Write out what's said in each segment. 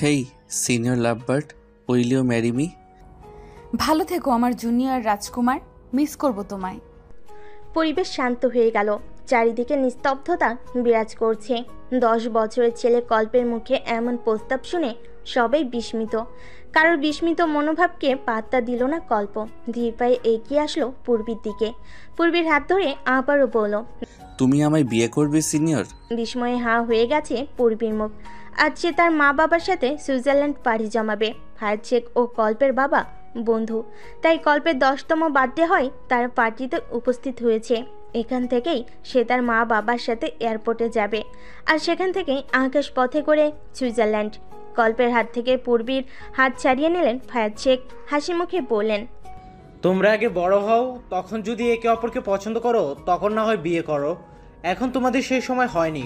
Hey senior lovebird, will you marry me? ভালো থেকো আমার জুনিয়র রাজকুমার, মিস করব তোমায়। পরিবেশ শান্ত হয়ে গেল, চারিদিকে নিস্তব্ধতা বিরাজ করছে। 10 বছরের ছেলে কল্পের মুখে এমন প্রস্তাব শুনে সবাই বিস্মিত। কারোর বিস্মিত মনোভাবকে পাত্তা দিল না কল্প। ধীর পায়ে এগিয়ে আসলো পূর্বীর দিকে। পূর্বীর হাত ধরে আবারও বলল, তুমি আমায় বিয়ে করবে সিনিয়র? বিস্ময়ে হাঁ হয়ে গেছে পূর্বীর মুখ। আজ সে তার মা বাবার সাথে সুইজারল্যান্ড পাড়ি জমাবে। ফায়াজ শেখ ও কল্পের বাবা বন্ধু, তাই কল্পের 10তম বার্থডে হয় তার পার্টিতে উপস্থিত হয়েছে। এখান থেকেই সে তার মা বাবার সাথে এয়ারপোর্টে যাবে, আর সেখান থেকে আকাশ পথে করে সুইজারল্যান্ড। কল্পের হাত থেকে পূর্বীর হাত ছাড়িয়ে নিলেন ফায়াজ শেখ, হাসি মুখে বললেন, তোমরা আগে বড় হও, তখন যদি একে অপরকে পছন্দ করো তখন না হয় বিয়ে করো, এখন তোমাদের সেই সময় হয়নি।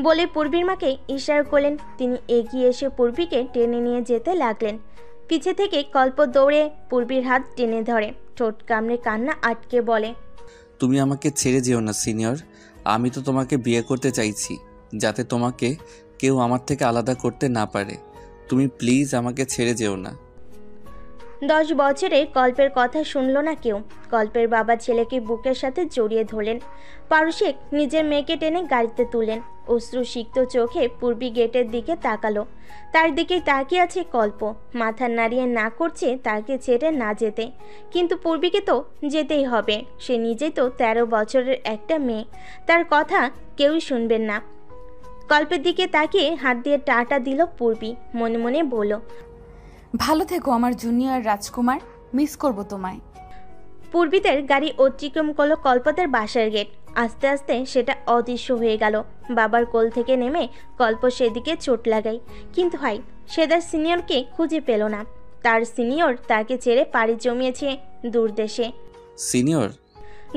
বলে পূর্বীর মাকে ইশারা করলেন। তিনি এগিয়ে এসে পূর্বীকে টেনে নিয়ে যেতে লাগলেন। পিছে থেকে কল্প দৌড়ে পূর্বীর হাত টেনে ধরে, ঠোঁট কামড়ে কান্না আটকে বলে, তুমি আমাকে ছেড়ে যেও না সিনিয়র। আমি তো তোমাকে বিয়ে করতে চাইছি, যাতে তোমাকে কেউ আমার থেকে আলাদা করতে না পারে। তুমি প্লিজ আমাকে ছেড়ে যেও না। 10 বছরে কল্পের কথা শুনল না কেউ। কল্পের বাবা ছেলেকে বুকের সাথে জড়িয়ে ধরলেন। পারুশেখ নিজের মেয়েকে টেনে গাড়িতে তুললেন। অশ্রু সিক্ত চোখে পূর্বী গেটের দিকে তাকালো। তার দিকে তাকিয়ে আছে কল্প, মাথা নাড়িয়ে না করছে তাকে ছেড়ে না যেতে। কিন্তু পূর্বীকে তো যেতেই হবে, সে নিজেই তো 13 বছরের একটা মেয়ে, তার কথা কেউই শুনবেন না। কল্পের দিকে তাকিয়ে হাত দিয়ে টাটা দিল পূর্বী, মনে মনে বলল, ভালো থেকো আমার জুনিয়র রাজকুমার, মিস করব তোমায়। পূর্বীদের গাড়ি অতিক্রম করলো কল্পদের বাসার গেট। আস্তে আস্তে সেটা অদৃশ্য হয়ে গেল। বাবার কোল থেকে নেমে কল্প সেদিকে চোট লাগায়, কিন্তু হয় সে তার সিনিয়রকে খুঁজে পেল না। তার সিনিয়র তাকে ছেড়ে পাড়ি জমিয়েছে দূর দেশে। সিনিয়র?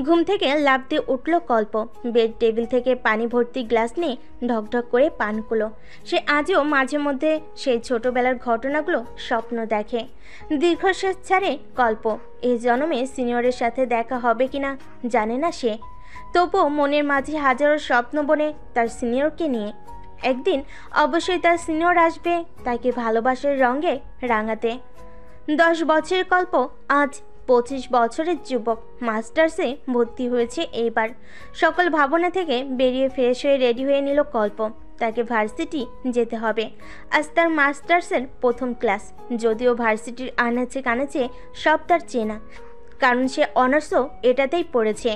ঘুম থেকে লাফ দিয়ে উঠল কল্প। বেড টেবিল থেকে পানি ভর্তি গ্লাস নিয়ে ঢকঢক করে পান করলো। সে আজও মাঝে মধ্যে সেই ছোটবেলার ঘটনাগুলো স্বপ্ন দেখে। দীর্ঘশ্বাস ছাড়ে কল্প। এই জন্মে সিনিয়রের সাথে দেখা হবে কিনা জানে না সে, তবুও মনের মাঝে হাজারো স্বপ্ন বনে তার সিনিয়রকে নিয়ে। একদিন অবশ্যই তার সিনিয়র আসবে তাকে ভালোবাসার রঙে রাঙাতে। 10 বছরের কল্প আজ 25 বছরের যুবক, মাস্টার্সে ভর্তি হয়েছে এইবার। সকল ভাবনা থেকে বেরিয়ে ফ্রেশ হয়ে রেডি হয়ে নিল কল্প। তাকে ভার্সিটি যেতে হবে। আজ তার মাস্টার্সের প্রথম ক্লাস। যদিও ভার্সিটির আনাচে কানাচে সব তার চেনা, কারণ সে অনার্সও এটাতেই পড়েছে।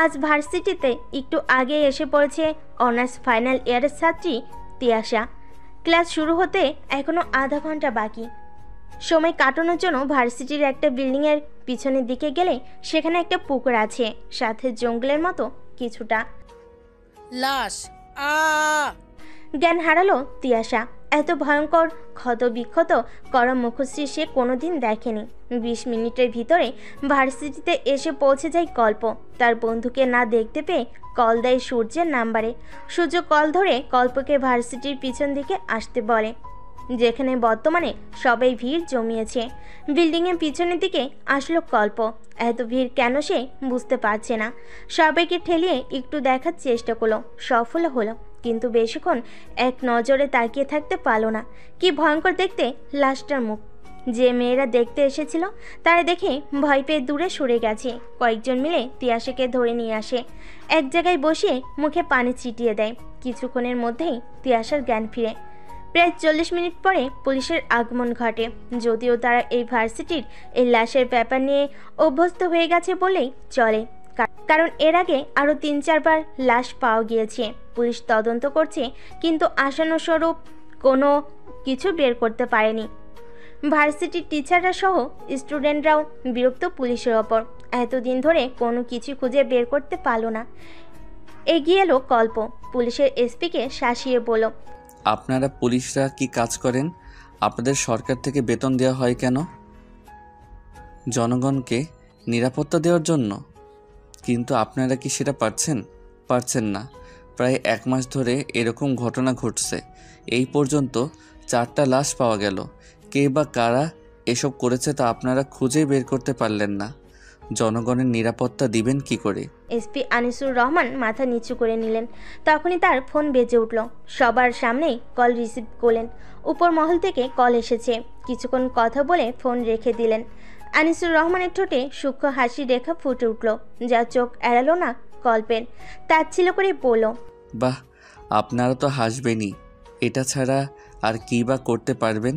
আজ ভার্সিটিতে একটু আগে এসে পড়েছে অনার্স ফাইনাল ইয়ারের ছাত্রী তিয়াশা। ক্লাস শুরু হতে এখনও আধা ঘন্টা বাকি। সময় কাটানোর জন্য ভার্সিটির একটা বিল্ডিংয়ের পিছনের দিকে গেলে সেখানে একটা পুকুর আছে, সাথে জঙ্গলের মতো কিছুটা। লাশ জ্ঞান হারালো তিয়াশা। এত ভয়ঙ্কর ক্ষত বিক্ষত করা মুখশ্রী সে কোনোদিন দেখেনি। 20 মিনিটের ভিতরে ভার্সিটিতে এসে পৌঁছে যায় কল্প। তার বন্ধুকে না দেখতে পেয়ে কল দেয় সূর্যের নাম্বারে। সূর্য কল ধরে কল্পকে ভার্সিটির পিছন দিকে আসতে বলে, যেখানে বর্তমানে সবাই ভিড় জমিয়েছে। বিল্ডিংয়ের পিছনের দিকে আসলো কল্প। এত ভিড় কেন সে বুঝতে পারছে না। সবাইকে ঠেলিয়ে একটু দেখার চেষ্টা করলো, সফল হলো, কিন্তু বেশিক্ষণ এক নজরে তাকিয়ে থাকতে পারলো না। কি ভয়ঙ্কর দেখতে লাশটার মুখ। যে মেয়েরা দেখতে এসেছিল তারা দেখে ভয় পেয়ে দূরে সরে গেছে। কয়েকজন মিলে তিয়াশাকে ধরে নিয়ে আসে, এক জায়গায় বসিয়ে মুখে পানি ছিটিয়ে দেয়। কিছুক্ষণের মধ্যেই তিয়াশার জ্ঞান ফিরে। প্রায় 40 মিনিট পরে পুলিশের আগমন ঘটে। যদিও তারা এই ভার্সিটির এই লাশের ব্যাপার নিয়ে অভ্যস্ত হয়ে গেছে বলেই চলে, কারণ এর আগে আরও 3-4 বার লাশ পাওয়া গিয়েছে। পুলিশ তদন্ত করছে, কিন্তু আশানুস্বরূপ কোনো কিছু বের করতে পারেনি। ভার্সিটির টিচাররা সহ স্টুডেন্টরাও বিরক্ত পুলিশের ওপর। এতদিন ধরে কোনো কিছু খুঁজে বের করতে পারল না। এগিয়ে এলো কল্প, পুলিশের এসপিকে শাসিয়ে বলল, আপনারা পুলিশরা কি কাজ করেন? আপনাদের সরকার থেকে বেতন দেওয়া হয় কেন? জনগণকে নিরাপত্তা দেওয়ার জন্য। কিন্তু আপনারা কি সেটা পারছেন না। প্রায় 1 মাস ধরে এরকম ঘটনা ঘটছে। এই পর্যন্ত 4টা লাশ পাওয়া গেল। কে বা কারা এসব করেছে তা আপনারা খুঁজেই বের করতে পারলেন না। জনগণের নিরাপত্তা দিবেন কি করে? এসপি আনিসুর রহমান মাথা নিচু করে নিলেন। তখনই তার ফোন বেজে উঠল। সবার সামনেই কল রিসিভ করলেন। উপর মহল থেকে কল এসেছে। কিছুক্ষণ কথা বলে ফোন রেখে দিলেন। আনিসুর রহমানের ঠোঁটে সূক্ষ্ম হাসি রেখা ফুটে উঠল, যা চোখ এড়ালো না কল্পের। তাচ্ছিল্য করে বলল, বাহ, আপনারা তো হাসবেনই, এটা ছাড়া আর কী বা করতে পারবেন?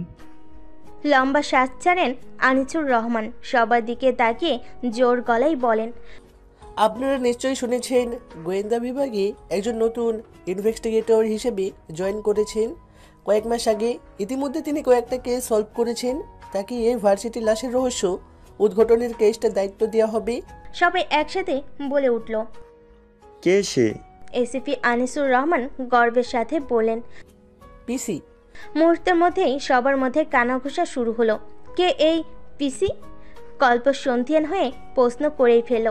লম্বা শ্বাস ছাড়েন আনিসুর রহমান। সবার দিকে তাকিয়ে জোর গলায় বলেন, আপনারা নিশ্চয়ই শুনেছেন গোয়েন্দা বিভাগে একজন নতুন ইনভেস্টিগেটর হিসেবে জয়েন করেছেন কয়েক মাস আগে। ইতিমধ্যে তিনি কয়েকটা কেস সলভ করেছেন। তাকে এই ভার্সিটির লাশের রহস্য উদ্ঘাটনের কেসটা দায়িত্ব দেওয়া হবে। সবাই একসাথে বলে উঠল। কে সে? এসিপি আনিসুর রহমান গর্বের সাথে বলেন। পিসি। মুহূর্তের মধ্যেই সবার মধ্যে কানাঘুষা শুরু হলো। কে এই পিসি? কল্প সন্ধিয়ান হয়ে প্রশ্ন করেই ফেল।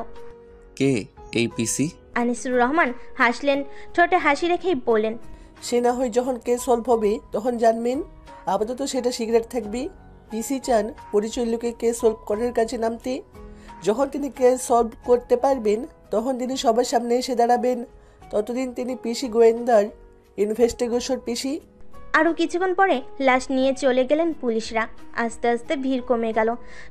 কে এই পিসি? আনিসুর রহমান হাসলেন, ঠোঁটে হাসি রেখেই বললেন, সে না হয় যখন কেস সলভ হবে তখন জানবেন, আপাতত সেটা সিগারেট থাকবে। পিসি চান পরিচয় লোকে কেস সলভ করার কাছে নামতে। যখন তিনি কেস সলভ করতে পারবেন তখন তিনি সবার সামনে এসে দাঁড়াবেন। ততদিন তিনি পিসি গোয়েন্দার ইনভেস্টিগেশন পিসি। আরও কিছুক্ষণ পরে লাশ নিয়ে চলে গেলেন পুলিশরা। আস্তে আস্তে ভিড় কমে গেল।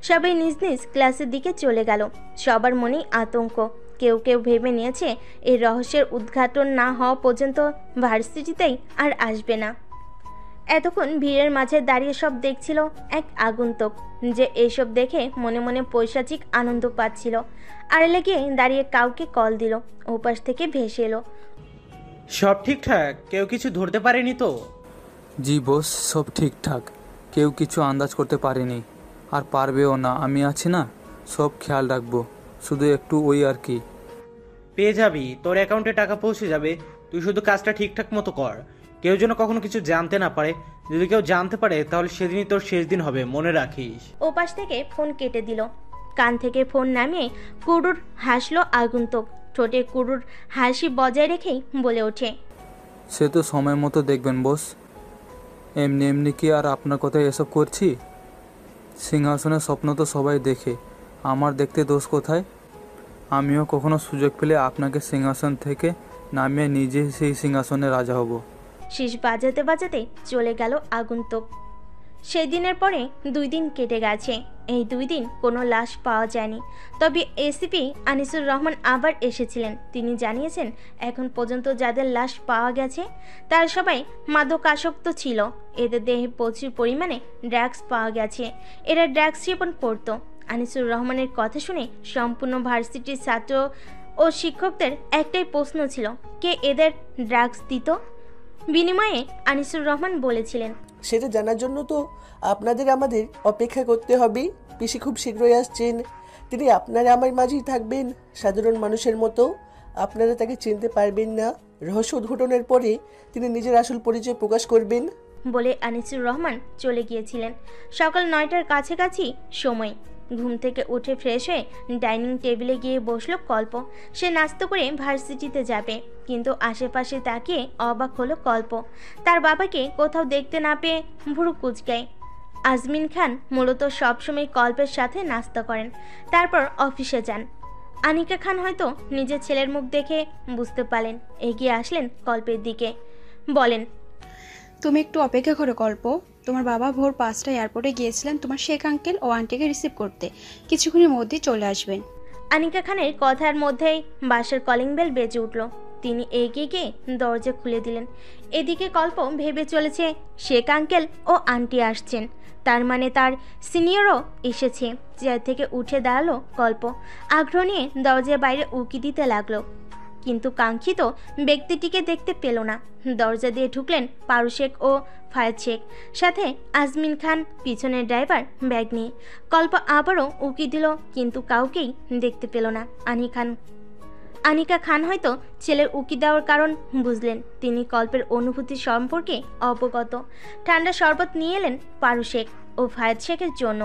সবাই নিজ নিজ ক্লাসের দিকে চলে গেল। সবার মনেই আতঙ্ক। কেউ কেউ ভেবে নিয়েছে এই রহস্যের উদ্ঘাটন না হওয়া পর্যন্ত ভার্সিটিতেই আর আসবে না। এতক্ষণ ভিড়ের মাঝে দাঁড়িয়ে সব দেখছিল এক আগন্তুক, যে এইসব দেখে মনে মনে পৈশাচিক আনন্দ পাচ্ছিল। আড়ালে গিয়ে দাঁড়িয়ে কাউকে কল দিল। ওপাশ থেকে ভেসে এলো, সব ঠিকঠাক? কেউ কিছু ধরতে পারেনি তো? জি বস, সব ঠিকঠাক। কেউ কিছু আন্দাজ করতে পারেনি, আর পারবেও না। আমি আছি না, সব খেয়াল রাখবো। শুধু একটু ওই আর কি। পেয়ে যাবি, তোর অ্যাকাউন্টে টাকা পৌঁছে যাবে। তুই শুধু কাজটা ঠিকঠাক মতো কর। কেউ যেন কখনো কিছু জানতে না পারে। যদি কেউ জানতে পারে তাহলে সেদিনই তোর শেষ দিন হবে, মনে রাখিস। ওপাশ থেকে ফোন কেটে দিল। কান থেকে ফোন নামিয়ে কুরুর হাসলো আগন্তুক। ঠোঁটে কুরুর হাসি বজায় রেখেই বলে ওঠে, সে তো সময় মতো দেখবেন বস। এমনি এমনি কি আর আপনার কথায় এসব করছি? সিংহাসনের স্বপ্ন তো সবাই দেখে, আমার দেখতে দোষ কোথায়? আমিও কখনো সুযোগ পেলে আপনাকে সিংহাসন থেকে নামিয়ে নিজে সেই সিংহাসনে রাজা হব। শীষ বাজাতে বাজাতে চলে গেল আগন্তুক। সেই দিনের পরে 2 দিন কেটে গেছে। এই 2 দিন কোনো লাশ পাওয়া যায়নি। তবে এসিপি আনিসুর রহমান আবার এসেছিলেন। তিনি জানিয়েছেন এখন পর্যন্ত যাদের লাশ পাওয়া গেছে তারা সবাই মাদকাসক্ত ছিল। এদের দেহে প্রচুর পরিমাণে ড্রাগস পাওয়া গেছে। এরা ড্রাগস সেবন করত। আনিসুর রহমানের কথা শুনে সম্পূর্ণ ভার্সিটির ছাত্র ও শিক্ষকদের একটাই প্রশ্ন ছিল, কে এদের ড্রাগস দিত? বিনিময়ে আনিসুর রহমান বলেছিলেন, সেটা জানার জন্য তো আপনাদের আমাদের অপেক্ষা করতে হবে। পিসি খুব শীঘ্রই আসছেন। তিনি আপনারা আমার মাঝেই থাকবেন, সাধারণ মানুষের মতো। আপনারা তাকে চিনতে পারবেন না। রহস্য উদ্ঘাটনের পরে তিনি নিজের আসল পরিচয় প্রকাশ করবেন বলে আনিসুর রহমান চলে গিয়েছিলেন। সকাল 9টার কাছাকাছি সময়। ঘুম থেকে উঠে ফ্রেশ হয়ে ডাইনিং টেবিলে গিয়ে বসলো কল্প। সে নাস্তা করে ভার্সিটিতে যাবে, কিন্তু আশেপাশে তাকিয়ে অবাক হলো কল্প। তার বাবাকে কোথাও দেখতে না পেয়ে ভুরু কুঁচকায়। আজমিন খান মূলত সবসময় কল্পের সাথে নাস্তা করেন, তারপর অফিসে যান। আনিকা খান হয়তো নিজের ছেলের মুখ দেখে বুঝতে পারলেন, এগিয়ে আসলেন কল্পের দিকে। বলেন, তুমি একটু অপেক্ষা করো কল্প। তোমার বাবা ভোর 5টায় এয়ারপোর্টে গিয়েছিলেন তোমার শেখ আঙ্কেল ও আন্টিকে রিসিভ করতে। কিছুক্ষণের মধ্যেই চলে আসবেন। আনিকা খানের কথার মধ্যেই বাসার কলিং বেল বেজে উঠল। তিনি এগিয়ে গিয়ে দরজা খুলে দিলেন। এদিকে কল্প ভেবে চলেছে শেখ আঙ্কেল ও আন্টি আসছেন, তার মানে তার সিনিয়রও এসেছে। চেয়ার থেকে উঠে দাঁড়ালো কল্প। আগ্রহ নিয়ে দরজার বাইরে উকি দিতে লাগলো, কিন্তু কাঙ্ক্ষিত ব্যক্তিটিকে দেখতে পেল না। দরজা দিয়ে ঢুকলেন পারু শেখ ও ফায়াজ শেখ, সাথে আজমিন খান পিছনের ড্রাইভার ব্যাগ নিয়ে। কল্প আবারও উকি দিল, কিন্তু কাউকেই দেখতে পেল না। আনিকা খান হয়তো ছেলের উকি দেওয়ার কারণ বুঝলেন। তিনি কল্পের অনুভূতি সম্পর্কে অবগত। ঠান্ডা শরবত নিয়ে এলেন পারু শেখ ও ফায়াজ শেখের জন্য।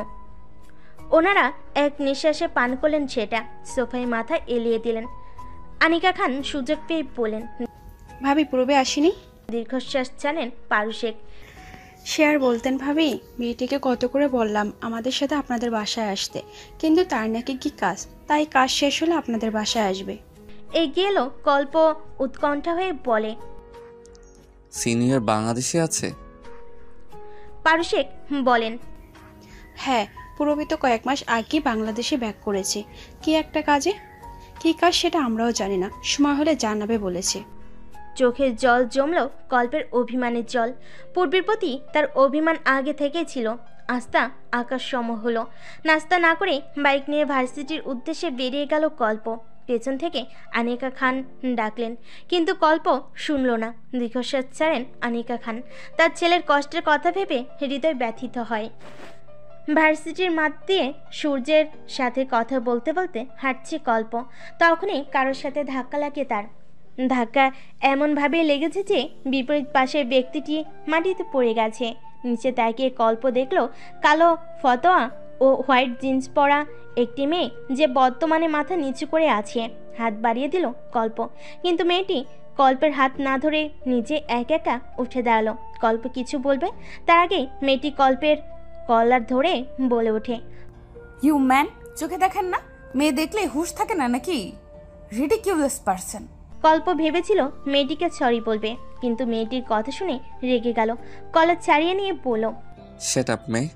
ওনারা এক নিঃশ্বাসে পান করলেন সেটা। সোফায় মাথা এলিয়ে দিলেন। আনিকা খান সুযোগ পেয়ে বলেন, ভাবি পূর্বে আসেনি? দীর্ঘশ্বাস ছাড়েন পারু শেখ। সে আর বলতেন ভাবি, মেয়েটিকে কত করে বললাম আমাদের সাথে আপনাদের বাসায় আসতে, কিন্তু তার নাকি কি কাজ, তাই কাজ শেষ হলে আপনাদের বাসায় আসবে। এগিয়ে এলো কল্প উৎকণ্ঠা হয়ে বলে। সিনিয়র বাংলাদেশে আছে? পারুশেখ বলেন। হ্যাঁ, পূরবী তো কয়েক মাস আগেই বাংলাদেশে ব্যাক করেছে। কি একটা কাজে। কি কাজ সেটা আমরাও জানি না, সময় হলে জানাবে বলেছে। চোখের জল জমল কল্পের অভিমানের জল। পূর্বের প্রতি তার অভিমান আগে থেকেই ছিল। আস্থা আকাশ সম হলো। নাস্তা না করে বাইক নিয়ে ভার্সিটির উদ্দেশ্যে বেরিয়ে গেল কল্প। পেছন থেকে আনিকা খান ডাকলেন, কিন্তু কল্প শুনল না। দীর্ঘশ্বাস ছাড়েন আনিকা খান। তার ছেলের কষ্টের কথা ভেবে হৃদয় ব্যথিত হয়। ভার্সিটির মাঠ দিয়ে সূর্যের সাথে কথা বলতে বলতে হাঁটছে কল্প। তখনই কারোর সাথে ধাক্কা লাগে তার। ধাক্কা এমনভাবে লেগেছে যে বিপরীত পাশের ব্যক্তিটি মাটিতে পড়ে গেছে। নিচে তাকিয়ে কল্প দেখল কালো ফতোয়া ও হোয়াইট জিন্স পরা একটি মেয়ে, যে বর্তমানে মাথা নিচু করে আছে। হাত বাড়িয়ে দিল কল্প, কিন্তু মেয়েটি কল্পের হাত না ধরে নিজে একা একা উঠে দাঁড়ালো। কল্প কিছু বলবে তার আগেই মেয়েটি কল্পের কলার ধরে বলে ওঠে, ইউ ম্যান, চোখে দেখেন না? মেয়ে দেখলে হুঁশ থাকে না নাকি? Ridiculous person. কল্প ভেবেছিল মেয়েটিকে সরি বলবে, কিন্তু মেয়েটির কথা শুনে রেগে গেল। কলার ছাড়িয়ে নিয়ে বলল, সেট আপ মেয়ে,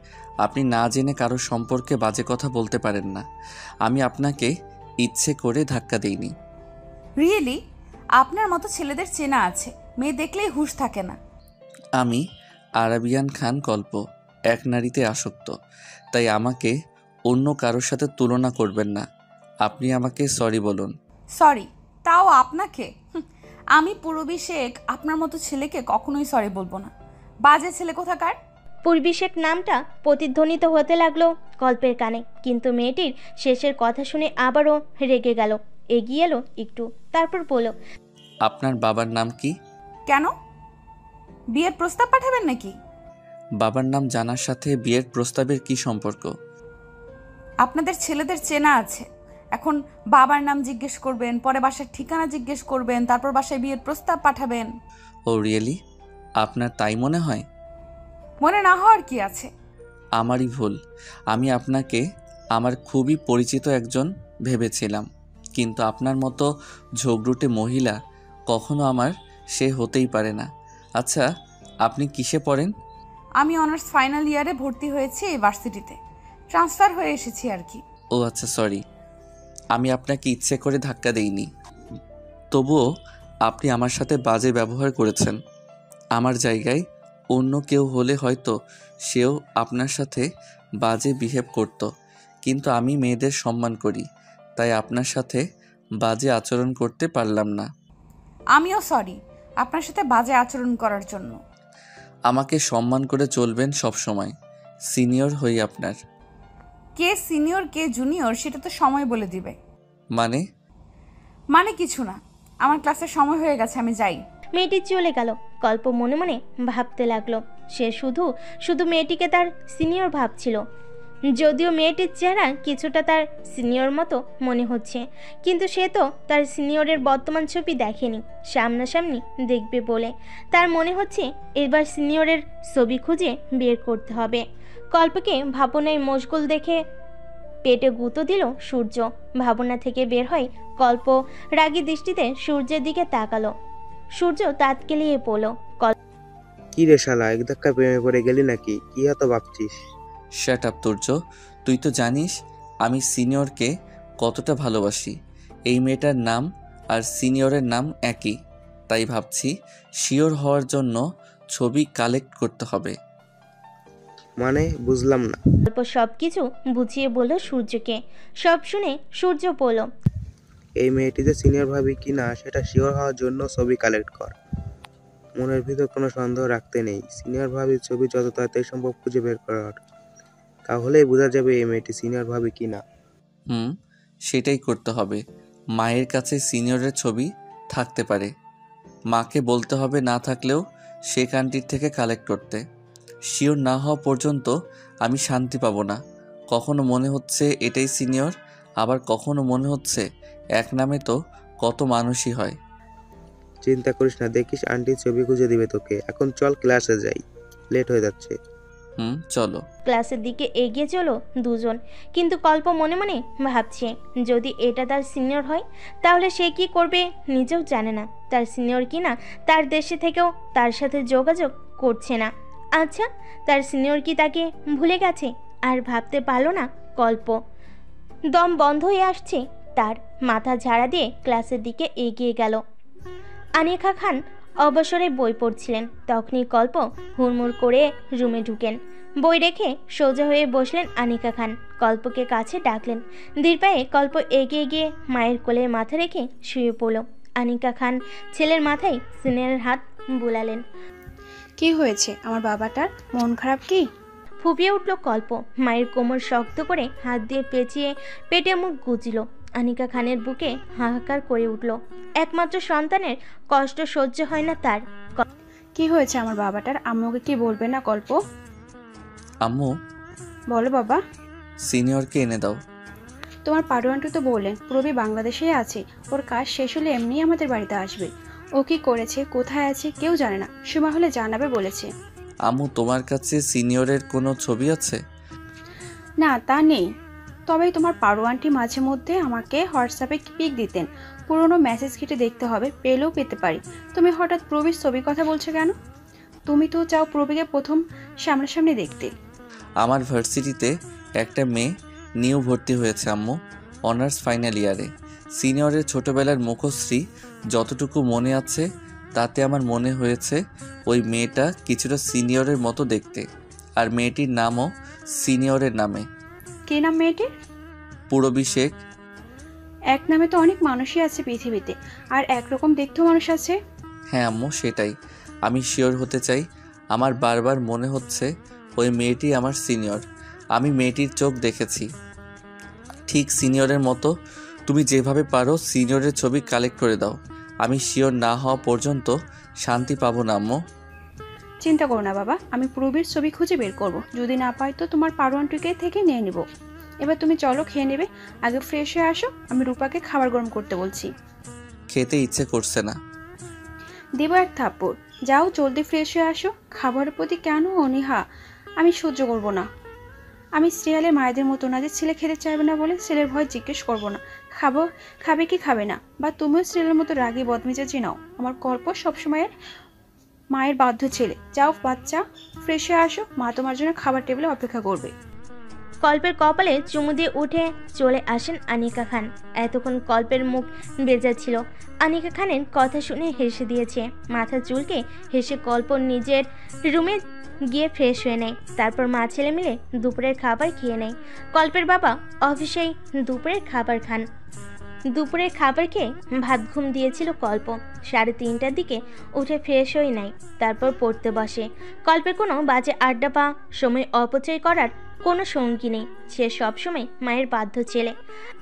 আপনি না জেনে কারো সম্পর্কে বাজে কথা বলতে পারেন না। আমি আপনাকে ইচ্ছে করে ধাক্কা দিইনি। রিয়েলি? আপনার মতো ছেলেদের চেনা আছে, মেয়ে দেখলেই হুঁশ থাকে না। আমি আরাবিয়ান খান কল্প, এক নারীতে আসক্ত। তাই আমাকে অন্য কারোর সাথে তুলনা করবেন না। আপনি আমাকে সরি বলুন। সরি? তাও আপনাকে? আমি পূরবী শেখ আপনার মতো ছেলেকে কখনোই সরি বলবো না। বাজে ছেলে কোথাকার। পূর্বী শেখ নামটা প্রতিধ্বনিত হতে লাগলো কল্পের কানে, কিন্তু মেয়েটির শেষের কথা শুনে আবারও রেগে গেল। এগিয়ে এলো একটু, তারপর বলল, আপনার বাবার নাম কি? কেন? বিয়ের প্রস্তাব পাঠাবেন নাকি? বাবার নাম জানার সাথে বিয়ের প্রস্তাবের কি সম্পর্ক? আপনাদের ছেলেদের চেনা আছে। এখন বাবার নাম জিজ্ঞেস করবেন, পরে বাসার ঠিকানা জিজ্ঞেস করবেন, তারপর বাসায় বিয়ের প্রস্তাব পাঠাবেন। ও রিয়েলি? আপনার তাই মনে হয়? মনে না হওয়ার কি আছে? আমারই ভুল। আমি আপনাকে আমার খুবই পরিচিত একজন ভেবেছিলাম, কিন্তু আপনার মতো ঝগড়ুটে মহিলা কখনো আমার সে হতেই পারে না। আচ্ছা, আপনি কিসে পড়েন? আমি অনার্স ফাইনাল ইয়ারে ভর্তি হয়েছি এই ভার্সিটিতে। ট্রান্সফার হয়ে এসেছি আর কি। ও আচ্ছা, সরি। আমি আপনাকে ইচ্ছে করে ধাক্কা দেইনি। তবুও আপনি আমার সাথে বাজে ব্যবহার করেছেন। আমার জায়গায় অন্য কেউ হলে হয়তো সেও আপনার সাথে বাজে বিহেভ করত, কিন্তু আমি মেয়েদের সম্মান করি, তাই আপনার সাথে বাজে আচরণ করতে পারলাম না। আমিও সরি আপনার সাথে বাজে আচরণ করার জন্য। আমাকে সম্মান করে চলবেন সব সময়। সিনিয়র হই আপনার। কে সিনিয়র কে জুনিয়র সেটা তো সময় বলে দিবে। মানে কিছু না, আমার ক্লাসের সময় হয়ে গেছে, আমি যাই। মেয়েটি চলে গেল। কল্প মনে মনে ভাবতে লাগলো, সে শুধু শুধু মেয়েটিকে তার সিনিয়র ভাবছিল। যদিও মেয়েটির চেহারা কিছুটা তার সিনিয়র মতো মনে হচ্ছে, কিন্তু সে তো তার সিনিয়রের বর্তমান ছবি দেখেনি, সামনাসামনি দেখবে বলে। তার মনে হচ্ছে এবার সিনিয়রের ছবি খুঁজে বের করতে হবে। কল্পকে ভাবনায় মশগুল দেখে পেটে গুঁতো দিল সূর্য। ভাবনা থেকে বের হয় কল্প রাগী দৃষ্টিতে সূর্যের দিকে তাকালো। সূর্য তাৎকেলিয়ে পড়ল, কি রে শালা, এক ধাক্কা প্রেমে পড়ে গেলি নাকি? কি এত ভাবছিস? শ্যাট আপ তুর্য, তুই তো জানিস আমি সিনিয়রকে কতটা ভালোবাসি। এই মেয়েটার নাম আর সিনিয়রের নাম একই, তাই ভাবছি শিওর হওয়ার জন্য ছবি কালেক্ট করতে হবে। মানে বুঝলাম না। গল্প সব কিছু বুঝিয়ে বলল সূর্যকে। সব শুনে সূর্য বলল, এই মেয়েটি যে সিনিয়র ভাবি কি না সেটা শিওর হওয়ার জন্য ছবি কালেক্ট কর। মনের ভিতর কোনো সন্দেহ রাখতে নেই। সিনিয়র ভাবির ছবি যত তাড়াতাড়ি সম্ভব খুঁজে বের করার, তাহলেই বোঝা যাবে এই মেয়েটি সিনিয়র ভাবি কি না। সেটাই করতে হবে। মায়ের কাছে সিনিয়রের ছবি থাকতে পারে, মাকে বলতে হবে না থাকলেও সে কান্ট্রির থেকে কালেক্ট করতে। শিওর না হওয়া পর্যন্ত আমি শান্তি পাবো না। কখনো মনে হচ্ছে এটাই সিনিয়র, আবার কখনো মনে হচ্ছে এক নামে তো কত মানুষই হয়। চিন্তা করিস না, দেখিস আন্টি ছবি খুঁজে দিবে তোকে। এখন চল ক্লাসে যাই, লেট হয়ে যাচ্ছে। চলো। ক্লাসের দিকে এগিয়ে চলো দুজন, কিন্তু কল্প মনে মনে ভাবছে যদি এটা তার সিনিয়র হয় তাহলে সে কি করবে নিজেও জানে না। তার সিনিয়র কিনা তার দেশে থেকেও তার সাথে যোগাযোগ করছে না। আচ্ছা, তার সিনিয়র কি তাকে ভুলে গেছে? আর ভাবতে পারলো না কল্প। দম বন্ধ হয়ে আসছে তার। মাথা ঝাড়া দিয়ে ক্লাসের দিকে এগিয়ে গেল। আনিকা খান অবসরে বই পড়ছিলেন। তখনই কল্প হুড়মুড় করে রুমে ঢুকেন। বই রেখে সোজা হয়ে বসলেন আনিকা খান। কল্পকে কাছে ডাকলেন। ধীর পায়ে কল্প এগিয়ে গিয়ে মায়ের কোলে মাথা রেখে শুয়ে পড়ল। আনিকা খান ছেলের মাথায় সিনিয়রের হাত বুলালেন। কি হয়েছে আমার বাবাটার? মন খারাপ কি? ফুপিয়ে উঠল কল্প। মায়ের কোমর শক্ত করে হাত দিয়ে পেঁচিয়ে পেটে মুখ গুজল। আনিকা খানের বুকে হাহাকার করে উঠল। একমাত্র সন্তানের কষ্ট সহ্য হয় না তার। কি হয়েছে আমার বাবাটার? আম্মুকে কি বলবে না কল্প? আম্মু, বলো বাবা। সিনিয়রকে এনে দাও। তোমার পারোয়ান্টু তো বললেন প্রবি বাংলাদেশেই আছে, ওর কাজ শেষ হলে এমনি আমাদের বাড়িতে আসবে। ও কি করেছে, কোথায় আছে কেউ জানে না, সময় হলে জানাবে বলেছে। আম্মু, তোমার কাছে সিনিয়রের কোনো ছবি আছে? না, তা নেই, তবে তোমার পারোয়ান্টি মাঝে মধ্যে আমাকে হোয়াটসঅ্যাপে পিক দিতেন। পুরনো মেসেজ ঘেটে দেখতে হবে, পেলেও পেতে পারি। তুমি হঠাৎ প্রবির ছবির কথা বলছো কেন? তুমি তো চাও প্রবিকে প্রথম সামনাসামনি দেখতে। আমার ভার্সিটিতে একটা মেয়ে নিউ ভর্তি হয়েছে আম্মু, অনার্স ফাইনাল ইয়ারে। সিনিয়রের ছোটবেলার মুখশ্রী যতটুকু মনে আছে তাতে আমার মনে হয়েছে ওই মেয়েটা কিছুটা সিনিয়রের মতো দেখতে। আর মেয়েটির নামও সিনিয়রের নামে। কি নাম মেয়েটির? পূরবী শেখ। এক নামে তো অনেক মানুষই আছে পৃথিবীতে, আর একরকম দেখতেও মানুষ আছে। হ্যাঁ আম্মু, সেটাই আমি শিওর হতে চাই। আমার বারবার মনে হচ্ছে ওই মেয়েটি আমার সিনিয়র। আমি মেয়েটির চোখ দেখেছি, ঠিক সিনিয়রের মতো। তুমি যেভাবে পারো সিনিয়রের ছবি কালেক্ট করে দাও। আমি শিওর না হওয়া পর্যন্ত শান্তি পাবো না আম্মু। চিন্তা করো না বাবা, আমি প্রবীর ছবি খুঁজে বের করব। যদি না পাই তো তোমার পারোয়ান্টুকে থেকে নিয়ে নিব। এবার তুমি চলো, খেয়ে নেবে। আগে ফ্রেশ হয়ে আসো, আমি রূপাকে খাবার গরম করতে বলছি। খেতে ইচ্ছে করছে না। দেবো এক থাপ্পড়। যাও জলদি ফ্রেশ হয়ে আসো। খাবারের প্রতি কেন অনীহা? আমি সহ্য করব না। আমি সিরিয়ালের মায়েদের মতো না যে ছেলে খেতে চাইবে না বলে ছেলের ভয় জিজ্ঞেস করব না। খাবে কি খাবে না, বা তুমিও সিরিয়ালের মতো রাগি বদমেজাজি নাও। আমার কল্প সবসময়ের মায়ের বাধ্য ছেলে। যাও বাচ্চা, ফ্রেশ হয়ে আসো, মা তোমার জন্য খাবার টেবিলে অপেক্ষা করবে। কল্পের কপালে চুমু দিয়ে উঠে চলে আসেন আনিকা খান। এতক্ষণ কল্পের মুখ বেজা ছিল। আনিকা খানের কথা শুনে হেসে দিয়েছে। মাথা চুলকে হেসে কল্প নিজের রুমে গিয়ে ফ্রেশ হয়ে নেয়। তারপর মা ছেলে মিলে দুপুরের খাবার খেয়ে নেয়। কল্পের বাবা অফিসেই দুপুরের খাবার খান। দুপুরের খাবার খেয়ে ভাত ঘুম দিয়েছিল কল্প। 3:30টার দিকে উঠে ফ্রেশ হয়ে নেয়। তারপর পড়তে বসে। কল্পের কোনো বাজে আড্ডা বা সময় অপচয় করার কোনো সঙ্গী নেই। সে সবসময় মায়ের বাধ্য ছেলে।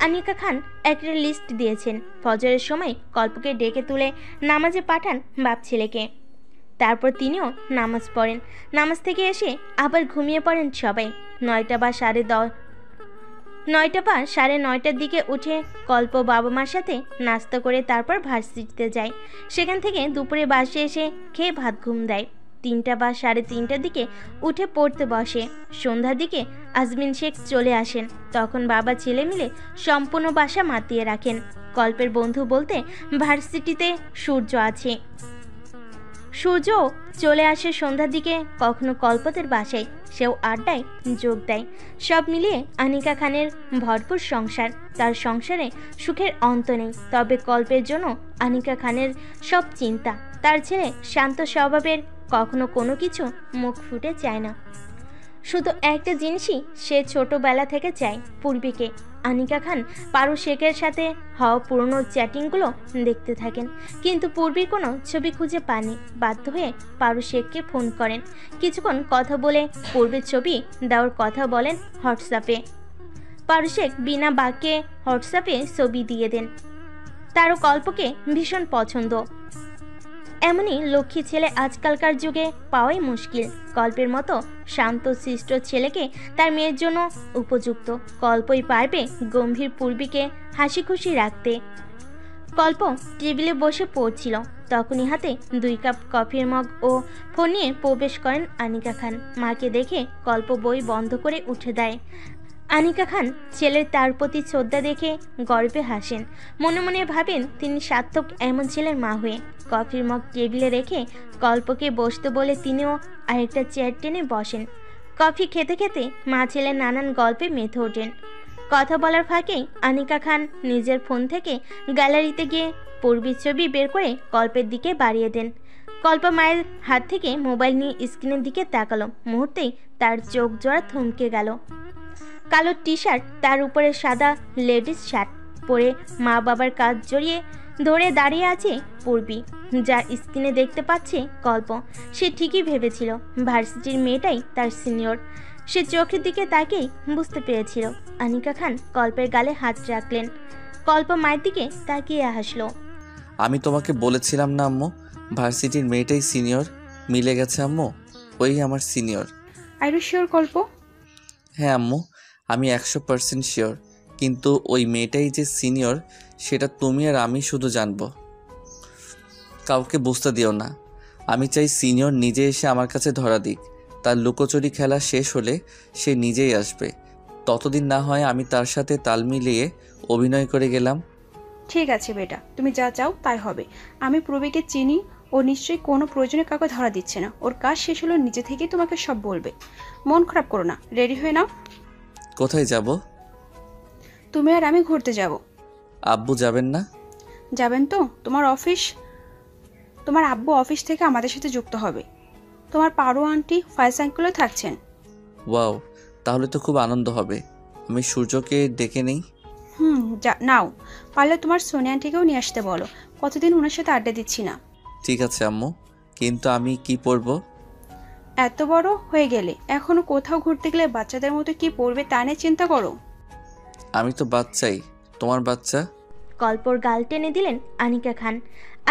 আনিকা খান একটা লিস্ট দিয়েছেন। ফজরের সময় কল্পকে ডেকে তুলে নামাজে পাঠান বাপ ছেলেকে। তারপর তিনিও নামাজ পড়েন। নামাজ থেকে এসে আবার ঘুমিয়ে পড়েন সবাই। 9টা বা 9:30টার দিকে উঠে কল্প বাবা মার সাথে নাস্তা করে তারপর ভার্সিটিতে যায়। সেখান থেকে দুপুরে বাসে এসে খেয়ে ভাত ঘুম দেয়। 3টা বা 3:30টার দিকে উঠে পড়তে বসে। সন্ধ্যার দিকে আজমিন শেখ চলে আসেন। তখন বাবা ছেলে মিলে সম্পূর্ণ বাসা মাতিয়ে রাখেন। কল্পের বন্ধু বলতে ভার্সিটিতে সূর্য আছে। সূর্য চলে আসে সন্ধ্যার দিকে কখনো কল্পতের বাসায়। সেও আড্ডায় যোগ দেয়। সব মিলিয়ে আনিকা খানের ভরপুর সংসার। তার সংসারে সুখের অন্ত নেই। তবে কল্পের জন্য আনিকা খানের সব চিন্তা। তার ছেলে শান্ত স্বভাবের, কখনো কোনো কিছু মুখ ফুটে চায় না। শুধু একটা জিনিসই সে ছোটবেলা থেকে চায়, পূর্বীকে। আনিকা খান পারু শেখের সাথে হওয়া পুরনো চ্যাটিংগুলো দেখতে থাকেন, কিন্তু পূর্বীর কোনো ছবি খুঁজে পাননি। বাধ্য হয়ে পারু শেখকে ফোন করেন। কিছুক্ষণ কথা বলে পূর্বীর ছবি দেওয়ার কথা বলেন হোয়াটসঅ্যাপে। পারু শেখ বিনা বাক্যে হোয়াটসঅ্যাপে ছবি দিয়ে দেন। তারও কল্পকে ভীষণ পছন্দ। এমনই লক্ষ্মী ছেলে আজকালকার যুগে পাওয়াই মুশকিল। কল্পের মতো শান্ত শিষ্ট ছেলেকে তার মেয়ের জন্য উপযুক্ত। কল্পই পারবে গম্ভীর পূর্বীকে হাসি খুশি রাখতে। কল্প টেবিলে বসে পড়ছিল, তখনই হাতে 2 কাপ কফির মগ ও ফোন নিয়ে প্রবেশ করেন আনিকা খান। মাকে দেখে কল্প বই বন্ধ করে উঠে দেয়। আনিকা খান ছেলের তার প্রতি শ্রদ্ধা দেখে গর্বে হাসেন। মনে মনে ভাবেন তিনি সার্থক এমন ছেলের মা হয়ে। কফির মগ টেবিলে রেখে কল্পকে বসতে বলে তিনিও আরেকটা চেয়ার টেনে বসেন। কফি খেতে খেতে মা ছেলে নানান গল্পে মেতে ওঠেন। কথা বলার ফাঁকেই আনিকা খান নিজের ফোন থেকে গ্যালারিতে গিয়ে পূর্বীর ছবি বের করে কল্পের দিকে বাড়িয়ে দেন। কল্প মায়ের হাত থেকে মোবাইল নিয়ে স্ক্রিনের দিকে তাকালো। মুহূর্তেই তার চোখ জোড়া থমকে গেল। কালো টি শার্ট, তার উপরে সাদা লেডিস শার্ট পরে মা বাবার কাঁধ জড়িয়ে ধরে দাঁড়িয়ে আছে পূর্বী, যা স্ক্রিনে দেখতে পাচ্ছে কল্প। সে ঠিকই ভেবেছিল ভার্সিটির মেয়েটাই তার সিনিয়র। সে চোখের দিকে তাকেই বুঝতে পেরেছিল। আনিকা খান কল্পের গালে হাত রাখলেন। কল্প মায়ের দিকে তাকিয়ে হাসলো। আমি তোমাকে বলেছিলাম না আম্মু, ভার্সিটির মেয়েটাই সিনিয়র। মিলে গেছে আম্মু, ওই আমার সিনিয়র। আর ইউ শিওর কল্প? হ্যাঁ আম্মু, আমি 100% শিওর। কিন্তু ওই মেয়েটাই যে সিনিয়র সেটা তুমি আর আমি শুধু জানবো, কাউকে বুঝতে দিও না। আমি চাই সিনিয়র নিজে এসে আমার কাছে ধরা দিক। তার লুকোচুরি খেলা শেষ হলে সে নিজেই আসবে। ততদিন না হয় আমি তার সাথে তাল মিলিয়ে অভিনয় করে গেলাম। ঠিক আছে বেটা, তুমি যা চাও তাই হবে। আমি পূর্বীকে চিনি, ও নিশ্চয়ই কোনো প্রয়োজনে কাউকে ধরা দিচ্ছে না। ওর কাজ শেষ হলো নিজে থেকেই তোমাকে সব বলবে। মন খারাপ করো না, রেডি হয়ে নাও। কোথায় যাব? তুমি আর আমি ঘুরতে যাব। আব্বু যাবেন না? যাবেন তো। তোমার আব্বু অফিস থেকে আমাদের সাথে যুক্ত হবে। তোমার পারো আন্টি ফায়ার সাইকেলও থাকছেন। ওয়াও, তাহলে তো খুব আনন্দ হবে। আমি সূর্যকে ডেকে নেই। নাও, পারলে তোমার সোনিয়া আন্টিকেও নিয়ে আসতে বলো। কতদিন ওনার সাথে আড্ডা দিচ্ছি না। ঠিক আছে আম্মু, কিন্তু আমি কি পরবো? এত বড় হয়ে গেলে এখনো কোথাও ঘুরতে গেলে বাচ্চাদের মতো কি পরবে তা নিয়ে চিন্তা করো। আমি তো বাচ্চাই, তোমার বাচ্চা। কল্পর গাল টেনে দিলেন আনিকা খান।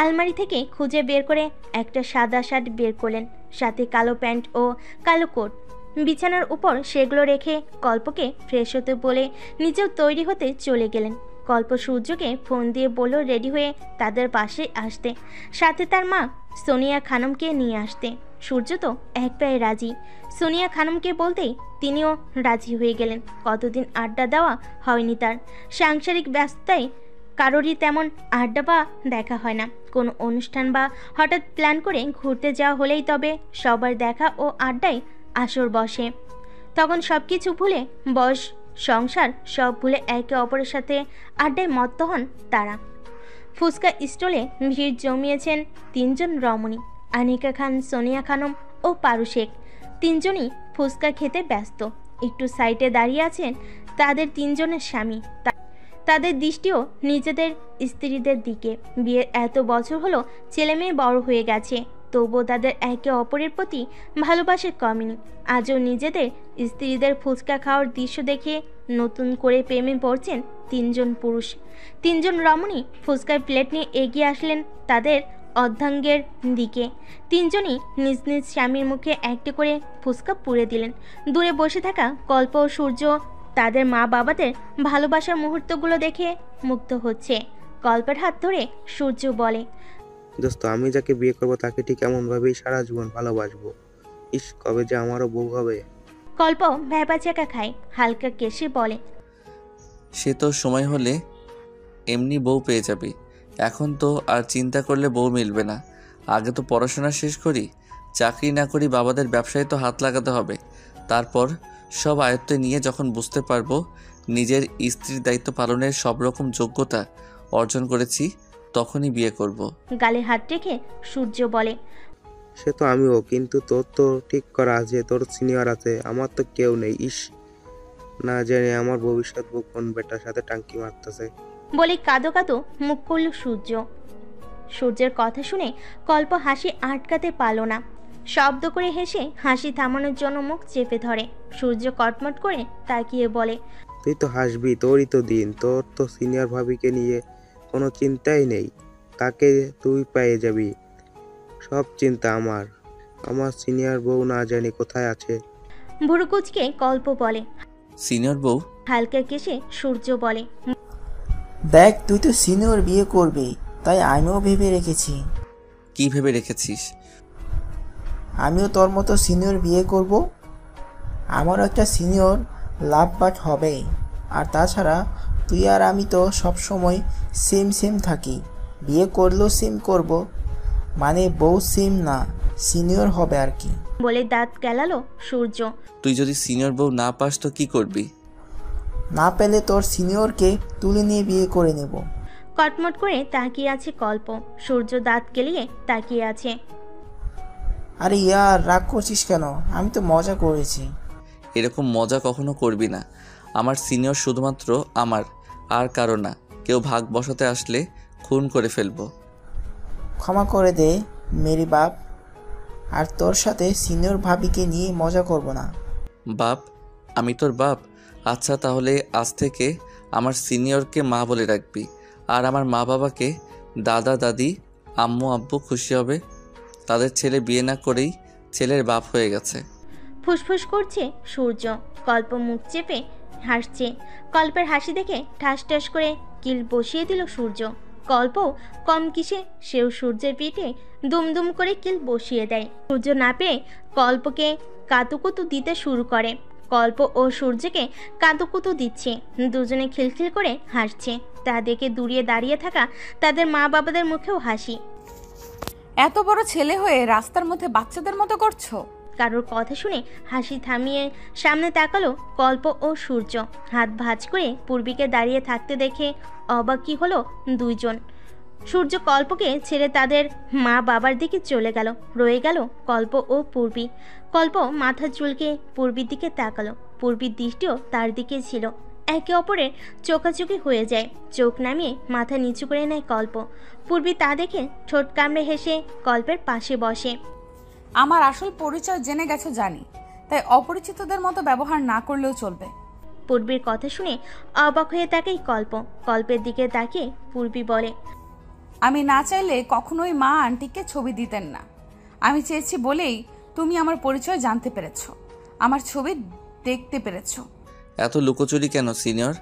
আলমারি থেকে খুঁজে বের করে একটা সাদা শার্ট বের করলেন, সাথে কালো প্যান্ট ও কালো কোট। বিছানার উপর সেগুলো রেখে কল্পকে ফ্রেশ হতে বলে নিজেও তৈরি হতে চলে গেলেন। কল্প সূর্যকে ফোন দিয়ে বলল রেডি হয়ে তাদের পাশে আসতে, সাথে তার মা সোনিয়া খানমকে নিয়ে আসতে। সূর্য তো এক পায়ে রাজি। সোনিয়া খানমকে বলতেই তিনিও রাজি হয়ে গেলেন। কতদিন আড্ডা দেওয়া হয়নি তার। সাংসারিক ব্যস্ততায় কারোরই তেমন আড্ডা বা দেখা হয় না। কোনো অনুষ্ঠান বা হঠাৎ প্ল্যান করে ঘুরতে যাওয়া হলেই তবে সবার দেখা ও আড্ডায় আসর বসে। তখন সব কিছু ভুলে, বয়স সংসার সব ভুলে একে অপরের সাথে আড্ডায় মত্ত হন তারা। ফুচকা স্টলে ভিড় জমিয়েছেন 3 জন রমণী, আনিকা খান, সোনিয়া খানম ও পারু শেখ। 3 জনই ফুচকা খেতে ব্যস্ত। একটু সাইডে দাঁড়িয়ে আছেন তাদের 3 জনের স্বামী। তাদের দৃষ্টিও নিজেদের স্ত্রীদের দিকে। বিয়ের এত বছর হলো, ছেলে মেয়ে বড় হয়ে গেছে, তবুও তাদের একে অপরের প্রতি ভালোবাসা কমেনি। আজও নিজেদের স্ত্রীদের ফুচকা খাওয়ার দৃশ্য দেখে নতুন করে প্রেমে পড়ছেন 3 জন পুরুষ। 3 জন রমণী ফুচকার প্লেট নিয়ে এগিয়ে আসলেন তাদের অর্ধাঙ্গের দিকে। 3 জনই নিজ নিজ স্বামীর মুখে একটি করে ফুচকা পুড়ে দিলেন। দূরে বসে থাকা কল্প ও সূর্য তাদের মা বাবাদের ভালোবাসার মুহূর্তগুলো দেখে মুগ্ধ হচ্ছে। কল্পের হাত ধরে সূর্য বলে, দোস্ত, আমি যাকে বিয়ে করবো তাকে ঠিক এমনভাবেই সারা জীবন ভালোবাসবো। ইস, কবে যে আমারও বউ হবে। কল্প ভ্যাবাচাকা খায়, হালকা কেশে বলে, সে তো সময় হলে এমনি বউ পেয়ে যাবে। এখন তো আর চিন্তা করলে বউ মিলবে না। আগে তো পড়াশোনা শেষ করি, চাকরি না করি, বাবাদের ব্যবসায় তো হাত লাগাতে হবে। তারপর সব আয়ত্তে নিয়ে যখন বুঝতে পারবো নিজের স্ত্রীর দায়িত্ব পালনের সব রকম যোগ্যতা অর্জন করেছি, তখনই বিয়ে করব। গালে হাত রেখে সূর্য বলে, সে তো আমিও, কিন্তু তোর তো ঠিক করা আছে, তোর সিনিয়র আছে, আমার তো কেউ নেই। ইস, না জানি আমার ভবিষ্যৎ বউ কোন বেটার সাথে টাঙ্কি মারতেছে। বলে কাঁদো কাঁদো মুখ করল সূর্য। সূর্যের কথা শুনে কল্প হাসি আটকাতে পারল না। শব্দ করে হেসে হাসি থামানোর জন্য মুখ চেপে ধরে। সূর্য কটমট করে তাকিয়ে বলে, তুই তো হাসবি, তোরই তো দিন। তোর তো সিনিয়র ভাবিকে নিয়ে কোনো চিন্তাই নেই, তাকে তুই পেয়ে যাবি। সব চিন্তা আমার সিনিয়র বউ না জানি কোথায় আছে। ভুরুকুচকে কল্প বলে, সিনিয়র বউ? হালকা কেশে সূর্য বলে, দেখ তুই তো সিনিয়র বিয়ে করবি, তাই আমিও ভেবে রেখেছি। কি ভেবে রেখেছিস? আমিও তোর মতো সিনিয়র বিয়ে করব। আমারও একটা সিনিয়র লাভ বাট হবে। আর তাছাড়া তুই আর আমি তো সবসময় সেম সেম থাকি, বিয়ে করলেও সেম করব, মানে বউ সেম না, সিনিয়র হবে আর কি। বলে দাঁত গেলালো সূর্য। তুই যদি সিনিয়র বউ না পাস তো কি করবি? না পেলে তোর সিনিয়রকে তুলে নিয়ে বিয়ে করে নেব। কটমট করে তাকিয়ে আছে কল্প। সূর্য দাঁত গেলিয়ে তাকিয়ে আছে। আরে ইয়ার, রাগ করছিস কেন? আমি তো মজা করেছি। এরকম মজা কখনো করবি না। আমার সিনিয়র শুধুমাত্র আমার, আর কারো না। কেউ ভাগ বসাতে আসলে খুন করে ফেলবো। ক্ষমা করে দে মেরি বাপ, আর তোর সাথে সিনিয়র ভাবিকে নিয়ে মজা করব না। বাপ? আমি তোর বাপ? আচ্ছা, তাহলে আজ থেকে আমার সিনিয়রকে মা বলে রাখবি, আর আমার মা বাবাকে দাদা দাদি, আম্মু আব্বু খুশি হবে। তাদের ছেলে বিয়ে না করেই ছেলের বাপ হয়ে গেছে। ফুসফুস করছে সূর্য। কল্প মুখ চেপে হাসছে। কল্পের হাসি দেখে ঠাস ঠাস করে কিল বসিয়ে দিল সূর্য। কল্প কম কিসে, সেও সূর্যের পিঠে দুমদুম করে কিল বসিয়ে দেয়। সূর্য না পেয়ে কল্পকে কাতুকুতু দিতে শুরু করে। কল্প ও সূর্যকে কাতুকুতু দিচ্ছে। দুজনে খিলখিল করে হাসছে। তা দেখে দূরে দাঁড়িয়ে থাকা তাদের মা বাবাদের মুখেও হাসি। এত বড় ছেলে হয়ে রাস্তার মধ্যে বাচ্চাদের মতো করছো? কারোর কথা শুনে হাসি থামিয়ে সামনে তাকালো কল্প ও সূর্য। হাত ভাঁজ করে পূর্বীকে দাঁড়িয়ে থাকতে দেখে অবাক কি হলো দুইজন। সূর্য কল্পকে ছেড়ে তাদের মা বাবার দিকে চলে গেল। রয়ে গেল কল্প ও পূর্বী। কল্প মাথা চুলকে পূর্বীর দিকে তাকালো। পূর্বীর দৃষ্টিও তার দিকে ছিল। একে অপরের চোখাচোখি হয়ে যায়। চোখ নামিয়ে মাথা নিচু করে নেয় কল্প। পূর্বী তা দেখে ঠোঁট কামড়ে হেসে কল্পের পাশে বসে। আমার আসল পরিচয় জেনে গেছো জানি, তাই অপরিচিতদের মতো ব্যবহার না করলেও চলবে। পূর্বীর কথা শুনে অবাক হয়ে তাকাই কল্প। কল্পের দিকে তাকিয়ে পূর্বী বলে, আমি না চাইলে কখনোই মা আন্টিকে ছবি দিতেন না। আমি চেয়েছি বলেই তুমি আমার পরিচয় জানতে পেরেছ, আমার ছবি দেখতে পেরেছ। এত লুকোচুরি কেন সিনিয়র?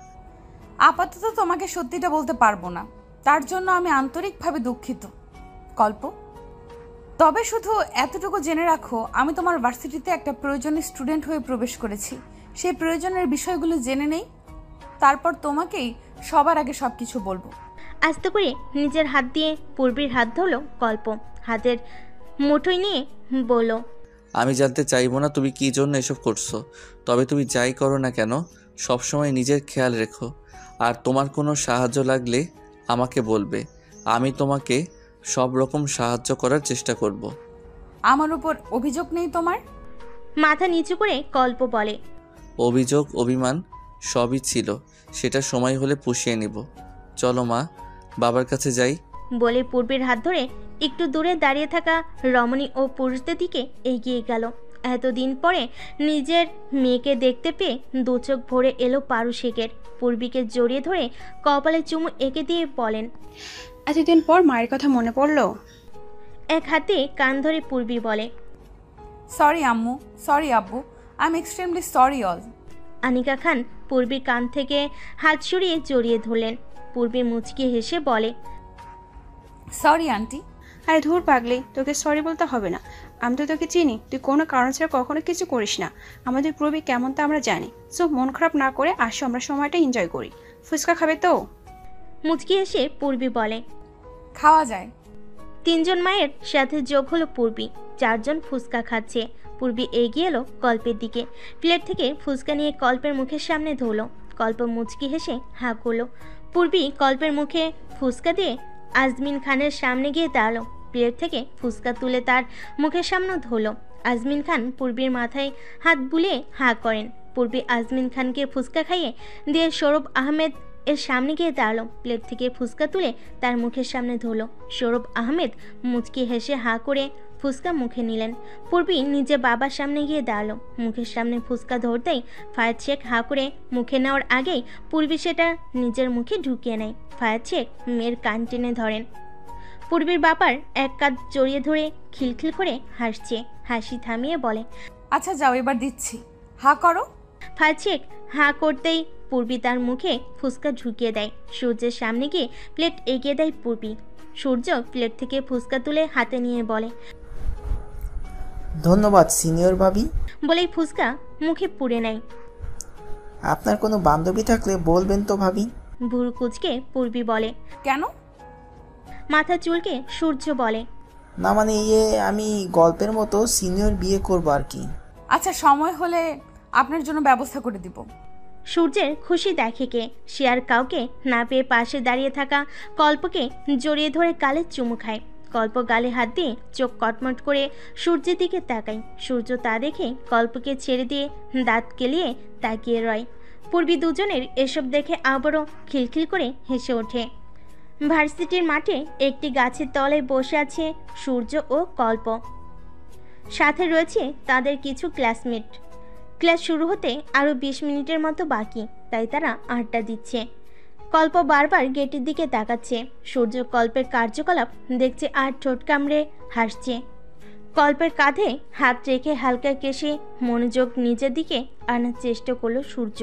আপাতত তোমাকে সত্যিটা বলতে পারবো না, তার জন্য আমি আন্তরিকভাবে দুঃখিত কল্প। তবে শুধু এতটুকু জেনে রাখো, আমি তোমার ভার্সিটিতে একটা প্রয়োজনীয় স্টুডেন্ট হয়ে প্রবেশ করেছি। সেই প্রয়োজনের বিষয়গুলো জেনে নেই, তারপর তোমাকেই সবার আগে সবকিছু বলবো। আস্তে করে নিজের হাত দিয়ে পূর্বীর হাত ধরলো কল্প। হাতের মুঠোয় নিয়ে বলল, আমি জানতে চাইবো না তুমি কী জন্য এসব করছো। তবে তুমি যাই করো না কেন সবসময় নিজের খেয়াল রেখো। আর তোমার কোনো সাহায্য লাগলে আমাকে বলবে, আমি তোমাকে সব রকম সাহায্য করার চেষ্টা করব। আমার উপর অভিযোগ নেই তোমার? মাথা নিচু করে কল্প বলে, অভিযোগ অভিমান সবই ছিল, সেটা সময় হলে পুষিয়ে নিব। চলো মা, বাবার কাছে যাই। বলে পূর্বীর হাত ধরে একটু দূরে দাঁড়িয়ে থাকা রমণী ও পুরুষদের দিকে এগিয়ে গেল। এতদিন পরে নিজের মেয়েকে দেখতে পেয়ে দু চোখ ভরে এলো পারুশেখের। পূর্বীকে জড়িয়ে ধরে কপালে চুমু এঁকে দিয়ে বলেন, এতদিন পর মায়ের কথা মনে পড়লো? এক হাতে কান ধরে পূর্বী বলে, সরি আম্মু, সরি আব্বু, I am extremely sorry all. Anika Khan পূর্বীর কান থেকে হাত সরিয়ে জড়িয়ে ধরলেন। পূর্বী মুচকি হেসে বলে, সরি আন্টি। আরে ধুর পাগলি, তোকে সরি বলতে হবে না। আমি তো তোকে চিনি, তুই কোনো কারণ ছাড়া কখনো কিছু করিস না। আমাদের প্রবি কেমন তা আমরা জানি। সো মন খারাপ না করে আসো, আমরা সময়টা এনজয় করি। ফুচকা খাবে তো? মুচকি হেসে পূর্বী বলে, খাওয়া যায়। তিনজন মায়ের সাথে যোগ হলো পূর্বী। চারজন ফুচকা খাচ্ছে। পূর্বী এগিয়ে এলো কল্পের দিকে। প্লেট থেকে ফুচকা নিয়ে কল্পের মুখের সামনে ধরলো। কল্প মুচকি হেসে হাঁ করলো। পূর্বী কল্পের মুখে ফুচকা দিয়ে আজমিন খানের সামনে গিয়ে দাঁড়ালো। প্লেট থেকে ফুচকা তুলে তার মুখের সামনে ধরলো। আজমিন খান পূর্বীর মাথায় হাত বুলিয়ে হাঁ করেন। পূর্বী আজমিন খানকে ফুচকা খাইয়ে দিয়ে সৌরভ আহমেদ এর সামনে গিয়ে দাঁড়ালো। প্লেট থেকে ফুচকা তুলে তার মুখের সামনে ধরলো। সৌরভ আহমেদ মুচকি হেসে হাঁ করে ফুচকা মুখে নিলেন। পূর্বী নিজে বাবার সামনে গিয়ে দাঁড়ালো। মুখের সামনে ফুচকা ধরতেই ফায়াজ শেখ হাঁ করে মুখে নেওয়ার আগেই পূর্বী সেটা নিজের মুখে ঢুকিয়ে নেয়। ফায়াজ শেখ মেয়ের কান টেনে ধরেন। পূর্বীর বাবার এক কাঁধ জড়িয়ে ধরে খিলখিল করে হাসছে। হাসি থামিয়ে বলে, আচ্ছা যাও, এবার দিচ্ছি, হাঁ করো। ফাঁচেক হাঁ করতেই পূর্বী তার মুখে ফুসকা ঢুকিয়ে দেয়। সূর্যের সামনে গিয়ে প্লেট এগিয়ে দেয় পূর্বী। সূর্য প্লেট থেকে ফুসকা তুলে হাতে নিয়ে বলে, ধন্যবাদ সিনিয়র ভাবি। বলেই ফুসকা মুখে পুড়ে নেয়। আপনার কোনো বান্ধবী থাকলে বলবেন তো ভাবি। ভুরু কুচকে পূর্বী বলে। কেন? মাথা চুলকে সূর্য বলে, না মানে আমি গল্পের মতো সিনিয়র বিয়ে করবো আর কি। আচ্ছা, সময় হলে আপনার জন্য ব্যবস্থা করে দিব। সূর্যের খুশি দেখে কে, সে আর কাউকে না পেয়ে পাশে দাঁড়িয়ে থাকা কল্পকে জড়িয়ে ধরে গালে চুমু খায়। কল্প গালে হাত দিয়ে চোখ কটমট করে সূর্যের দিকে তাকায়। সূর্য তা দেখে কল্পকে ছেড়ে দিয়ে দাঁত কেলিয়ে তাকিয়ে রয়। পূর্বী দুজনের এসব দেখে আবারও খিলখিল করে হেসে ওঠে। ভার্সিটির মাঠে একটি গাছের তলায় বসে আছে সূর্য ও কল্প। সাথে রয়েছে তাদের কিছু ক্লাসমেট। ক্লাস শুরু হতে আরও 20 মিনিটের মতো বাকি, তাই তারা আড্ডা দিচ্ছে। কল্প বারবার গেটের দিকে তাকাচ্ছে। সূর্য কল্পের কার্যকলাপ দেখছে আর ঠোঁট কামড়ে হাসছে। কল্পের কাঁধে হাত রেখে হালকা কেশে মনোযোগ নিজের দিকে আনার চেষ্টা করলো সূর্য।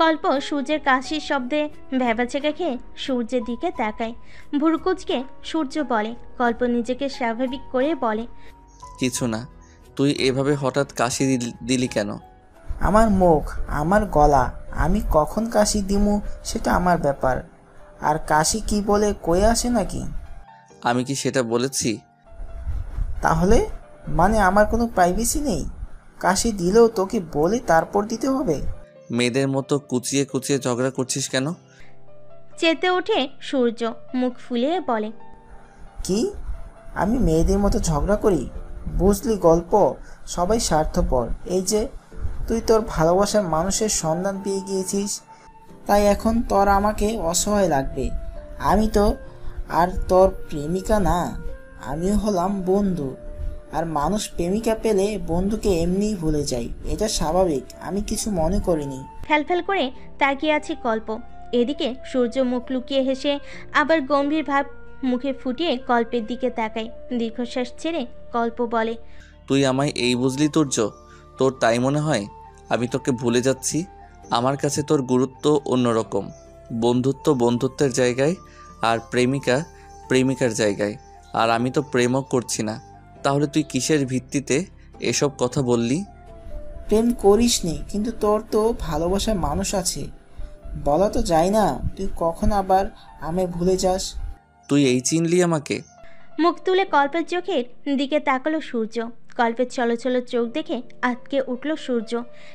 কল্প সূর্যের কাশির শব্দে ভ্যাবাচেকা খেয়ে সূর্যের দিকে তাকায়। ভুরুকুচকে সূর্য বলে। কল্প নিজেকে স্বাভাবিক করে বলে, কিছু না। তুই এভাবে হঠাৎ কাশি দিলি কেন? আমার মুখ, আমার গলা, আমি কখন কাশি দিমু সেটা আমার ব্যাপার। আর কাশি কি বলে কয়ে আসে নাকি? আমি কি সেটা বলেছি? তাহলে মানে আমার কোনো প্রাইভেসি নেই? কাশি দিলেও তোকে বলে তারপর দিতে হবে? মেয়েদের মতো কুচিয়ে কুচিয়ে ঝগড়া করছিস কেন? চেতে ওঠে সূর্য, মুখ ফুলিয়ে বলে, কি আমি মেয়েদের মতো ঝগড়া করি? বুঝলি গল্প, সবাই স্বার্থপর। এই যে তুই তোর ভালোবাসার মানুষের সন্ধান পেয়ে গিয়েছিস, তাই এখন তোর আমাকে অসহায় লাগবে। আমি তো আর তোর প্রেমিকা না, আমিও হলাম বন্ধু। আর মানুষ প্রেমিকা পেলে বন্ধুকে এমনিই ভুলে যায়, এটা স্বাভাবিক। আমি কিছু মনে করিনি। ফ্যালফ্যাল করে তাকিয়ে আছে কল্প। এদিকে সূর্য মুখ লুকিয়ে হেসে আবার গম্ভীর ভাব মুখে ফুটিয়ে কল্পের দিকে তাকায়। দীর্ঘশ্বাস ছেড়ে কল্প বলে, তুই আমায় এই বুঝলি তুর্য? তোর তাই মনে হয় আমি তোকে ভুলে যাচ্ছি? আমার কাছে তোর গুরুত্ব অন্যরকম। বন্ধুত্ব বন্ধুত্বের জায়গায়, আর প্রেমিকা প্রেমিকার জায়গায়। আর আমি তো প্রেমও করছি না। তাহলে তুই কিসের ভিত্তিতে এসব কথা বললি? প্রেম করিসনি, কিন্তু তোর তো ভালোবাসার মানুষ আছে, বলা তো যায় না। তুই কখন আবার আমায় ভুলে যাস? তুই এই চিনলি আমাকে? মুখ তুলে কল্পের চোখের দিকে তাকালো সূর্য। কল্পের চলচল চোখ দেখে আটকে উঠল সূর্য।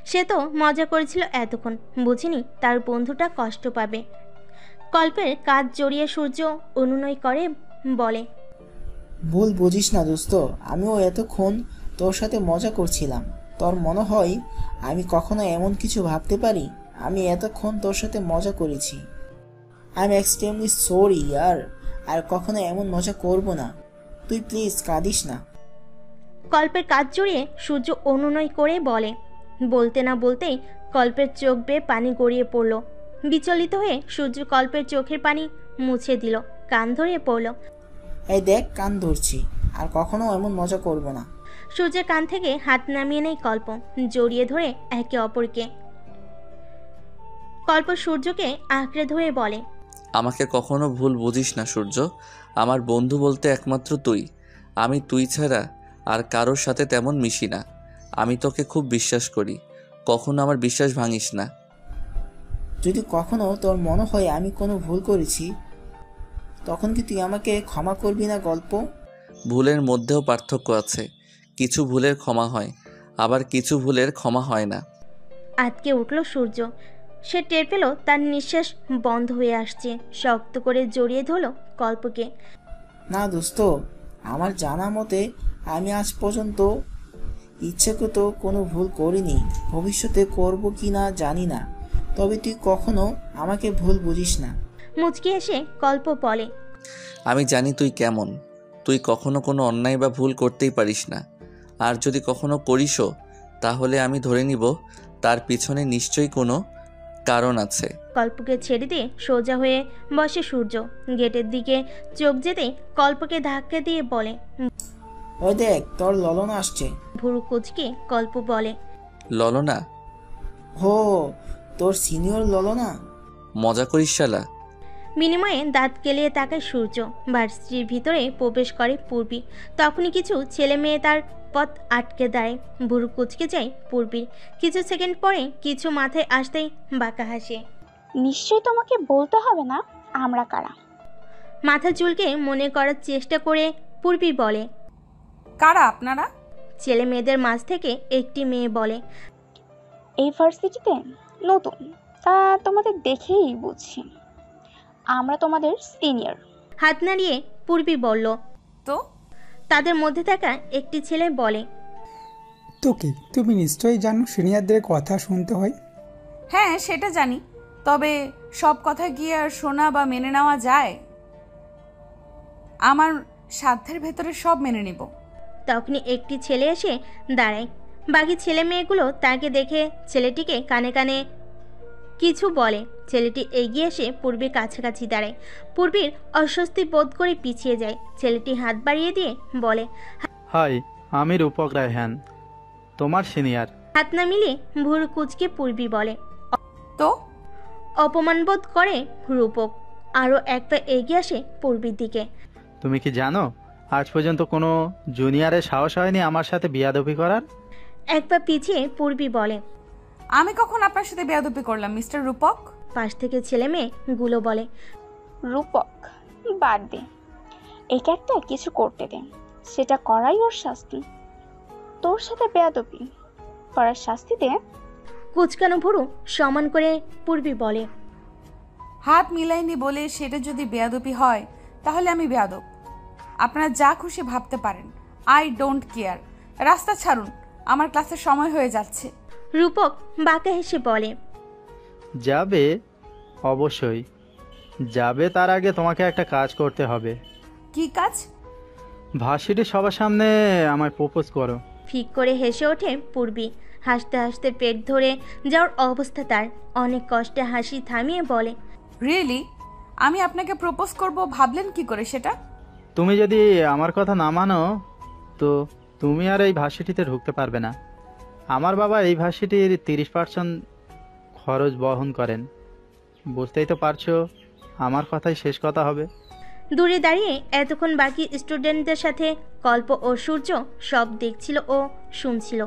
সে তো মজা করেছিল এতক্ষণ, বুঝিনি তার বন্ধুটা কষ্ট পাবে। কল্পের কাঁধ জড়িয়ে সূর্য অনুনয় করে বলে, ভুল বুঝিস না দোস্ত, আমিও এতক্ষণ তোর সাথে মজা করছিলাম। তোর মনে হয় আমি কখনো এমন কিছু ভাবতে পারি? আমি এতক্ষণ তোর সাথে মজা করেছি। আই এম এক্সট্রিমলি সরি ইয়ার, আর কখনো এমন মজা করব না। তুই প্লিজ কাঁদিস না। কল্পের কাঁধ জড়িয়ে সূর্য অনুনয় করে বলে। বলতে না বলতেই কল্পের চোখ বেয়ে পানি গড়িয়ে পড়ল। বিচলিত হয়ে সূর্য কল্পের চোখের পানি মুছে দিল, কান ধরে পড়ল। এই দেখ, কান ধরছি, আর কখনো এমন মজা করব না। সূর্যের কান থেকে হাত নামিয়ে নেয় কল্প, জড়িয়ে ধরে একে অপরকে। কল্প সূর্যকে আঁকড়ে ধরে বলে, আমাকে কখনো ভুল বুঝিস না সূর্য। আমার বন্ধু বলতে একমাত্র তুই। আমি তুই ছাড়া আর কারোর সাথে তেমন মিশি না। আমি তোকে খুব বিশ্বাস করি, কখনো আমার বিশ্বাস ভাঙিস না। যদি কখনো তোর মনে হয় আমি কোনো ভুল করেছি, তখন কি তুই আমাকে ক্ষমা করবি না গল্প? ভুলের মধ্যেও পার্থক্য আছে। কিছু ভুলের ক্ষমা হয়, আবার কিছু ভুলের ক্ষমা হয় না। আটকে উঠল সূর্য। সে টের পেল তার নিঃশ্বাস বন্ধ হয়ে আসছে। শক্ত করে জড়িয়ে ধরল কল্পকে। না দোস্ত, আমার জানা মতে আমি আজ পর্যন্ত ইচ্ছাকৃত কোনো ভুল করিনি। ভবিষ্যতে করব কি না জানি না, তবে তুই কখনো আমাকে ভুল বুঝিস না। মুচকি এসে কল্প বলে, আমি জানি তুই কেমন। তুই কখনো কোনো অন্যায় বা ভুল করতেই পারিস না। আর যদি কখনো করিসও, তাহলে আমি ধরে নিব তার পিছনে নিশ্চয়ই কোনো কারণ আছে। কল্পকে ছেড়ে দিয়ে সোজা হয়ে বসে সূর্য। গেটের দিকে চোখ যেতেই কল্পকে ধাক্কা দিয়ে বলে, ওই দেখ, তোর ললনা আসছে। ভুরু কুচকে কল্প বলে, ললনা? হো, তোর সিনিয়র ললনা? মজা করিস শালা। বিনিময়ে দাঁত কেলিয়ে তাকায় সূর্য। ভার্সিটির ভিতরে প্রবেশ করে পূর্বী। তখনই কিছু ছেলে মেয়ে তার পথ আটকে দাঁড়ায়। ভুরু কুচকে যায় পূর্বীর। কিছু সেকেন্ড পরে কিছু মাথায় আসতেই বাঁকা হাসে। নিশ্চয়ই তোমাকে বলতে হবে না আমরা কারা। মাথা চুলকে মনে করার চেষ্টা করে পূর্বী বলে, কারা আপনারা? ছেলে মেয়েদের মাঝ থেকে একটি মেয়ে বলে, এই ভার্সিটিতে নতুন, তা তোমাদের দেখেই বুঝছি আমরা তোমাদের সিনিয়র। হাত নাড়িয়ে পূর্বী বলল। তো তাদের মধ্যে থাকা একটি ছেলে বলে, তো কি তুমি নিশ্চয়ই জানো সিনিয়রদের কথা শুনতে হয়? হ্যাঁ, সেটা জানি, তবে সব কথা গিয়ে আর শোনা বা মেনে নেওয়া যায়? আমার সাধ্যের ভেতরে সব মেনে নিব। তখনই একটি ছেলে এসে দাঁড়ায়। বাকি ছেলে মেয়েগুলো তাকে দেখে ছেলেটিকে কানে কানে কিছু বলে। ছেলেটি এগিয়ে এসে পূর্বীর কাছাকাছি দাঁড়ায়। পূর্বীর অস্বস্তি বোধ করে পিছিয়ে যায়। ছেলেটি হাত বাড়িয়ে দিয়ে বলে, হাই, আমি রূপক রায়হান, তোমার সিনিয়র। হাত না মিলিয়ে ভুরু কুচকে পূর্বী বলে। তো অপমান বোধ করে রূপক। আরও এক পা এগিয়ে আসে পূর্বীর দিকে। তুমি কি জানো আজ পর্যন্ত কোনো জুনিয়রের সাহস হয়নি আমার সাথে বিয়াদবি করার? এক পা পিছিয়ে পূর্বী বলে, আমি কখন আপনার সাথে বেয়াদবি করলাম মিস্টার রূপক? পাশ থেকে ছেলে মেয়ে গুলো বলে, রূপক বাদ দে, একে একটা কিছু করতে দে, সেটা করাই ওর শাস্তি। তোর সাথে বেয়াদবি করার শাস্তি দে। কুচকানো ভুরু সমান করে পূর্বী বলে, হাত মিলাইনি বলে সেটা যদি বেয়াদবি হয় তাহলে আমি বেয়াদব। আপনারা যা খুশি ভাবতে পারেন, আই ডোন্ট কেয়ার। রাস্তা ছাড়ুন, আমার ক্লাসের সময় হয়ে যাচ্ছে। রূপক বাঁকা হেসে বলে, যাবে? অবশ্যই যাবে, তার আগে তোমাকে একটা কাজ করতে হবে। কি কাজ? ভার্সিটির সবার সামনে আমায় প্রপোজ করো। ফিক করে হেসে ওঠে পূর্বী। হাসতে হাসতে পেট ধরে যাওয়ার অবস্থা তার। অনেক কষ্টে হাসি থামিয়ে বলে, রিয়েলি? আমি আপনাকে প্রপোজ করব ভাবলেন কি করে সেটা? তুমি যদি আমার কথা না মানো তো তুমি আর এই ভার্সিটিতে ঢুকতে পারবে না। আমার বাবা এই ভার্সিটির 30% খরচ বহন করেন। বুঝতেই তো পারছো আমার কথাই শেষ কথা হবে। দূরে দাঁড়িয়ে এতক্ষণ বাকি স্টুডেন্টদের সাথে কল্প ও সূর্য সব দেখছিল ও শুনছিল।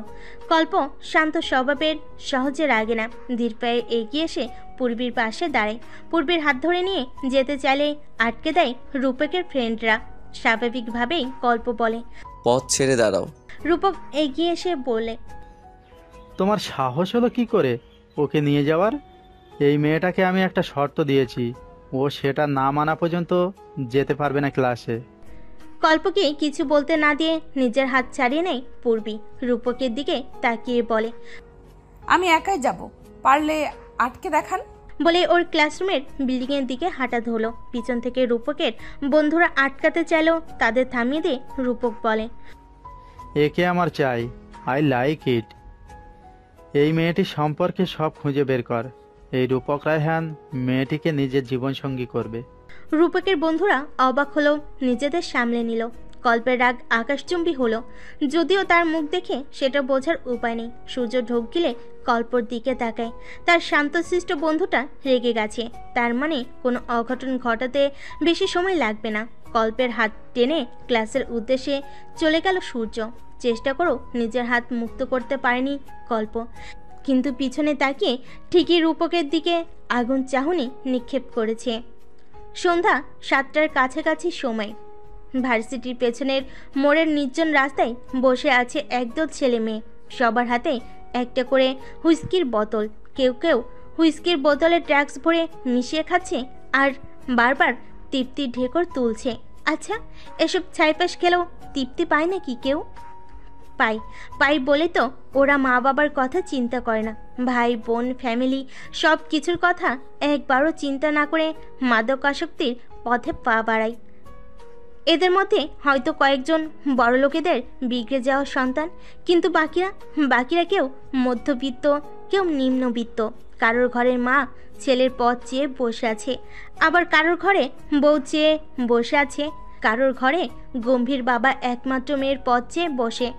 কল্প শান্ত স্বভাবের, সহজে রাগে না। ধীর পায়ে এগিয়ে এসে পূর্বীর পাশে দাঁড়ায়। পূর্বীর হাত ধরে নিয়ে যেতে চাইলে আটকে দেয় রূপকের ফ্রেন্ডরা। স্বাভাবিকভাবেই কল্প বলে, পথ ছেড়ে দাঁড়াও। রূপক এগিয়ে এসে বলে, তোমার সাহস হলো কি করে ওকে নিয়ে যাওয়ার? এই মেয়েটাকে আমি একটা শর্ত দিয়েছি, ও সেটা না মানা পর্যন্ত যেতে পারবে না ক্লাসে। কল্পকে কিছু বলতে না দিয়ে নিজের হাত ছাড়িয়ে নেয় পূর্বী। রূপকের দিকে তাকিয়ে বলে, আমি একাই যাব, পারলে আটকে দেখান। বলে ওর ক্লাসরুমের বিল্ডিংয়ের দিকে হাঁটা ধরলো। পিছন থেকে রূপকের বন্ধুরা আটকাতে চাইল, তাদের থামিয়ে দিয়ে রূপক বলে, একে আমার চাই, আই লাইক ইট। এই মেয়েটির সম্পর্কে সব খুঁজে বের কর। এই রূপক রায়হান মেয়েটিকে নিজের জীবনসঙ্গী করবে। রূপকের বন্ধুরা অবাক হলো, নিজেদের সামলে নিল। কল্পের রাগ আকাশচুম্বী হলো, যদিও তার মুখ দেখে সেটা বোঝার উপায় নেই। সূর্য ঢোক গিলে কল্পর দিকে তাকায়। তার শান্তশিষ্ট বন্ধুটা রেগে গেছে, তার মানে কোনো অঘটন ঘটাতে বেশি সময় লাগবে না। কল্পের হাত টেনে ক্লাসের উদ্দেশ্যে চলে গেল সূর্য। চেষ্টা করো নিজের হাত মুক্ত করতে পারেনি কল্প, কিন্তু পিছনে তাকিয়ে ঠিকই রূপকের দিকে আগুন চাহনি নিক্ষেপ করেছে। সন্ধ্যা 7টার কাছাকাছি সময়। ভার্সিটির পেছনের মোড়ের নির্জন রাস্তায় বসে আছে একদল ছেলে মেয়ে। সবার হাতে একটা করে হুইস্কির বোতল। কেউ কেউ হুইস্কির বোতলে ট্র্যাক্স ভরে মিশিয়ে খাচ্ছে আর বারবার তৃপ্তির ঢেকর তুলছে। আচ্ছা, এসব ছাইপাশ খেলেও তৃপ্তি পায় নাকি কেউ? পাই বলে তো ওরা মা বাবার কথা চিন্তা করে না। ভাই বোন, ফ্যামিলি সব কিছুর কথা একবারও চিন্তা না করে মাদকাসক্তির পথে পা বাড়ায়। এদের মধ্যে হয়তো কয়েকজন বড়লোকেদের বিগড়ে যাওয়া সন্তান, কিন্তু বাকিরা কেউ মধ্যবিত্ত, কেউ নিম্নবিত্ত। কারোর ঘরের মা ছেলের পথ চেয়ে বসে আছে, আবার কারোর ঘরে বউ চেয়ে বসে আছে, কারোর ঘরে গম্ভীর বাবা একমাত্র মেয়ের পথ চেয়ে বসে।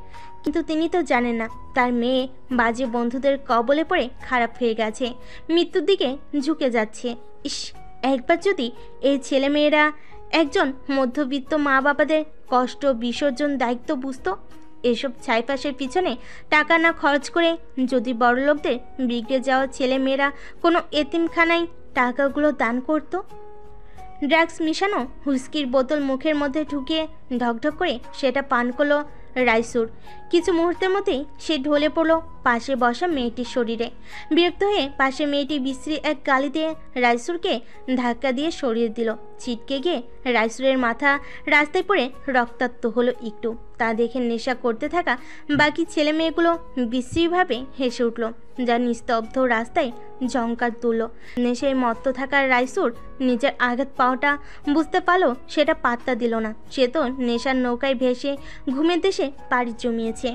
কিন্তু তিনি তো জানেন না তার মেয়ে বাজে বন্ধুদের কবলে পড়ে খারাপ হয়ে গেছে, মৃত্যুর দিকে ঝুঁকে যাচ্ছে। ইস, একবার যদি এই ছেলেমেয়েরা একজন মধ্যবিত্ত মা বাবাদের কষ্ট বিসর্জন দায়িত্ব বুঝতো, এসব ছাইপাশের পিছনে টাকা না খরচ করে যদি বড়লোকদের বিগড়ে যাওয়া ছেলেমেয়েরা কোনো এতিমখানায় টাকাগুলো দান করত। ড্রাগস মিশানো হুইস্কির বোতল মুখের মধ্যে ঢুকিয়ে ঢকঢক করে সেটা পান করলো রাইসুর। কিছু মুহূর্তের মধ্যেই সে ঢলে পড়লো পাশে বসা মেয়েটির শরীরে। বিরক্ত হয়ে পাশে মেয়েটি বিশ্রী এক গালি দিয়ে রাইসুরকে ধাক্কা দিয়ে সরিয়ে দিল। ছিটকে গিয়ে রাইসুরের মাথা রাস্তায় পড়ে রক্তাক্ত হলো একটু। তা দেখে নেশা করতে থাকা বাকি ছেলে মেয়েগুলো বিশ্রীভাবে হেসে উঠল, যা নিস্তব্ধ রাস্তায় ঝংকার তুলল। নেশায় মত্ত থাকা রাইসুর নিজের আঘাত পাওয়াটা বুঝতে পারলো, সেটা পাত্তা দিল না। সে তো নেশার নৌকায় ভেসে ঘুমের দেশে পাড়ি জমিয়েছে।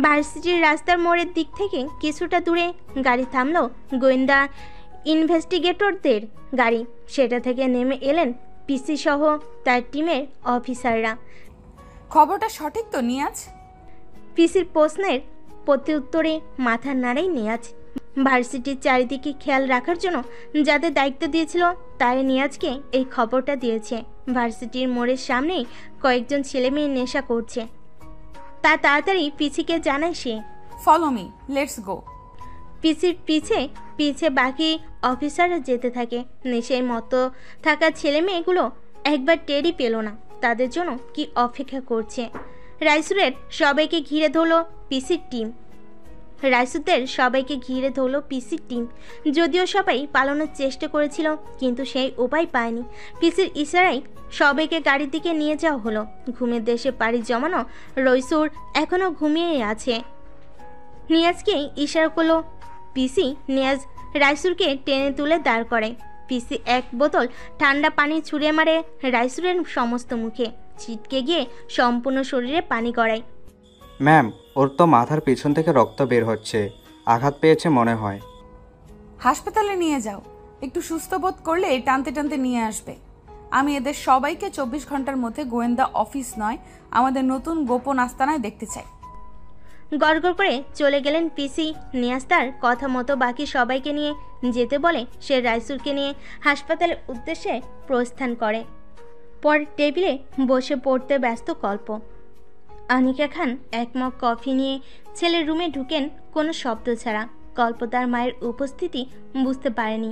ভার্সিটির রাস্তার মোড়ের দিক থেকে কিছুটা দূরে গাড়ি থামলো গোয়েন্দা ইনভেস্টিগেটরদের গাড়ি। সেটা থেকে নেমে এলেন পিসি সহ তার টিমের অফিসাররা। খবরটা সঠিক তো নিয়াজ? পিসির প্রশ্নের প্রত্যুত্তরে মাথা নাড়াই নিয়াজ। ভার্সিটির চারিদিকে খেয়াল রাখার জন্য যাদের দায়িত্ব দিয়েছিল তাই নিয়াজকে এই খবরটা দিয়েছে। ভার্সিটির মোড়ের সামনেই কয়েকজন ছেলে মেয়ে নেশা করছে, তা তাড়াতাড়ি পিসিকে জানায় সে। Follow me, let's go. পিসির পিছে পিছে বাকি অফিসাররা যেতে থাকে। নেশায় মতো থাকা ছেলে মেয়েগুলো একবার টেরই পেল না তাদের জন্য কি অপেক্ষা করছে। রাইসুরের সবাইকে ঘিরে ধরলো পিসির টিম। যদিও সবাই পালানোর চেষ্টা করেছিল, কিন্তু সেই উপায় পায়নি। পিসির ইশারায় সবাইকে গাড়ির দিকে নিয়ে যাওয়া হলো। ঘুমের দেশে পাড়ি জমানো রাইসুর এখনও ঘুমিয়ে আছে। নিয়াজকে ইশারা করলো পিসি। নিয়াজ রাইসুরকে টেনে তুলে দাঁড় করায়। পিসি এক বোতল ঠান্ডা পানি ছুঁড়ে মারে রাইসুরের সমস্ত মুখে, ছিটকে গিয়ে সম্পূর্ণ শরীরে পানি গড়ায়। ম্যাম, ওর তো মাথার পিছন থেকে রক্ত বের হচ্ছে, আঘাত পেয়েছে মনে হয়। হাসপাতালে নিয়ে যাও, একটু সুস্থ বোধ করলে টানতে টানতে নিয়ে আসবে। আমি এদের সবাইকে 24 ঘন্টার মধ্যে গোয়েন্দা অফিস নয়, আমাদের নতুন গোপন আস্তানায় দেখতে চাই। গড়গড় করে চলে গেলেন পিসি। নিয়াজ তার কথা মতো বাকি সবাইকে নিয়ে যেতে বলে সে রাইসুরকে নিয়ে হাসপাতালের উদ্দেশ্যে প্রস্থান করে। পর টেবিলে বসে পড়তে ব্যস্ত কল্প। আনিকা খান এক মগ কফি নিয়ে ছেলের রুমে ঢুকেন কোনো শব্দ ছাড়া। কল্প তার মায়ের উপস্থিতি বুঝতে পারেনি।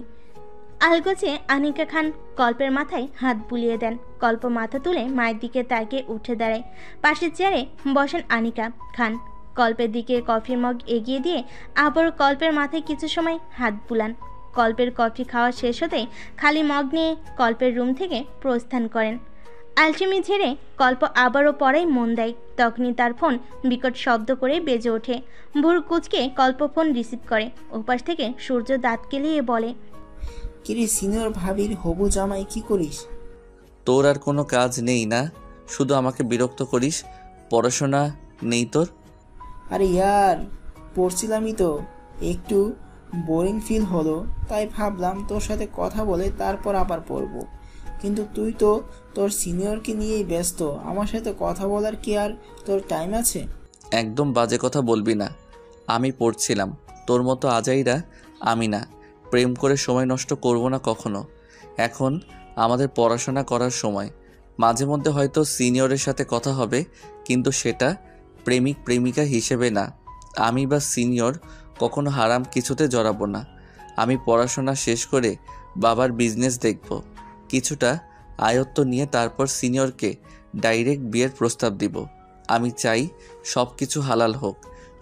আলগোছে আনিকা খান কল্পের মাথায় হাত বুলিয়ে দেন। কল্প মাথা তুলে মায়ের দিকে তাকিয়ে উঠে দাঁড়ায়। পাশের চেয়ারে বসেন আনিকা খান। কল্পের দিকে কফির মগ এগিয়ে দিয়ে আবার কল্পের মাথায় কিছু সময় হাত বুলান। কল্পের কফি খাওয়া শেষ হতেই খালি মগ নিয়ে কল্পের রুম থেকে প্রস্থান করেন। আলসেমি ঝেড়ে কল্প আবারও পড়ায় মন দেয়। তখনই তার ফোন বিকট শব্দ করে বেজে ওঠে। ভোর কুচকে কল্প ফোন রিসিভ করে। ওপাশ থেকে সূর্য দাঁত কেলিয়ে বলে, কিরে সিনিয়র ভাবির হবু জামাই, কি করিস? তোর আর কোনো কাজ নেই না? শুধু আমাকে বিরক্ত করিস। পড়াশোনা নেই তোর? আরে ইয়ার, পড়ছিলামই তো, একটু বোরিং ফিল হলো, তাই ভাবলাম তোর সাথে কথা বলে তারপর আবার পড়বো। কিন্তু তুই তো তোর সিনিয়রকে নিয়েই ব্যস্ত, আমার সাথে কথা বলার কি আর তোর টাইম আছে? একদম বাজে কথা বলবি না। আমি পড়ছিলাম, তোর মতো আজাইরা আমি না। প্রেম করে সময় নষ্ট করব না কখনো। এখন আমাদের পড়াশোনা করার সময়। মাঝে মধ্যে হয়তো সিনিয়রের সাথে কথা হবে, কিন্তু সেটা প্রেমিক প্রেমিকা হিসেবে না। আমি বা সিনিয়র কখনো হারাম কিছুতে জড়াবো না। আমি পড়াশোনা শেষ করে বাবার বিজনেস দেখব, কিছুটা আয়ত্ত নিয়ে তারপর সিনিয়রকে ডাইরেক্ট বিয়ের প্রস্তাব দিব। আমি চাই সব কিছু হালাল হোক।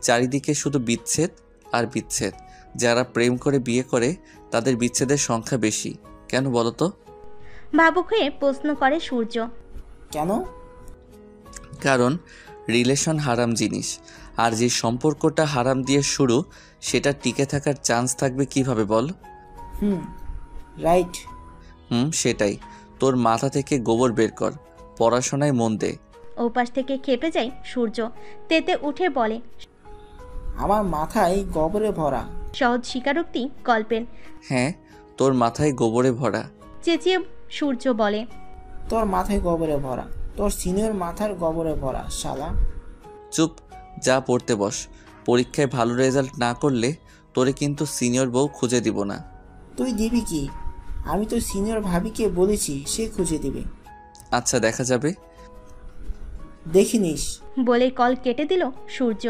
চারিদিকে শুধু বিচ্ছেদ আর বিচ্ছেদ। যারা প্রেম করে বিয়ে করে তাদের বিচ্ছেদের সংখ্যা বেশি। কেন বলো তো? ভাবুক হয়ে প্রশ্ন করে সূর্য। কেন? কারণ রিলেশন হারাম জিনিস, আর যে সম্পর্কটা হারাম দিয়ে শুরু সেটা টিকে থাকার চান্স থাকবে কিভাবে বল? রাইট। সেটাই। তোর মাথা থেকে গোবর বের কর, পড়াশোনায় মন দে। ওপাশ থেকে খেপে যায় সূর্য। তেতে উঠে বলে, আমার মাথায় গোবরে ভরা। সহজ স্বীকারোক্তি কল্পের। হ্যাঁ, তোর মাথায় গোবরে ভরা। চেঁচিয়ে সূর্য বলে, তোর মাথায় গোবরে ভরা, তোর সিনিয়র মাথার গোবরে ভরা, শালা। চুপ, যা পড়তে বস। পরীক্ষায় ভালো রেজাল্ট না করলে তোরে কিন্তু সিনিয়র বউ খুঁজে দিব না। তুই দিবি কি? আমি তো সিনিয়র ভাবিকে বলেছি, সে খুঁজে দিবে। আচ্ছা, দেখা যাবে। দেখিনিস। বলে কল কেটে দিল সূর্য।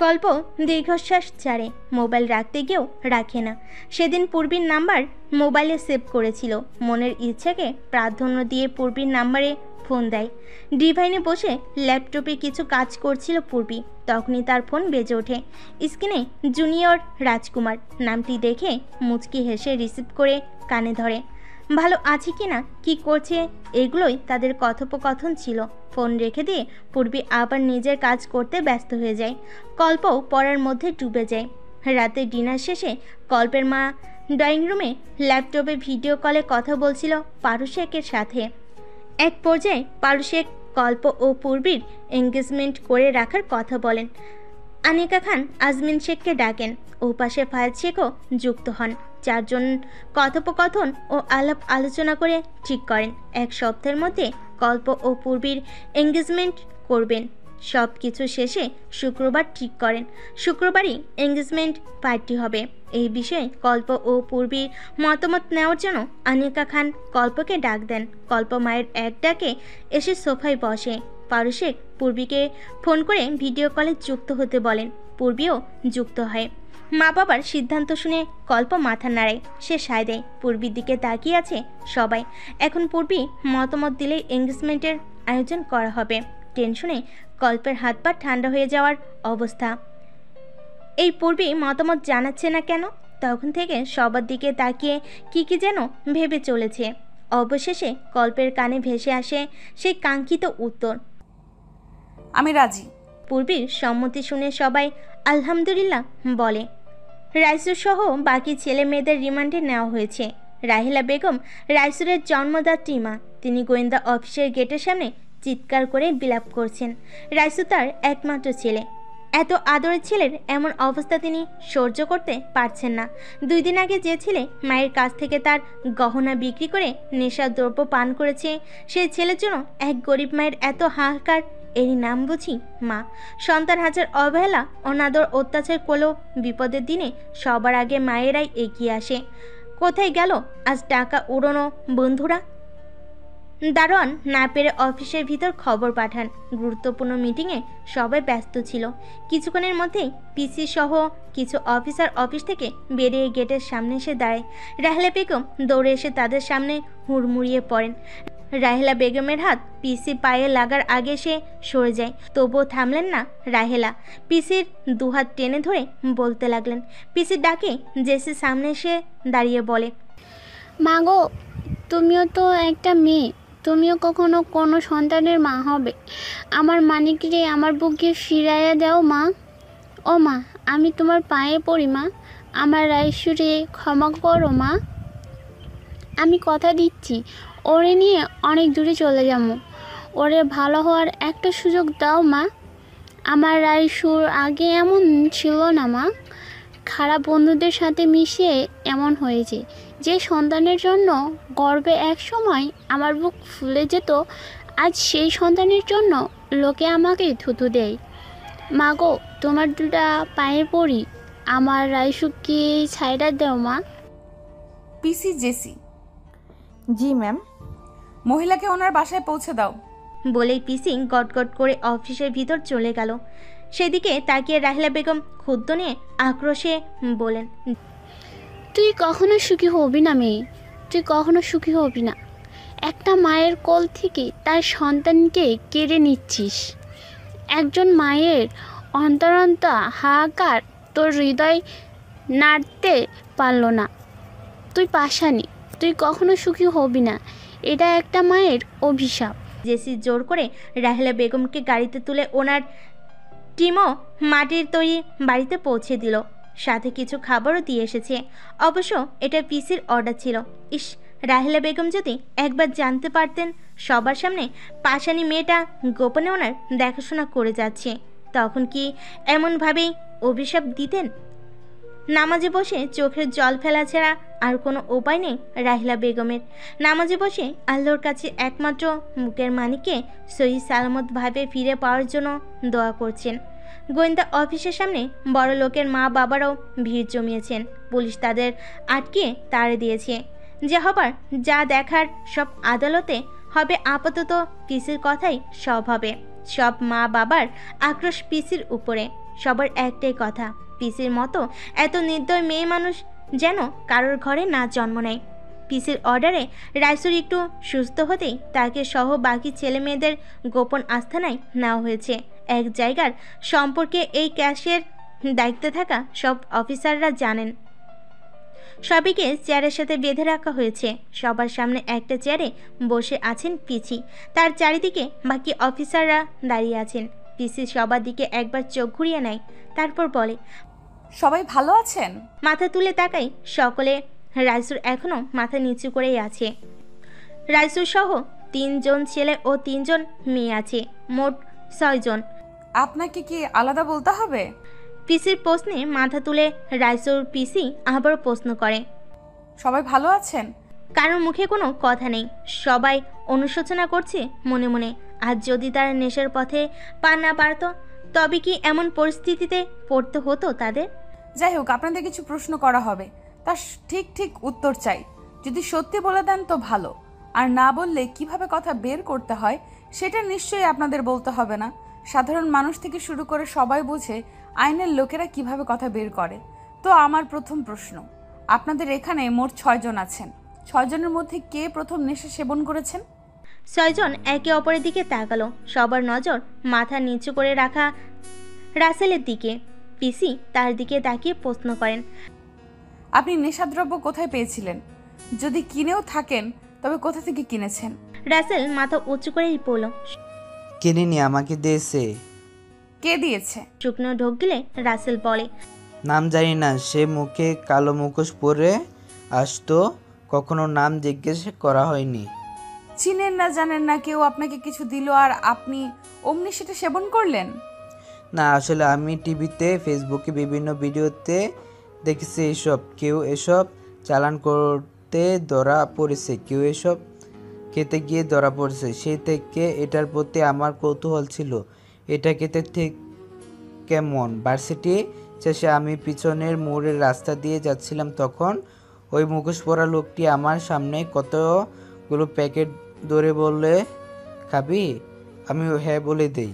কল্প দীর্ঘশ্বাস ছাড়ে। মোবাইল রাখতে গিয়েও রাখে না। সেদিন পূর্বীর নাম্বার মোবাইলে সেভ করেছিল। মনের ইচ্ছাকে প্রাধান্য দিয়ে পূর্বীর নাম্বারে ফোন দেয়। ডিভাইনে বসে ল্যাপটপে কিছু কাজ করছিল পূর্বী। তখনই তার ফোন বেজে ওঠে। স্ক্রিনে জুনিয়র রাজকুমার নামটি দেখে মুচকি হেসে রিসিভ করে কানে ধরে। ভালো আছে কি না, কী করছে, এগুলোই তাদের কথোপকথন ছিল। ফোন রেখে দিয়ে পূর্বী আবার নিজের কাজ করতে ব্যস্ত হয়ে যায়। কল্পও পড়ার মধ্যে ডুবে যায়। রাতে ডিনার শেষে কল্পের মা ড্রয়িং রুমে ল্যাপটপে ভিডিও কলে কথা বলছিল পারু শেখের সাথে। এক পর্যায়ে পারু শেখ কল্প ও পূর্বীর এঙ্গেজমেন্ট করে রাখার কথা বলেন। আনিকা খান আজমিন শেখকে ডাকেন। ও পাশে ফায়াজ শেখও যুক্ত হন। চারজন কথোপকথন ও আলাপ আলোচনা করে ঠিক করেন এক সপ্তাহের মধ্যে কল্প ও পূর্বীর এঙ্গেজমেন্ট করবেন। সব কিছু শেষে শুক্রবার ঠিক করেন শুক্রবারই এঙ্গেজমেন্ট পার্টি হবে। এই বিষয়ে কল্প ও পূর্বীর মতামত নেওয়ার জন্য আনিকা খান কল্পকে ডাক দেন। কল্প মায়ের এক ডাকে এসে সোফায় বসে। পারু শেখ পূর্বীকে ফোন করে ভিডিও কলে যুক্ত হতে বলেন। পূর্বীও যুক্ত হয়। মা বাবার সিদ্ধান্ত শুনে কল্প মাথা নাড়ায়। সে সায় দেয়। পূর্বীর দিকে তাকিয়ে আছে সবাই। এখন পূর্বী মতামত দিলে এঙ্গেজমেন্টের আয়োজন করা হবে। টেনশনে কল্পের হাত পা ঠান্ডা হয়ে যাওয়ার অবস্থা। এই পূর্বী মতামত জানাচ্ছে না কেন? তখন থেকে সবার দিকে তাকিয়ে কি যেন ভেবে চলেছে। অবশেষে কল্পের কানে ভেসে আসে সেই কাঙ্ক্ষিত উত্তর, আমি রাজি। পূর্বীর সম্মতি শুনে সবাই আলহামদুলিল্লাহ বলে। রাইসুর সহ বাকি ছেলে মেয়েদের রিমান্ডে নেওয়া হয়েছে। রাহেলা বেগম রাইসুরের জন্মদাত্রী মা। তিনি গোয়েন্দা অফিসের গেটের সামনে চিৎকার করে বিলাপ করছেন। রাইসু তার একমাত্র ছেলে। এত আদরের ছেলের এমন অবস্থা তিনি সহ্য করতে পারছেন না। 2 দিন আগে যে ছেলে মায়ের কাছ থেকে তার গহনা বিক্রি করে নেশার দ্রব্য পান করেছে, সেই ছেলের জন্য এক গরিব মায়ের এত হাহাকার, এরই নাম বুঝি মা। সন্তান হাজার অবহেলা, অনাদর, অত্যাচার করলেও বিপদের দিনে সবার আগে মায়েরাই এগিয়ে আসে। কোথায় গেল আজ টাকা উড়ানো বন্ধুরা? দারোয়ান না পেরে অফিসের ভিতর খবর পাঠান। গুরুত্বপূর্ণ মিটিংয়ে সবাই ব্যস্ত ছিল। কিছুক্ষণের মধ্যেই পিসি সহ কিছু অফিসার অফিস থেকে বেরিয়ে গেটের সামনে এসে দাঁড়ায়। রাহেলা বেগম দৌড়ে এসে তাদের সামনে হুড়মুড়িয়ে পড়েন। রাহেলা বেগমের হাত পিসি পায়ে লাগার আগে সে সরে যায়। তবুও থামলেন না রাহেলা। পিসির দুহাত টেনে ধরে বলতে লাগলেন। পিসির ডাকে জেসি সামনে এসে দাঁড়িয়ে বলে, মাগো, তুমিও তো একটা মেয়ে, তুমিও কখনো কোনো সন্তানের মা হবে। আমার মানিকরে আমার বুকে ফিরাইয়া দাও মা। ও মা, আমি তোমার পায়ে পড়ি মা, আমার রাইসুরে ক্ষমা করো মা। আমি কথা দিচ্ছি, ওরে নিয়ে অনেক দূরে চলে যাবো। ওরে ভালো হওয়ার একটা সুযোগ দাও মা। আমার রাইসুর আগে এমন ছিল না মা। খারাপ বন্ধুদের সাথে মিশিয়ে এমন হয়েছে যে সন্তানের জন্য গর্বে এক সময় আমার বুক ফুলে যেত, আজ সেই সন্তানের জন্য লোকে আমাকে থুতু দেয়। মাগো, তোমার দুটা পায়ে পড়ি, আমার রাইসুকে ছাইড়া দেও মা। পিসি জেসি। জি ম্যাম। মহিলাকে ওনার বাসায় পৌঁছে দাও। বলেই পিসি গটগট করে অফিসের ভিতর চলে গেল। সেদিকে তাকিয়ে রাহেলা বেগম ক্ষুব্ধ নিয়ে আক্রোশে বলেন, তুই কখনো সুখী হবি না মেয়ে, তুই কখনো সুখী হবি না। একটা মায়ের কোল থেকে তার সন্তানকে কেড়ে নিচ্ছিস। একজন মায়ের অন্তরন্ত হাহাকার তোর হৃদয় নাড়তে পারল না। তুই পাশানি, তুই কখনো সুখী হবি না। এটা একটা মায়ের অভিশাপ। জেসি জোর করে রাহেলা বেগমকে গাড়িতে তুলে ওনার টিমও মাটির তৈরি বাড়িতে পৌঁছে দিল। সাথে কিছু খাবারও দিয়ে এসেছে। অবশ্য এটা পিসির অর্ডার ছিল। ইস, রাহেলা বেগম যদি একবার জানতে পারতেন সবার সামনে পাশানি মেয়েটা গোপনে ওনার দেখাশোনা করে যাচ্ছে, তখন কি এমনভাবেই অভিশাপ দিতেন? নামাজে বসে চোখের জল ফেলা ছাড়া আর কোনো উপায় নেই রাহিলা বেগমের। নামাজে বসে আল্লাহর কাছে একমাত্র মুখের মানিককে সহি সালামতভাবে ফিরে পাওয়ার জন্য দোয়া করছেন। গোয়েন্দা অফিসের সামনে বড় লোকের মা বাবারাও ভিড় জমিয়েছেন। পুলিশ তাদের আটকে তাড়া দিয়েছে। যা হবার যা দেখার সব আদালতে হবে। আপাতত পিসির কথাই সব হবে। সব মা বাবার আক্রোশ পিসির উপরে। সবার একটাই কথা, পিসির মতো এত নির্দয় মেয়ে মানুষ যেন কারোর ঘরে না জন্ম নেয়। পিসির অর্ডারে রাইসুর একটু সুস্থ হতেই তাকে সহ বাকি ছেলে মেয়েদের গোপন আস্তানায় নেওয়া হয়েছে। এক জায়গার সম্পর্কে এই ক্যাশের দায়িত্বে থাকা সব অফিসাররা জানেন। সবাইকে চেয়ারের সাথে বেঁধে রাখা হয়েছে। সবার সামনে একটা চেয়ারে বসে আছেন পিসি, তার চারিদিকে বাকি অফিসাররা দাঁড়িয়ে আছেন। পিসি সবার দিকে একবার চোখ ঘুরিয়ে নেয়, তারপর বলে, সবাই ভালো আছেন? মাথা তুলে তাকাই সকলে। রাইসুর এখনো মাথা নিচু করেই আছে। রাইসুর সহ 3 জন ছেলে ও 3 জন মেয়ে আছে, মোট 6 জন। আপনাকে কি আলাদা বলতে হবে? পিসির প্রশ্নে মাথা তুলে রাইসুর পিসি আবার প্রশ্ন করে, সবাই ভালো আছেন? কারোর মুখে কোনো কথা নেই। সবাই অনুশোচনা করছে মনে মনে। আর যদি তারা নেশার পথে পা না পারত, তবে কি এমন পরিস্থিতিতে পড়তে হতো তাদের? যাই হোক, আপনাদের কিছু প্রশ্ন করা হবে, তার ঠিক উত্তর চাই। যদি সত্যি বলে দেন তো ভালো, আর না বললে কিভাবে কথা বের করতে হয় সেটা নিশ্চয়ই আপনাদের বলতে হবে না। সাধারণ মানুষ থেকে শুরু করে সবাই বুঝে আইনের লোকেরা কিভাবে কথা বের করে। তো আমার প্রথম প্রশ্ন, আপনাদের এখানে মোট 6 জন আছেন। 6 জনের মধ্যে কে প্রথম নেশা সেবন করেছেন? 6 জন একে অপরের দিকে তাকালো। সবার নজর মাথা নিচু করে রাখা রাসেলের দিকে। পিসি তার দিকে তাকিয়ে প্রশ্ন করেন, আপনি নেশাদ্রব্য কোথায় পেয়েছিলেন? যদি কিনেও থাকেন তবে কোথা থেকে কিনেছেন? রাসেল মাথা উঁচু করেই বলল, কিনিনি, আমাকে দিয়েছে। কে দিয়েছে? শুকনো ঢোক গিলে রাসেল বলে, নাম জানি না, সে মুখে কালো মুখোশ পরে আসতো, কখনো নাম জিজ্ঞেস করা হয়নি। চিনেন না, জানেন না, কেউ আপনাকে কিছু দিল আর আপনি অমনি সেটা সেবন করলেন? না, আসলে আমি টিভিতে, ফেসবুকে বিভিন্ন ভিডিওতে দেখেছি এসব। কেউ এসব চালান করতে ধরা পড়েছে, কেউ এসব খেতে গিয়ে ধরা পড়েছে। সেই থেকে এটার প্রতি আমার কৌতূহল ছিল, এটা খেতে ঠিক কেমন। ভার্সিটি শেষে আমি পিছনের মোড়ের রাস্তা দিয়ে যাচ্ছিলাম, তখন ওই মুখোশ পরা লোকটি আমার সামনে কতগুলো প্যাকেট ধরে বললে, খাবি? আমি হ্যাঁ বলে দেই।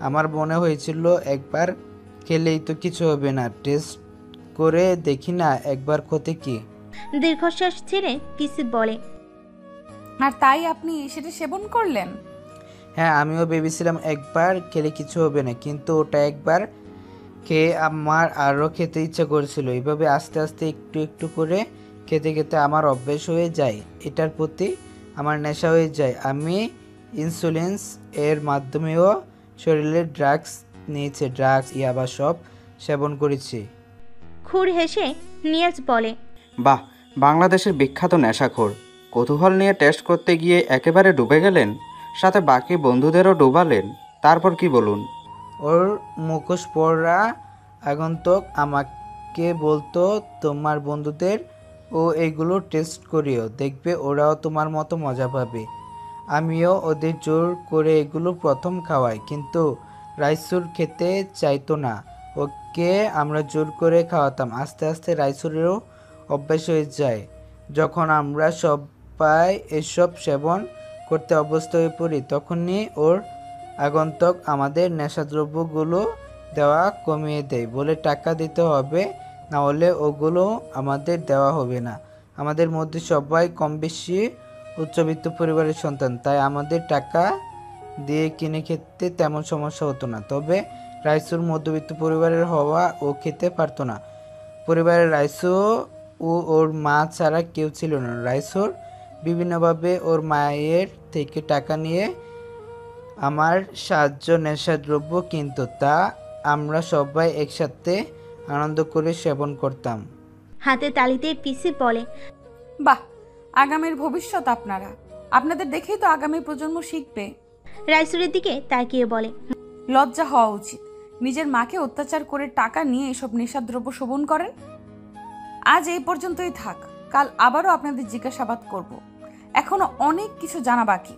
আমার মনে হয়েছিল একবার খেলেই তো কিছু হবে না, টেস্ট করে দেখি না একবার ক্ষতি কি। দীর্ঘশ্বাস ছেড়ে পিসি বলে, আর তাই আপনি সেটা সেবন করলেন? হ্যাঁ, আমিও ভেবেছিলাম একবার খেলে কিছু হবে না, কিন্তু ওটা একবার খেয়ে আমার আরও খেতে ইচ্ছা করেছিল। এইভাবে আস্তে আস্তে একটু একটু করে খেতে খেতে আমার অভ্যেস হয়ে যায়, এটার প্রতি আমার নেশা হয়ে যায়। আমি ইনসুলিন এর মাধ্যমেও শরীরে ড্রাগস নিয়েছে, ড্রাগস, ইয়াবা সব সেবন করেছি। খুর হেসে নিয়াজ বলে, বাহ, বাংলাদেশের বিখ্যাত নেশাখোর। কৌতূহল নিয়ে টেস্ট করতে গিয়ে একেবারে ডুবে গেলেন, সাথে বাকি বন্ধুদেরও ডুবালেন। তারপর কি বলুন? ওর মুখোশ পরা আগন্তুক আমাকে বলতো, তোমার বন্ধুদের ও এগুলো টেস্ট করিও, দেখবে ওরাও তোমার মতো মজা পাবে। আমিও ওদের জোর করে এগুলো প্রথম খাওয়াই, কিন্তু রাইসুর খেতে চাইতো না। ওকে আমরা জোর করে খাওয়াতাম। আস্তে আস্তে রাইসুরেরও অভ্যাস হয়ে যায়। যখন আমরা সবাই এসব সেবন করতে অভ্যস্ত হয়ে পড়ি, তখনই ওর আগন্তুক আমাদের নেশাদ্রব্যগুলো দেওয়া কমিয়ে দেয়, বলে টাকা দিতে হবে, না হলে ওগুলো আমাদের দেওয়া হবে না। আমাদের মধ্যে সবাই কম বেশি উচ্চবিত্ত পরিবারের সন্তান, তাই আমাদের টাকা দিয়ে কিনে খেতে তেমন সমস্যা হতো না। তবে রাইসুর মধ্যবিত্ত পরিবারের হওয়া ও খেতে পারতো না। পরিবারের রাইসু ও ওর মা ছাড়া কেউ ছিল না। রাইসুর বিভিন্নভাবে ওর মায়ের থেকে টাকা নিয়ে আমার সাহায্য নেশাদ্রব্য কিনতো, তা আমরা সবাই একসাথে আনন্দ করে সেবন করতাম। হাতে তালিতে পিসি বলে, বাহ, আগামীর ভবিষ্যৎ আপনারা। আপনাদের দেখেই তো আগামী প্রজন্ম শিখবে। রাইসুরের দিকে তাকিয়ে বলে, লজ্জা হওয়া উচিত। নিজের মাকে অত্যাচার করে টাকা নিয়ে এসব নেশাদ্রব্য সেবন করেন। আজ এই পর্যন্তই থাক, কাল আবারও আপনাদের জিজ্ঞাসাবাদ করব। এখনো অনেক কিছু জানা বাকি।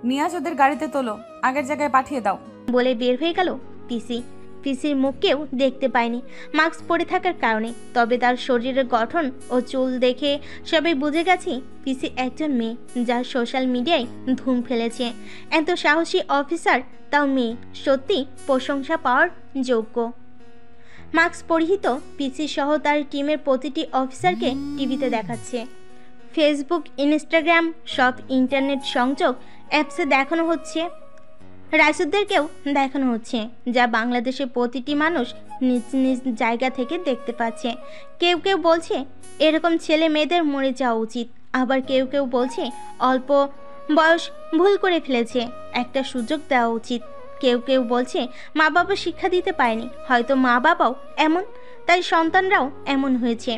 নিয়াজ ওদের গাড়িতে তোলো, আগের জায়গায় পাঠিয়ে দাও বলে বের হয়ে গেল পিসি। পিসির মুখ কেউ দেখতে পায়নি মাস্ক পরে থাকার কারণে, তবে তার শরীরের গঠন ও চুল দেখে সবাই বুঝে গেছে পিসি একজন মেয়ে যার সোশ্যাল মিডিয়ায় ধুম ফেলেছে। এত সাহসী অফিসার, তাও মেয়ে, সত্যি প্রশংসা পাওয়ার যোগ্য। মাস্ক পরিহিত পিসি সহ তার টিমের প্রতিটি অফিসারকে টিভিতে দেখাচ্ছে। ফেসবুক, ইনস্টাগ্রাম, সব ইন্টারনেট সংযোগ অ্যাপসে দেখানো হচ্ছে। রাইসুদ্দেরকেও দেখানো হচ্ছে, যা বাংলাদেশের প্রতিটি মানুষ নিজ নিজ জায়গা থেকে দেখতে পাচ্ছে। কেউ কেউ বলছে এরকম ছেলে মেয়েদের মরে যাওয়া উচিত, আবার কেউ কেউ বলছে অল্প বয়স ভুল করে ফেলেছে, একটা সুযোগ দেওয়া উচিত। কেউ কেউ বলছে মা বাবা শিক্ষা দিতে পারেনি, হয়তো মা বাবাও এমন, তাই সন্তানরাও এমন হয়েছে।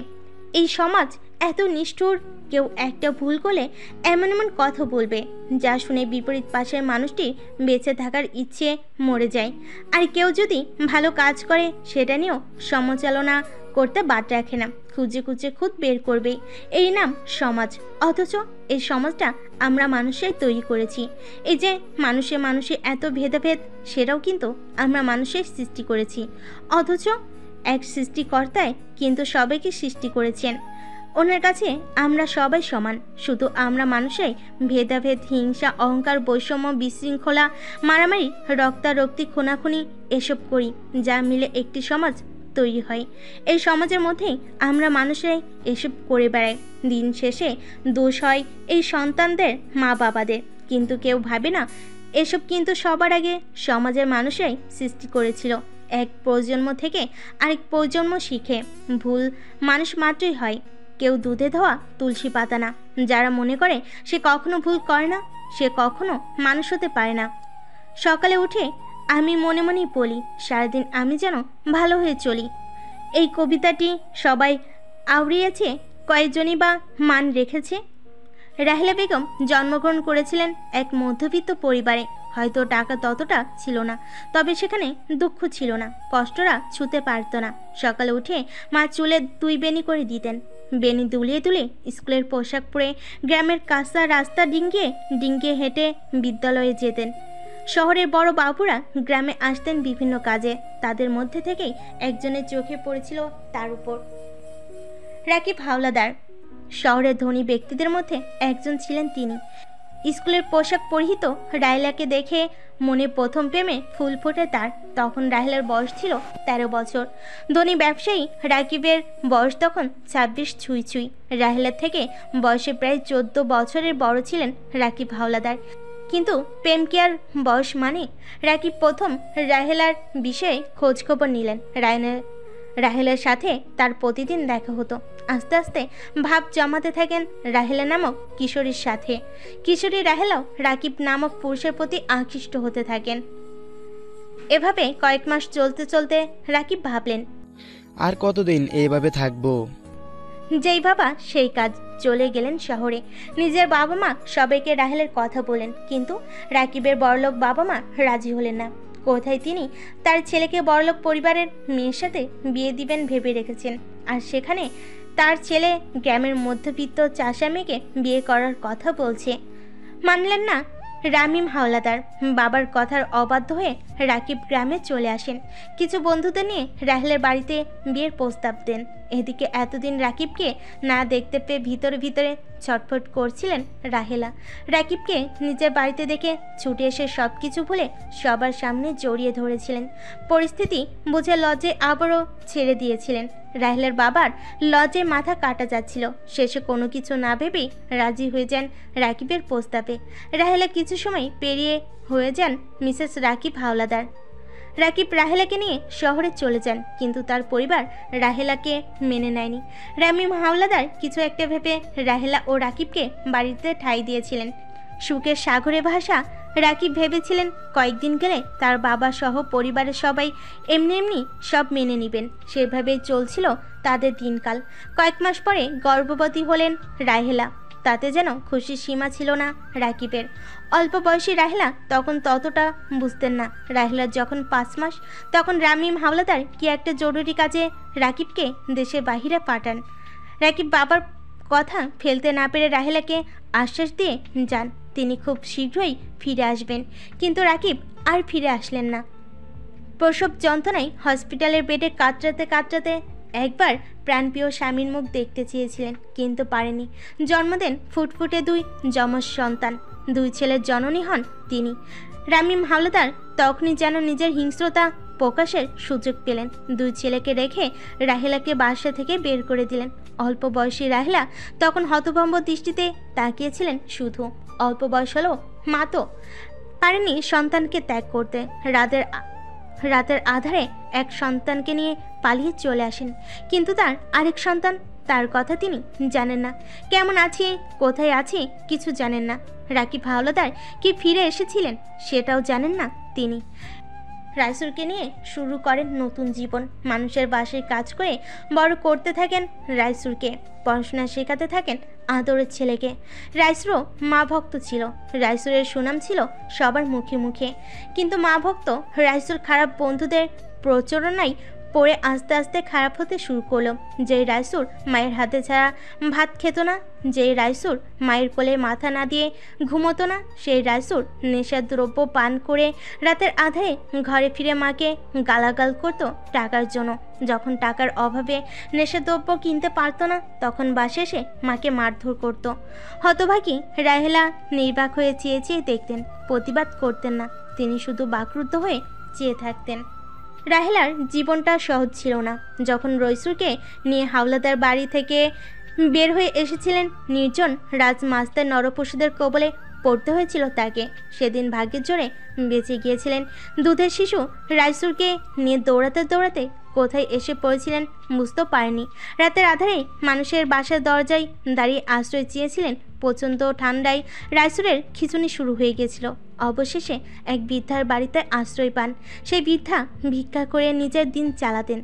এই সমাজ এত নিষ্ঠুর, কেউ একটা ভুল করলে এমন এমন কথা বলবে যা শুনে বিপরীত পাশের মানুষটির বেঁচে থাকার ইচ্ছে মরে যায়। আর কেউ যদি ভালো কাজ করে সেটা নিয়েও সমালোচনা করতে বাদ রাখে না, খুঁজে খুঁজে খুদ বের করবে। এই নাম সমাজ, অথচ এই সমাজটা আমরা মানুষের তৈরি করেছি। এই যে মানুষে মানুষে এত ভেদাভেদ, সেটাও কিন্তু আমরা মানুষের সৃষ্টি করেছি। অথচ এক সৃষ্টিকর্তায় কিন্তু সবাইকে সৃষ্টি করেছেন, ওনার কাছে আমরা সবাই সমান। শুধু আমরা মানুষের ভেদাভেদ, হিংসা, অহংকার, বৈষম্য, বিশৃঙ্খলা, মারামারি, রক্তারক্তি, খুনাখুনি এসব করি, যা মিলে একটি সমাজ তৈরি হয়। এই সমাজের মধ্যেই আমরা মানুষরাই এসব করে বেড়াই। দিন শেষে দোষ হয় এই সন্তানদের, মা বাবাদের। কিন্তু কেউ ভাবে না এসব কিন্তু সবার আগে সমাজের মানুষরাই সৃষ্টি করেছিল। এক প্রজন্ম থেকে আরেক প্রজন্ম শিখে ভুল মানুষ মাত্রই হয়। কেউ দুধে ধোয়া তুলসী পাতা না। যারা মনে করে সে কখনো ভুল করে না, সে কখনো মানুষ হতে পারে না। সকালে উঠে আমি মনে মনেই বলি, সারাদিন আমি যেন ভালো হয়ে চলি। এই কবিতাটি সবাই আওড়িয়েছে, কয়েকজনই বা মান রেখেছে। রাহেলা বেগম জন্মগ্রহণ করেছিলেন এক মধ্যবিত্ত পরিবারে। হয়তো টাকা ততটা ছিল না, তবে সেখানে দুঃখ ছিল না, কষ্টরা ছুতে পারত না। সকালে উঠে মা চুলে 2 বেনি করে দিতেন। বেনি দুলিয়ে দুলে স্কুলের পোশাক পরে গ্রামের কাঁচা রাস্তা ডিঙ্গিয়ে হেঁটে বিদ্যালয়ে যেতেন। শহরের বড় বাবুরা গ্রামে আসতেন বিভিন্ন কাজে, তাদের মধ্যে থেকেই একজনের চোখে পড়েছিল তার উপর, রাকিব হাওলাদার। শহরের ধনী ব্যক্তিদের মধ্যে একজন ছিলেন তিনি। স্কুলের পোশাক পরিহিত রাহেলাকে দেখে মনে প্রথম প্রেমে ফুল ফোটে তার। তখন রাহেলার বয়স ছিল 13 বছর। ধনী ব্যবসায়ী রাকিবের বয়স তখন 26 ছুঁই। রাহেলার থেকে বয়সে প্রায় 14 বছরের বড় ছিলেন রাকিব হাওলাদার। কিন্তু প্রেম কি আর বয়স মানে? রাকিব প্রথম রাহেলার বিষয়ে খোঁজ খবর নিলেন। রাহেলার সাথে তার প্রতিদিন দেখা হতো। আস্তে আস্তে ভাব জমাতে থাকেন রাহেলা নামক কিশোরীর সাথে। কিশোরী রাহেলাও রাকিব নামক পুরুষের প্রতি আকৃষ্ট হতে থাকেন। এভাবে কয়েক মাস চলতে চলতে রাকিব ভাবলেন, আর কতদিন এইভাবে থাকবো? যেই বাবা সেই কাজ, চলে গেলেন শহরে। নিজের বাবা মা সবাইকে রাহেলের কথা বলেন, কিন্তু রাকিবের বড়লোক বাবা মা রাজি হলেন না। কোথায় তিনি তার ছেলেকে বড়লোক পরিবারের মেয়ের সাথে বিয়ে দিবেন ভেবে রেখেছেন, আর সেখানে তার ছেলে গ্রামের মধ্যবিত্ত চাষা মেয়েকে বিয়ে করার কথা বলছে। মানলেন না রামিম হাওলাদার। বাবার কথার অবাধ্য হয়ে রাকিব গ্রামে চলে আসেন। কিছু বন্ধুদের নিয়ে রাহেলের বাড়িতে বিয়ের প্রস্তাব দেন। এদিকে এতদিন রাকিবকে না দেখতে পেয়ে ভিতরে ভিতরে ছটফট করছিলেন রাহেলা। রাকিবকে নিজের বাড়িতে দেখে ছুটে এসে সব কিছু ভুলে সবার সামনে জড়িয়ে ধরেছিলেন। পরিস্থিতি বুঝে লজ্জে আবারও ছেড়ে দিয়েছিলেন। রাহেলার বাবার লজ্জে মাথা কাটা যাচ্ছিল। শেষে কোনো কিছু না ভেবেই রাজি হয়ে যান রাকিবের প্রস্তাবে। রাহেলা কিছু সময় পেরিয়ে হয়ে যান মিসেস রাকিব হাওলাদার। রাকিব রাহেলাকে নিয়ে শহরে চলে যান, কিন্তু তার পরিবার রাহেলাকে মেনে নেয়নি। রামিম হাওলাদার কিছু একটা ভেবে রাহেলা ও রাকিবকে বাড়িতে ঠাঁই দিয়েছিলেন। সুখের সাগরে ভাষা রাকিব ভেবেছিলেন কয়েকদিন গেলে তার বাবা সহ পরিবারের সবাই এমনি সব মেনে নেবেন। সেভাবেই চলছিল তাদের দিনকাল। কয়েক মাস পরে গর্ভবতী হলেন রাহেলা। তাতে যেন খুশির সীমা ছিল না রাকিবের। অল্প বয়সী রাহেলা তখন ততটা বুঝতেন না। রাহেলার যখন 5 মাস, তখন রামিম হাওলাদার কি একটা জরুরি কাজে রাকিবকে দেশের বাহিরে পাঠান। রাকিব বাবার কথা ফেলতে না পেরে রাহেলাকে আশ্বাস দিয়ে যান তিনি খুব শীঘ্রই ফিরে আসবেন। কিন্তু রাকিব আর ফিরে আসলেন না। প্রসব যন্ত্রণায় হসপিটালের বেডে কাতরাতে কাতরাতে একবার প্রাণপ্রিয় স্বামীর মুখ দেখতে চেয়েছিলেন, কিন্তু পারেনি। জন্ম দেন ফুটফুটে 2 যমজ সন্তান। 2 ছেলের জননী হন তিনি। রামিম হাওলাদার তখনই যেন নিজের হিংস্রতা প্রকাশের সুযোগ পেলেন। 2 ছেলেকে রেখে রাহেলাকে বাসা থেকে বের করে দিলেন। অল্প বয়সী রাহেলা তখন হতভম্ব দৃষ্টিতে তাকিয়েছিলেন শুধু। অল্প বয়স হলো মা তো পারেনি সন্তানকে ত্যাগ করতে। রাতের আধারে এক সন্তানকে নিয়ে পালিয়ে চলে আসেন, কিন্তু তার আরেক সন্তান, তার কথা তিনি জানেন না। কেমন আছে, কোথায় আছে কিছু জানেন না। রাকিব হাওলাদার কি ফিরে এসেছিলেন সেটাও জানেন না তিনি। রাইসুরকে নিয়ে শুরু করেন নতুন জীবন। মানুষের বাসায় কাজ করে বড় করতে থাকেন রাইসুরকে। পড়াশোনা শেখাতে থাকেন আদরের ছেলেকে। রাইসুরও মা ভক্ত ছিল। রাইসুরের সুনাম ছিল সবার মুখে মুখে। কিন্তু মা ভক্ত রাইসুর খারাপ বন্ধুদের প্রচলনায় পড়ে আস্তে আস্তে খারাপ হতে শুরু করলো। যেই রাইসুর মায়ের হাতে ছাড়া ভাত খেত না, যেই রাইসুর মায়ের কোলে মাথা না দিয়ে ঘুমোতো না, সেই রাইসুর নেশার দ্রব্য পান করে রাতের আধারে ঘরে ফিরে মাকে গালাগাল করত টাকার জন্য। যখন টাকার অভাবে নেশার দ্রব্য কিনতে পারতো না, তখন বাসে এসে মাকে মারধর করত। হতভাগী রাহেলা নির্বাক হয়ে চেয়ে চেয়ে দেখতেন, প্রতিবাদ করতেন না। তিনি শুধু বাকরুদ্ধ হয়ে চেয়ে থাকতেন। রাহেলার জীবনটা সহজ ছিল না। যখন রইসুরকে নিয়ে হাওলাদার বাড়ি থেকে বের হয়ে এসেছিলেন, নির্জন রাজমাস্তার নরপশুদের কবলে পড়তে হয়েছিল তাকে। সেদিন ভাগ্যের জোরে বেঁচে গিয়েছিলেন। দুধের শিশু রাইসুরকে নিয়ে দৌড়াতে দৌড়াতে কোথায় এসে পড়েছিলেন বুঝতে পারেনি। রাতের আধারে মানুষের বাসার দরজায় দাঁড়িয়ে আশ্রয় চেয়েছিলেন। প্রচণ্ড ঠান্ডায় রাইসুরের খিঁচুনি শুরু হয়ে গিয়েছিল। অবশেষে এক বৃদ্ধার বাড়িতে আশ্রয় পান। সেই বৃদ্ধা ভিক্ষা করে নিজের দিন চালাতেন।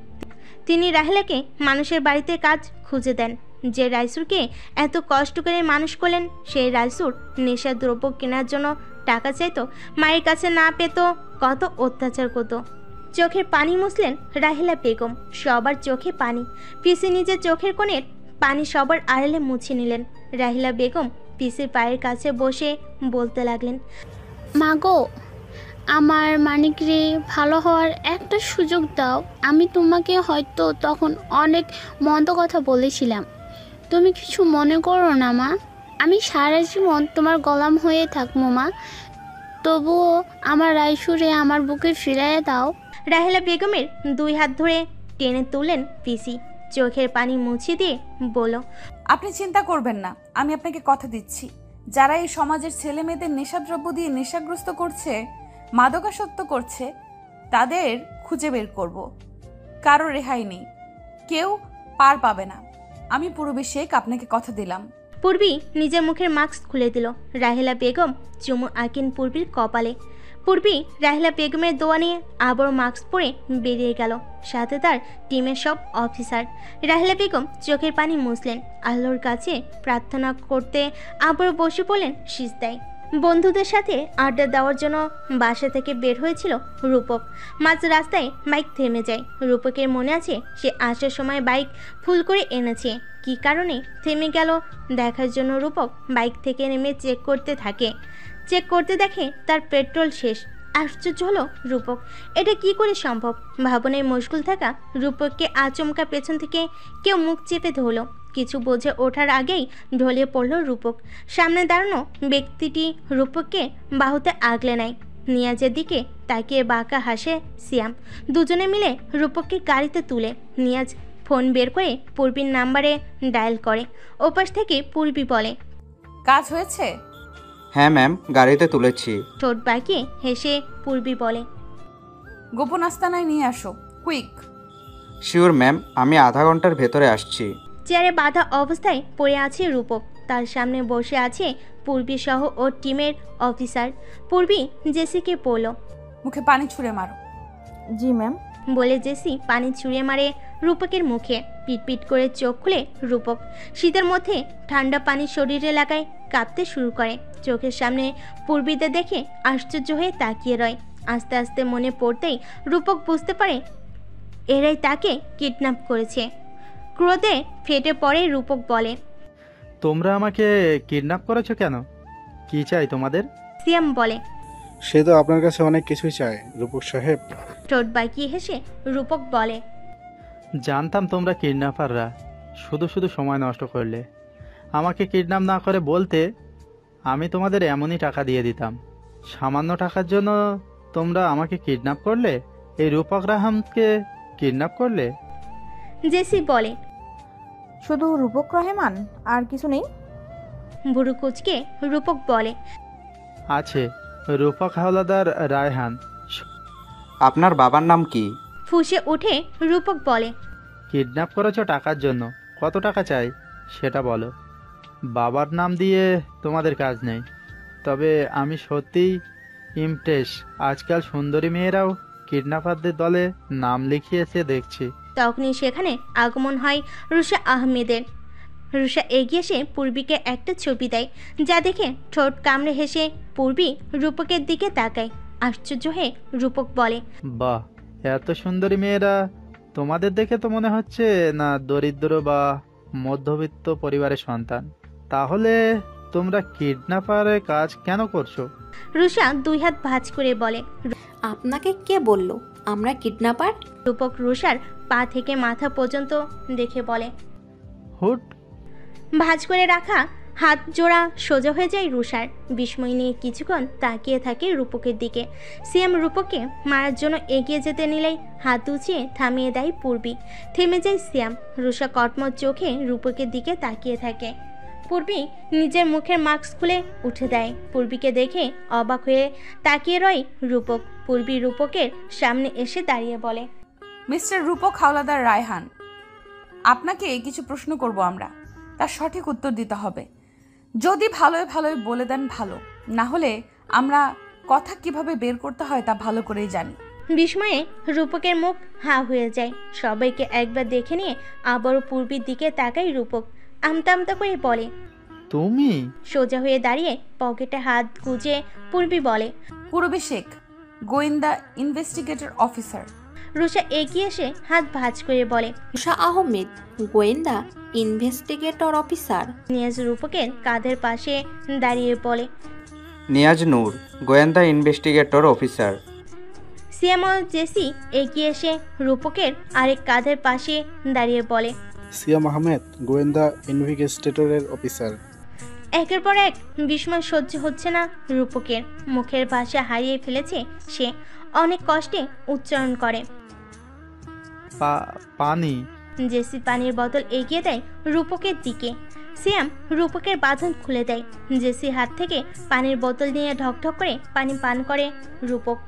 তিনি রাহেলাকে মানুষের বাড়িতে কাজ খুঁজে দেন। যে রাইসুরকে এত কষ্ট করে মানুষ করলেন, সেই রাইসুর নেশার দ্রব্য কেনার জন্য টাকা চাইতো, মায়ের কাছে না পেত, কত অত্যাচার করত। চোখের পানি মুছলেন রাহেলা বেগম। সবার চোখে পানি। পিসি নিজের চোখের কোণের পানি সবার আড়ালে মুছে নিলেন। রাহেলা বেগম পিসির পায়ের কাছে বসে বলতে লাগলেন, মাগো, আমার মানিকরে ভালো হওয়ার একটা সুযোগ দাও। আমি তোমাকে হয়তো তখন অনেক মন্দ কথা বলেছিলাম, তুমি কিছু মনে করো না মা। আমি সারা জীবন তোমার গোলাম হয়ে থাকবো মা। তবুও আমার রাইসুরে আমার বুকে ফিরাইয়া দাও। রাহেলা বেগমের 2 হাত ধরে টেনে তুললেন পিসি। চোখের পানি মুছে দিয়ে বলল, আপনি চিন্তা করবেন না, আমি আপনাকে কথা দিচ্ছি, যারা এই সমাজের ছেলে মেয়েদের নেশাদ্রব্য দিয়ে নেশাগ্রস্ত করছে, মাদকাসক্ত করছে, তাদের খুঁজে বের করব। কারো রেহাই নেই, কেউ পার পাবে না। আমি পূর্বী শেখ আপনাকে কথা দিলাম। পূর্বী নিজের মুখের মাস্ক খুলে দিল। রাহেলা বেগম চুমু আঁকেন পূর্বীর কপালে। পূর্বী রাহেলা বেগমের দোয়া নিয়ে আবার মাস্ক পরে বেরিয়ে গেল, সাথে তার টিমের সব অফিসার। রাহেলা বেগম চোখের পানি মুছলেন, আল্লাহর কাছে প্রার্থনা করতে আবার বসে পড়লেন সিজদায়। বন্ধুদের সাথে আড্ডা দেওয়ার জন্য বাসা থেকে বের হয়েছিল রূপক। মাঝ রাস্তায় বাইক থেমে যায়। রূপকের মনে আছে সে আসার সময় বাইক ফুল করে এনেছে। কী কারণে থেমে গেল দেখার জন্য রূপক বাইক থেকে নেমে চেক করতে থাকে। চেক করতে দেখে তার পেট্রোল শেষ। আশ্চর্য হলো রূপক, এটা কি করে সম্ভব? ভাবনায় মশগুল থাকা রূপককে আচমকা পেছন থেকে কেউ মুখ চেপে ধরল। কিছু বুঝে ওঠার আগেই ঢলে পড়ল রূপক। সামনে দাঁড়ানো ব্যক্তিটি রূপককে বাহুতে আগলে নেয়। নিয়াজের দিকে তাকিয়ে বাঁকা হাসে সিয়াম। দুজনে মিলে রূপককে গাড়িতে তুলে নিয়াজ ফোন বের করে পূর্বীর নাম্বারে ডায়াল করে। ওপাশ থেকে পূর্বী বলে, কাজ হয়েছে? হ্যাঁ ম্যাম, গাড়িতে তুলেছি। ঠোঁট বাঁকিয়ে হেসে পূর্বী বলে, গোপন আস্তানায় নিয়ে আসো, কুইক। শিওর ম্যাম, আমি আধা ঘন্টার ভেতরে আসছি। চেয়ারে বাঁধা অবস্থায় পড়ে আছে রূপক। তার সামনে বসে আছে পূর্বী সহ ওর টিমের অফিসার। পূর্বী জেসিকে বলল, মুখে পানি ছুঁড়ে মারো। জি ম্যাম। বলে জেসি পানি ছুঁড়ে মারে রূপকের মুখে। পিটপিট করে চোখ খুলে রূপক। শীতের মধ্যে ঠান্ডা পানি শরীরে লাগায় কাঁপতে শুরু করে। চোখের সামনে পূর্বীদের দেখে আশ্চর্য হয়ে তাকিয়ে রয়। আস্তে আস্তে মনে পড়তেই রূপক বুঝতে পারে এরাই তাকে কিডন্যাপ করেছে। ক্রোধে ফেটে পড়ে রূপক বলে। তোমরা আমাকে কিডন্যাপ করেছো কেন? কি চাই তোমাদের? সিয়াম বলে। সে তো আপনার কাছে অনেক কিছুই চায় রূপক সাহেব। ঠোঁট বাঁকিয়ে হেসে রূপক বলে। জানতাম তোমরা কিডন্যাপাররা, শুধু শুধু সময় নষ্ট করলে। আমাকে কিডন্যাপ না করে বলতে, আমি তোমাদের এমনই টাকা দিয়ে দিতাম। সামান্য টাকার জন্য তোমরা আমাকে কিডন্যাপ করলে, এই রূপক রাহামকে কিডন্যাপ করলে। জেসি বলে। শুধু রূপক রহমান, আর কিছু নেই? বুড়ো কুচকে রূপক বলে। আছে, রূপক হাওলাদার রায়হান। আপনার বাবার নাম কি? ফুঁসে উঠে রূপক বলে। কিডন্যাপ করেছো টাকার জন্য, কত টাকা চাই সেটা বলো। বাবার নাম দিয়ে তোমাদের কাজ নেই। তবে আমি সত্যিই ইমপ্রেস, আজকাল সুন্দরী মেয়েরাও কিডন্যাপারদের দলে নাম লিখিয়েছে দেখছি। তখনই সেখানে আগমন হয় রুষা আহমেদের। রুষা এগিয়ে এসে পূর্বীকে একটা ছবি দেয়, যা দেখে ঠোঁট কামড়ে হেসে পূর্বী রূপকের দিকে তাকায়। আশ্চর্য হয়ে রূপক বলে। বাহ, এত সুন্দরী মেয়েরা! তোমাদের দেখে তো মনে হচ্ছে না দরিদ্র বা মধ্যবিত্ত পরিবারের সন্তান। তাহলে তোমরা কিডন্যাপারের কাজ কেন করছো? রুষা দুই হাত ভাঁজ করে বলে। আপনাকে কে বলল আমরা কিডন্যাপার? রূপক রুষার পা থেকে মাথা পর্যন্ত দেখে বলে। হুট! ভাঁজ করে রাখা হাত জোড়া সোজা হয়ে যায় রুষার। বিস্ময় নিয়ে কিছুক্ষণ তাকিয়ে থাকে রূপকের দিকে। সিয়াম রূপককে মারার জন্য এগিয়ে যেতে নিলেই হাত উঁচিয়ে থামিয়ে দেয় পূর্বী। থেমে যায় সিয়াম। রুষা কটমট চোখে রূপকের দিকে তাকিয়ে থাকে। পূর্বী নিজের মুখের মাস্ক খুলে উঠে দেয়। পূর্বীকে দেখে অবাক হয়ে তাকিয়ে রয় রূপক। পূর্বী রূপকের সামনে এসে দাঁড়িয়ে বলে। মিস্টার রূপক হাওলাদার রায়হান, আপনাকে কিছু প্রশ্ন করব আমরা, তার সঠিক উত্তর দিতে হবে। যদি ভালোই ভালোই বলে দেন ভালো, না হলে আমরা কথা কিভাবে বের করতে হয় তা ভালো করেই জানি। বিস্ময়ে রূপকের মুখ হা হয়ে যায়। সবাইকে একবার দেখে নিয়ে আবারও পূর্বীর দিকে তাকায় রূপক। আমতা আমতা করে বলে। তুমি? সোজা হয়ে দাঁড়িয়ে পকেটে হাত গুজে পূর্বী বলে। পূর্বী শেখ, গোয়েন্দা ইনভেস্টিগেটর অফিসার। রুষা এগিয়ে এসে হাত ভাঁজ করে বলে। রুষা আহমেদ, গোয়েন্দা ইনভেস্টিগেটর অফিসার। নিয়াজ রূপকের কাঁধের পাশে দাঁড়িয়ে বলে। নিয়াজ নূর, গোয়েন্দা ইনভেস্টিগেটর অফিসার। সিয়াম ও জেসি এগিয়ে এসে রূপকের আরেক কাঁধের পাশে দাঁড়িয়ে বলে। সিয়াম আহমেদ, গোয়েন্দা ইনভেস্টিগেটরের অফিসার। একের পর এক বিস্ময় সহ্য হচ্ছে না রূপকের। মুখের ভাষা হারিয়ে ফেলেছে সে। অনেক কষ্টে উচ্চারণ করে। পানি। জেসি পানির বোতল এগিয়ে দেয় রূপকের দিকে। সিয়াম রূপকের বাঁধন খুলে দেয়। জেসি হাত থেকে পানির বোতল নিয়ে ঢকঢক করে পানি পান করে রূপক।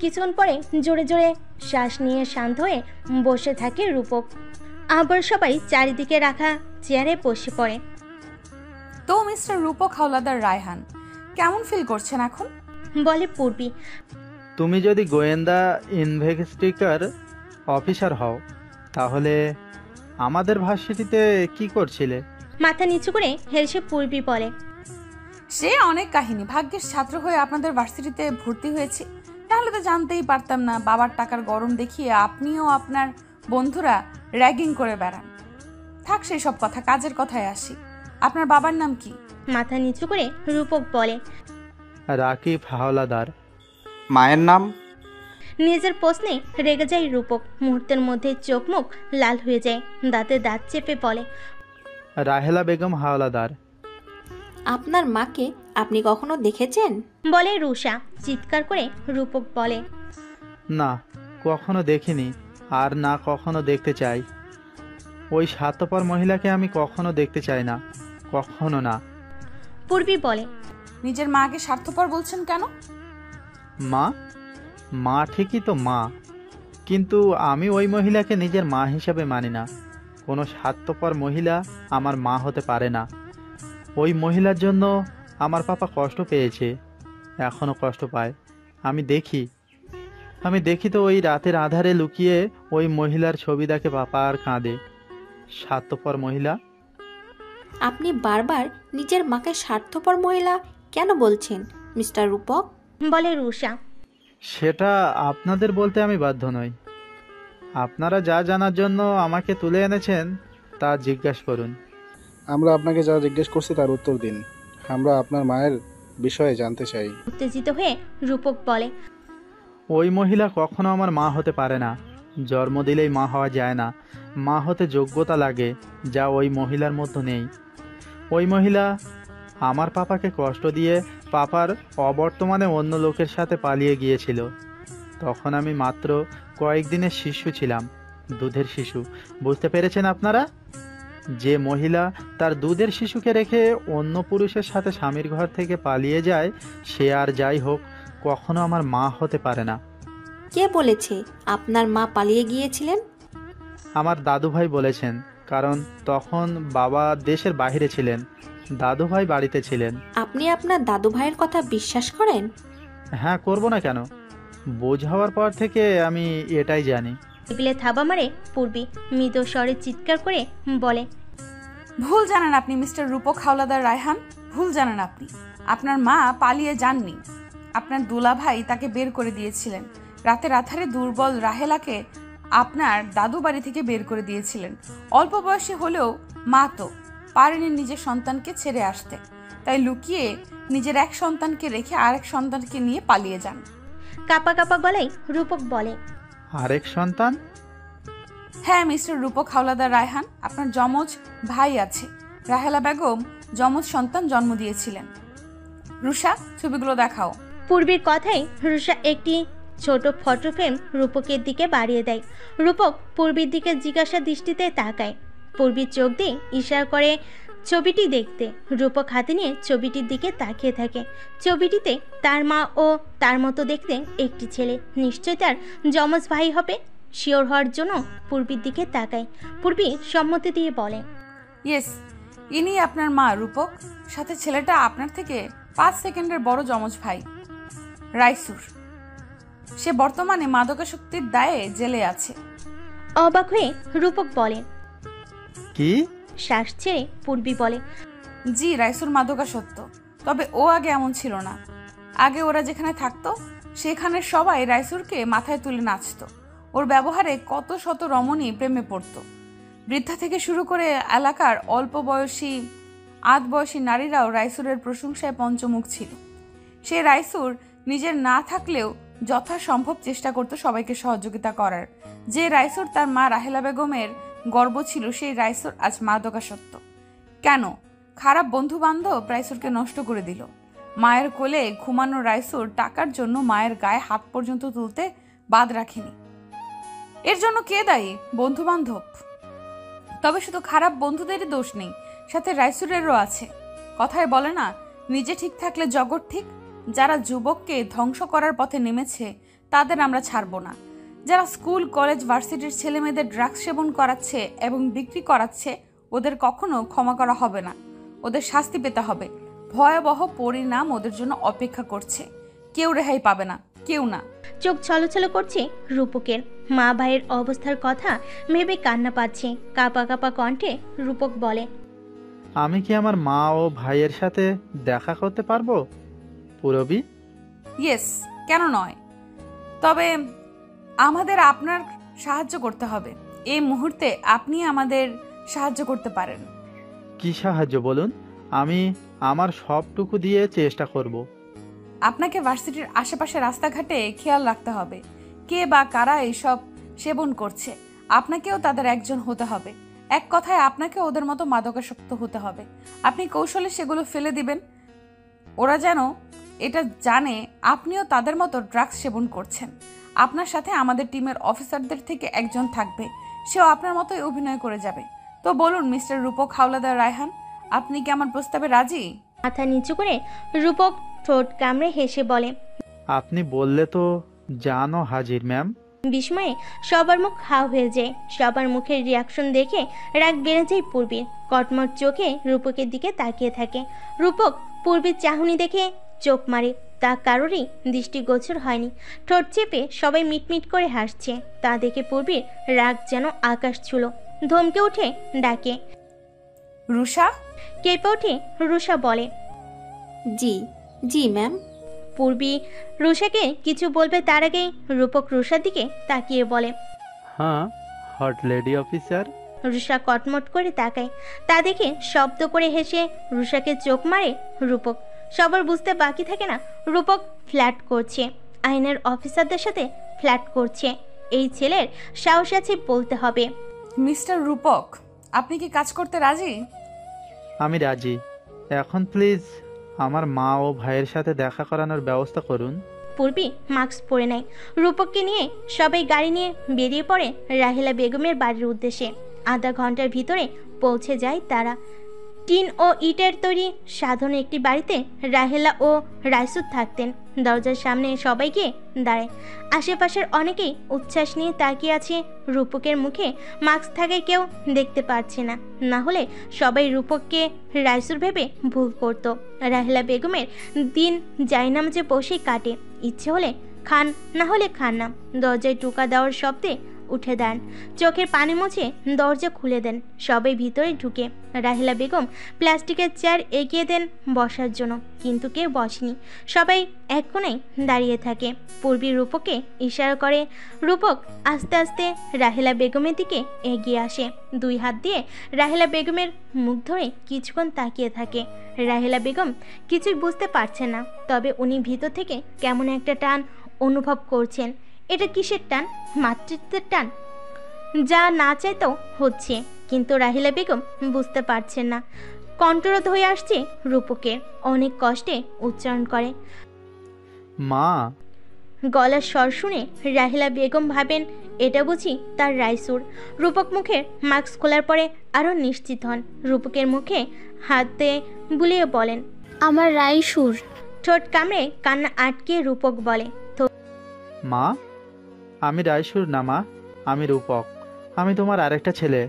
কিছুক্ষণ পরে জোরে জোরে শ্বাস নিয়ে শান্ত হয়ে বসে থাকে রূপক। আবার সবাই চারিদিকে রাখা চেয়ারে বসে পড়ে। তো মিস্টার রূপক হাওলাদার রায়হান, কেমন ফিল করছেন এখন? বলে পূর্বী। তুমি যদি গোয়েন্দা ইনভেস্টিগেটর অফিসার হও, তাহলে আমাদের ভার্সিটিতে কি করছিলে? মাথা নিচু করে হেসে পূর্বী বলে। সে অনেক কাহিনী। ভাগ্যের ছাত্র হয়ে আপনাদের ভার্সিটিতে ভর্তি হয়েছে, তাহলে তো জানতেই পারতাম না বাবার টাকার গরম দেখিয়ে আপনিও আপনার বন্ধুরা র্যাগিং করে বেড়ান। থাক সেই সব কথা, কাজের কথায় আসি। আপনার বাবার নাম কি? মাথা নিচু করে রূপক বলে। রাকিব হাওলাদার। মায়ের নাম? নিজের প্রশ্নে রেগে যায় রূপক। মুহূর্তের মধ্যে চোখ মুখ লাল হয়ে যায়। দাঁতে দাঁত চেপে বলে। রাহেলা বেগম হাওলাদার। আপনার মাকে আপনি কখনো দেখেছেন? বলে রুষা। চিৎকার করে রূপক বলে। না, কখনো দেখিনি, আর না কখনো দেখতে চাই। ওই স্বার্থপর মহিলাকে আমি কখনো দেখতে চাই না, কখনো না। পূর্বী বলে। নিজের মাকে স্বার্থপর বলছেন কেন? মা ঠিকই তো মা, কিন্তু আমি ওই মহিলাকে নিজের মা হিসাবে মানি না। কোনো স্বার্থপর মহিলা আমার মা হতে পারে না। ওই মহিলার জন্য আমার পাপা কষ্ট পেয়েছে, এখনো কষ্ট পায়। আমি দেখি তো ওই রাতের আধারে লুকিয়ে ওই মহিলার ছবি দেখে পাপা আর কাঁদে। স্বার্থপর মহিলা। আপনি বারবার নিজের মাকে স্বার্থপর মহিলা কেন বলছেন মিস্টার রূপক? বলে রুষা। সেটা আপনাদের বলতে আমি বাধ্য নই। আপনারা যা জানার জন্য আমাকে তুলে এনেছেন তা জিজ্ঞাসা করুন। আমরা আপনাকে যা জিজ্ঞেস করছি তার উত্তর দিন। আমরা আপনার মায়ের বিষয়ে জানতে চাই। উত্তেজিত হয়ে রূপক বলে, ওই মহিলা কখনো আমার মা হতে পারে না। জন্ম দিলেই মা হওয়া যায় না। মা হতে যোগ্যতা লাগে, যা ওই মহিলার মধ্যে নেই। ওই মহিলা আমার পাপাকে কষ্ট দিয়ে পাপার অবর্তমানে অন্য লোকের সাথে পালিয়ে গিয়েছিল। তখন আমি মাত্র কয়েকদিনের শিশু ছিলাম, দুধের শিশু। বুঝতে পেরেছেন আপনারা? যে মহিলা তার দুধের শিশুকে রেখে অন্য পুরুষের সাথে স্বামীর ঘর থেকে পালিয়ে যায়, সে আর যাই হোক কখনো আমার মা হতে পারে না। কে বলেছে আপনার মা পালিয়ে গিয়েছিলেন? আমার দাদুভাই বলেছেন, কারণ তখন বাবা দেশের বাইরে ছিলেন, দাদুভাই বাড়িতে ছিলেন। আপনি আপনার দাদু ভাইয়ের কথা বিশ্বাস করেন? হ্যাঁ, করব না কেন? বোঝ হওয়ার পর থেকে আমি এটাই জানি। টেবিলে থাবা মারে পূর্বী মৃদু স্বরে চিৎকার করে বলে, ভুল জানেন আপনি মিস্টার রূপক হাওলাদার রায়হান, ভুল জানেন আপনি। আপনার মা পালিয়ে যাননি। আপনার দুলাভাই তাকে বের করে দিয়েছিলেন। রাতের আধারে দুর্বল রাহেলাকে আপনার দাদু বাড়ি থেকে বের করে দিয়েছিলেন। অল্প বয়সী হলেও মা তো পারেনি নিজের সন্তানকে ছেড়ে আসতে, তাই লুকিয়ে নিজের এক সন্তানকে রেখে আরেক সন্তানকে নিয়ে পালিয়ে যান। কাপা কাপা গলায় রূপক বলে, আরেক সন্তান? হ্যাঁ মিস্টার রূপক হাওলাদার রায়হান, আপনার যমজ ভাই আছে। রাহেলা বেগম যমজ সন্তান জন্ম দিয়েছিলেন। রুষা, ছবিগুলো দেখাও। পূর্বীর কথায় রুষা একটি ছোট ফটো ফ্রেম রূপকের দিকে বাড়িয়ে দেয়। রূপক পূর্বীর দিকে জিজ্ঞাসা দৃষ্টিতে তাকায়। পূর্বীর চোখ দিয়ে ইশারা করে ছবিটি দেখতে। রূপক হাতে নিয়ে ছবিটির দিকে তাকিয়ে থাকে। ছবিটিতে তার মা ও তার মতো দেখতে একটি ছেলে, নিশ্চয় তার যমজ ভাই হবে। শিওর হওয়ার জন্য পূর্বীর দিকে তাকায়। পূর্বী সম্মতি দিয়ে বলে, ইয়েস, ইনি আপনার মা রূপক। সাথে ছেলেটা আপনার থেকে 5 সেকেন্ডের বড় যমজ ভাই রাইসুর। সে বর্তমানে মাদকাসক্তির দায়ে জেলে আছে। অবাক হয়ে রূপক বলে, কি? শ্বাস ছেড়ে পূর্বী বলে, জি, রাইসুর মাদকাসক্ত। তবে ও আগে এমন ছিল না। আগে ওরা যেখানে থাকতো সেখানে সবাই রাইসুরকে মাথায় তুলে নাচতো। ওর ব্যবহারে কত শত রমণী প্রেমে পড়তো। বৃদ্ধা থেকে শুরু করে এলাকার অল্প বয়সী আধ বয়সী নারীরাও রাইসুরের প্রশংসায় পঞ্চমুখ ছিল। সে রাইসুর নিজের না থাকলেও যথাসম্ভব চেষ্টা করতো সবাইকে সহযোগিতা করার। যে রাইসুর তার মা রাহেলা বেগমের গর্ব ছিল, সেই রাইসুর আজ মাদকাসক্ত। কেন? খারাপ বন্ধু বান্ধব রাইসুরকে নষ্ট করে দিল। মায়ের কোলে ঘুমানো রাইসুর টাকার জন্য মায়ের গায়ে হাত পর্যন্ত তুলতে বাদ রাখেনি। এর জন্য কে দায়ী? বন্ধু বান্ধব। তবে শুধু খারাপ বন্ধুদেরই দোষ নেই, সাথে রাইসুরেরও আছে। কথায় বলে না, নিজে ঠিক থাকলে জগৎ ঠিক। যারা যুবককে ধ্বংস করার পথে নেমেছে তাদের আমরা ছাড়বো না। যারা স্কুল কলেজ ভার্সিটির ছেলে মেয়েদের ড্রাগস সেবন করাচ্ছে এবং বিক্রি করাচ্ছে, ওদের কখনো ক্ষমা করা হবে না। ওদের শাস্তি পেতে হবে। ভয়াবহ পরিণাম ওদের জন্য অপেক্ষা করছে। কেউ রেহাই পাবে না, কেউ না। চোখ ছলছল করছে রূপকের। মা ভাইয়ের অবস্থার কথা ভেবে কান্না পাচ্ছে। কাপা কাপা কণ্ঠে রূপক বলে, আমি কি আমার মা ও ভাইয়ের সাথে দেখা করতে পারবো পূরবী? ইয়েস, কেন নয়? তবে আমাদের আপনার সাহায্য করতে হবে। এই মুহূর্তে আপনি আমাদের সাহায্য করতে পারেন। কি সাহায্য বলুন? আমি আমার সবটুকু দিয়ে চেষ্টা করব। আপনাকে ভার্সিটির আশেপাশে রাস্তাঘাটে খেয়াল রাখতে হবে, কে বা কারা এইসব সেবন করছে। আপনাকেও তাদের একজন হতে হবে। এক কথায় আপনাকে ওদের মতো মাদকাসক্ত হতে হবে। আপনি কৌশলে সেগুলো ফেলে দিবেন। ওরা যেন এটা জানে আপনিও তাদের মতো ড্রাগস সেবন করছেন। আপনার সাথে আমাদের টিমের অফিসারদের থেকে একজন থাকবে, সেও আপনার মতোই অভিনয় করে যাবে। তো বলুন মিস্টার রূপক হাওলাদার রায়হান, আপনি কি আমার প্রস্তাবে রাজি? মাথা নিচু করে রূপক ঠোঁট কামড়ে হেসে বলে, আপনি বললে তো জানো হাজির ম্যাম। বিস্ময়ে সবার মুখ হাও হয়ে যায়। সবার মুখের রিয়াকশন দেখে রাগ বেড়ে যায় পূর্বীর। কটমট চোখে রূপকের দিকে তাকিয়ে থাকে। রূপক পূর্বীর চাহনি দেখে চোখ মারে। তা কারোরই দৃষ্টিগোচর হয়নি। ঠোঁট চেপে সবাই মিটমিট করে হাসছে। তা দেখে পূর্বীর রাগ যেন আকাশ ছুলো। ধমকে উঠে ডাকে, রুষা। কেঁপে উঠে রুষা বলে, জি জি ম্যাম। পূর্বী রুষাকে কিছু বলবে তার আগেই রূপক রুষার দিকে তাকিয়ে বলে, হ্যাঁ, হট লেডি অফিসার। রুষা কটমট করে তাকায়। তা দেখে শব্দ করে হেসে রুষাকে চোখ মারে রূপক। সবার বুঝতে বাকি থাকে না রূপক ফ্ল্যাট করছে, আইনের অফিসারদের সাথে ফ্ল্যাট করছে। এই ছেলের সাহস আছে বলতে হবে। মিস্টার রূপক, আপনি কি কাজ করতে রাজি? আমি রাজি। এখন প্লিজ আমার মা ও ভাইয়ের সাথে দেখা করানোর ব্যবস্থা করুন। পূর্বী মাস্ক পরে নেয়। রূপককে নিয়ে সবাই গাড়ি নিয়ে বেরিয়ে পড়ে রাহেলা বেগমের বাড়ির উদ্দেশ্যে। আধা ঘন্টার ভিতরে পৌঁছে যায় তারা। টিন ও ইটের তৈরি সাধারণ একটি বাড়িতে রাহেলা ও রাইসুদ থাকতেন। দরজার সামনে সবাই গিয়ে দাঁড়ায়। আশেপাশের অনেকেই উচ্ছ্বাস নিয়ে তাকিয়ে আছে রূপকের মুখে। মাস্ক থাকায় কেউ দেখতে পাচ্ছে না, না হলে সবাই রূপককে রাইসুর ভেবে ভুল করত। রাহেলা বেগমের দিন জায়নামাজে বসেই কাটে। ইচ্ছে হলে খান, না হলে খান না। দরজায় টোকা দেওয়ার শব্দে উঠে দেন, চোখের পানি মুছে দরজা খুলে দেন। সবাই ভিতরে ঢুকে। রাহেলা বেগম প্লাস্টিকের চেয়ার এগিয়ে দেন বসার জন্য, কিন্তু কেউ বসেনি। সবাই এক কোণায় দাঁড়িয়ে থাকে। পূর্বী রূপককে ইশারা করে। রূপক আস্তে আস্তে রাহেলা বেগমের দিকে এগিয়ে আসে। দুই হাত দিয়ে রাহেলা বেগমের মুখ ধরে কিছুক্ষণ তাকিয়ে থাকে। রাহেলা বেগম কিছুই বুঝতে পারছেন না, তবে উনি ভিতর থেকে কেমন একটা টান অনুভব করছেন। এটা কিসের টান? মাতৃত্বের টান? যা না চাইতেও হচ্ছে, কিন্তু রাহিলা বেগম বুঝতে পারছেন না। কণ্ঠরোধ হয়ে আসছে রূপকের। অনেক কষ্টে উচ্চারণ করে, মা। গলার স্বর শুনে রাহিলা বেগম ভাবেন এটা বুঝি তার রাইসুর। রূপক মুখের মাস্ক খোলার পরে আরও নিশ্চিত হন। রূপকের মুখে হাতে বুলিয়ে বলেন, আমার রাইসুর। ঠোঁট কামড়ে কান্না আটকে রূপক বলে, মা, আমি রাইসুর না মা, আমি রূপক। আমি তোমার আরেকটা ছেলে,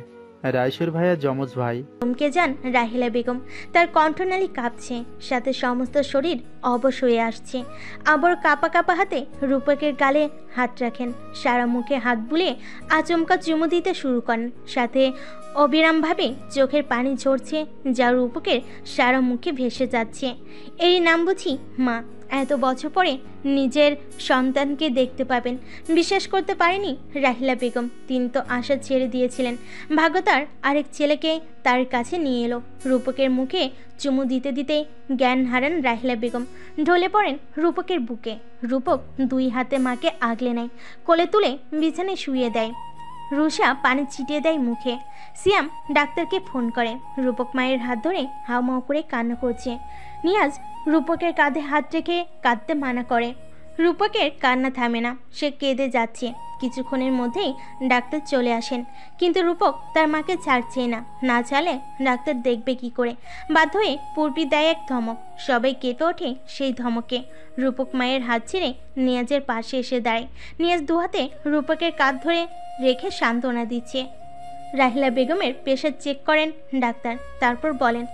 রাইসুর ভাইয়ের যমজ ভাই। চমকে যান রাহিলা বেগম। তার কণ্ঠনালী কাঁপছে, সাথে সমস্ত শরীর অবশ হয়ে আসছে। আবার কাপা কাপা হাতে রূপকের গালে হাত রাখেন। সারা মুখে হাত বুলিয়ে আচমকা চুমু দিতে শুরু করেন। সাথে অবিরামভাবে চোখের পানি ঝরছে, যা রূপকের সারা মুখে ভেসে যাচ্ছে। এই নাম বুঝি মা। এত বছর পরে নিজের সন্তানকে দেখতে পাবেন। বিশ্বাস করতে পারেনি রাহিলা বেগম। তিনি তো আশা ছেড়ে দিয়েছিলেন। ভাগ্য তার আরেক ছেলেকে তার কাছে নিয়ে এলো। রূপকের মুখে চুমু দিতে দিতে জ্ঞান হারান রাহিলা বেগম। ঢলে পড়েন রূপকের বুকে। রূপক দুই হাতে মাকে আগলে নেয়, কোলে তুলে বিছানায় শুয়ে দেয়। রুষা পানি ছিটিয়ে দেয় মুখে। সিয়াম ডাক্তারকে ফোন করে। রূপক মায়ের হাত ধরে হাউমাউ করে কান্না করছে। নিয়াজ রূপকের কাঁধে হাত রেখে কাঁদতে মানা করে। রূপকের কান্না থামে না, সে কেঁদে যাচ্ছে। কিছুক্ষণের মধ্যেই ডাক্তার চলে আসেন, কিন্তু রূপক তার মাকে ছাড়ছে না। না ছাড়লে ডাক্তার দেখবে কি করে। বাধ্য হয়ে পূর্বী দেয় এক ধমক। সবাই কেঁপে ওঠে সেই ধমকে। রূপক মায়ের হাত ছেড়ে নিয়াজের পাশে এসে দাঁড়ায়। নিয়াজ দুহাতে রূপকের কাঁধ ধরে রেখে সান্ত্বনা দিচ্ছে। রাহিলা বেগমের প্রেশার চেক করেন ডাক্তার, তারপর বলেন,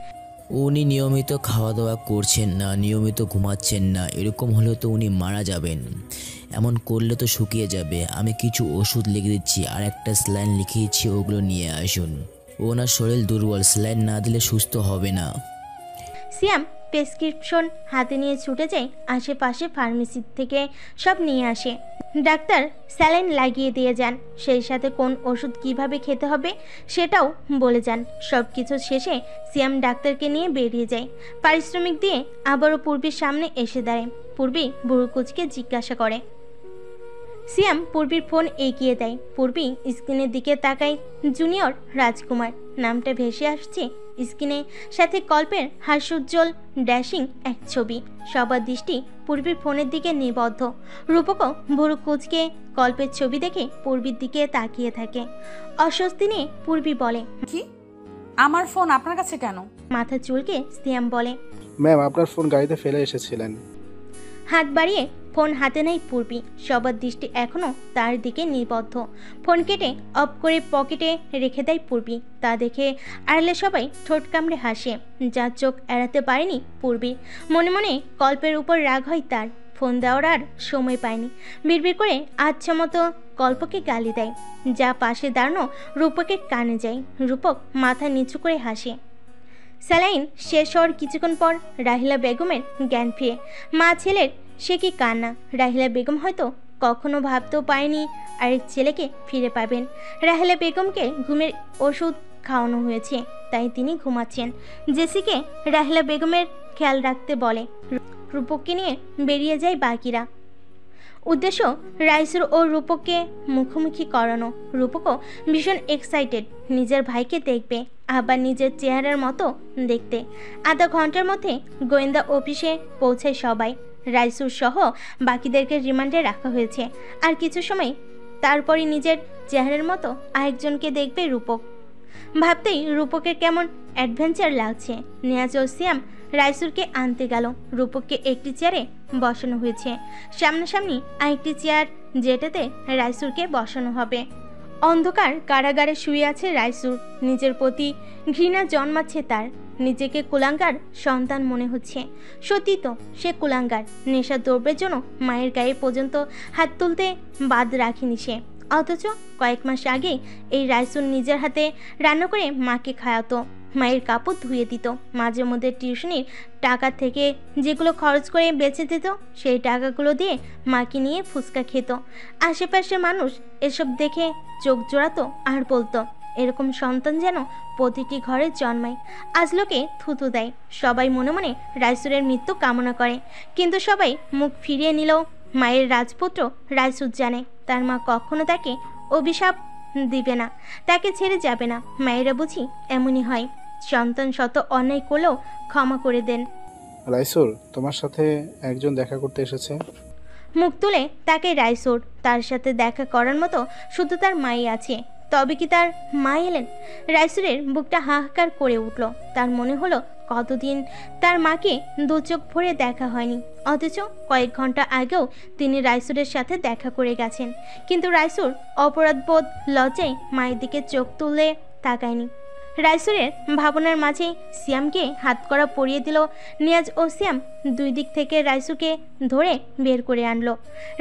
উনি নিয়মিত খাওয়া দাওয়া করছেন না, নিয়মিত ঘুমাচ্ছেন না। এরকম হলে তো উনি মারা যাবেন। এমন করলে তো শুকিয়ে যাবে। আমি কিছু ওষুধ লিখে দিচ্ছি, আর একটা স্যালাইন লিখে দিচ্ছি, ওগুলো নিয়ে আসুন। ওনার শরীর দুর্বল, স্যালাইন না দিলে সুস্থ হবে না। সিয়াম প্রেসক্রিপশন হাতে নিয়ে ছুটে যায় আশেপাশে ফার্মেসি থেকে, সব নিয়ে আসে। ডাক্তার স্যালাইন লাগিয়ে দিয়ে যান, সেই সাথে কোন ওষুধ কিভাবে খেতে হবে সেটাও বলে যান। সব কিছু শেষে সিয়াম ডাক্তারকে নিয়ে বেরিয়ে যায়। পারিশ্রমিক দিয়ে আবারও পূর্বীর সামনে এসে দাঁড়ায়। পূর্বী বুড়ুকুচকে জিজ্ঞাসা করে। সিয়াম পূর্বীর ফোন এগিয়ে দেয়। পূর্বী স্ক্রিনের দিকে তাকায়। জুনিয়র রাজকুমার নামটা ভেসে আসছে স্ক্রিনে, সাথে কল্পের হাস্যোজ্জ্বল ড্যাশিং এক ছবি। সবার দৃষ্টি পূর্বীর ফোনের দিকে নিবদ্ধ। রূপকও ভুরু কুচকে কল্পের ছবি দেখে পূর্বীর দিকে তাকিয়ে থাকে। অস্বস্তি নিয়ে পূর্বী বলে, কি আমার ফোন আপনার কাছে কেন? মাথা চুলকে সিয়াম বলে, ম্যাম, আপনার ফোন গাড়িতে ফেলে এসেছিলেন। হাত বাড়িয়ে ফোন হাতে নেয় পূর্বী। সবার দৃষ্টি এখনও তার দিকে নিবদ্ধ। ফোন কেটে অফ করে পকেটে রেখে দেয় পূর্বী। তা দেখে আড়ালে সবাই ঠোঁট কামড়ে হাসে, যা চোখ এড়াতে পারেনি পূর্বী। মনে মনে কল্পের উপর রাগ হয় তার। ফোন দেওয়ার আর সময় পায়নি। বিড়বিড় করে আচ্ছা মতো কল্পকে গালি দেয়, যা পাশে দাঁড়ানো রূপকের কানে যায়। রূপক মাথা নিচু করে হাসে। স্যালাইন শেষ হওয়ার কিছুক্ষণ পর রাহিলা বেগমের জ্ঞান ফিরে। মা ছেলের সে কি কান্না! রাহিলা বেগম হয়তো কখনো ভাবতেও পারেনি আরেক ছেলেকে ফিরে পাবেন। রাহেলা বেগমকে ঘুমের ওষুধ খাওয়ানো হয়েছে, তাই তিনি ঘুমাচ্ছেন। জেসিকে রাহেলা বেগমের খেয়াল রাখতে বলে। রূপককে নিয়ে বেরিয়ে যায় বাকিরা। উদ্দেশ্য রাইসুর ও রূপককে মুখোমুখি করানো। রূপকও ভীষণ এক্সাইটেড, নিজের ভাইকে দেখবে, আবার নিজের চেহারার মতো দেখতে। আধা ঘন্টার মধ্যে গোয়েন্দা অফিসে পৌঁছায় সবাই। রাইসুর সহ বাকিদেরকে রিমান্ডে রাখা হয়েছে। আর কিছু সময় তারপরই নিজের চেহারার মতো আরেকজনকে দেখবে রূপক। ভাবতেই রূপকের কেমন অ্যাডভেঞ্চার লাগছে। নিয়াজ ও সিয়াম রাইসুরকে আনতে গেল। রূপককে একটি চেয়ারে বসানো হয়েছে, সামনাসামনি আরেকটি চেয়ার যেটাতে রাইসুরকে বসানো হবে। অন্ধকার কারাগারে শুয়ে আছে রাইসুর। নিজের প্রতি ঘৃণা জন্মাচ্ছে তার। নিজেকে কুলাঙ্গার সন্তান মনে হচ্ছে। সত্যি তো, সে কুলাঙ্গার। নেশার দ্রব্যের জন্য মায়ের গায়ে পর্যন্ত হাত তুলতে বাদ রাখেনি সে। অথচ কয়েক মাস আগেই এই রাইসুর নিজের হাতে রান্না করে মাকে খাওয়াতো, মায়ের কাপড় ধুয়ে দিত, মাঝে মধ্যে টিউশনির টাকা থেকে যেগুলো খরচ করে বেঁচে দিত সেই টাকাগুলো দিয়ে মাকে নিয়ে ফুচকা খেত। আশেপাশের মানুষ এসব দেখে চোখ জোড়াতো আর বলতো, এরকম সন্তান যেন প্রতিটি ঘরে জন্মায়। আজ লোকে থুতু দেয়, সবাই মনে মনে রাইসুরের মৃত্যু কামনা করে। কিন্তু সবাই মুখ ফিরিয়ে নিল। মায়ের রাজপুত্র রাইসুর জানে তার মা কখনো তাকে অভিশাপ দিবে না, তাকে ছেড়ে যাবে না। মায়েরা বুঝি এমনই হয়, সন্তান শত অন্যায় করলেও ক্ষমা করে দেন। রাইসুর, তোমার সাথে একজন দেখা করতে এসেছে। মুখ তুলে তাকে রাইসুর। তার সাথে দেখা করার মতো শুধু তার মাই আছে। তবে কি তার মা এলেন? রাইসুরের বুকটা হাহাকার করে উঠল। তার মনে হলো কতদিন তার মাকে দু চোখ ভরে দেখা হয়নি, অথচ কয়েক ঘন্টা আগেও তিনি রাইসুরের সাথে দেখা করে গেছেন। কিন্তু রাইসুর অপরাধবোধ লজ্জায় মায়ের দিকে চোখ তুললে তাকায়নি। রাইসুরের ভাবনার মাঝে সিয়ামকে হাতকড়া পরিয়ে দিল নিয়াজ ও সিয়াম দুই দিক থেকে রাইসুরকে ধরে বের করে আনলো।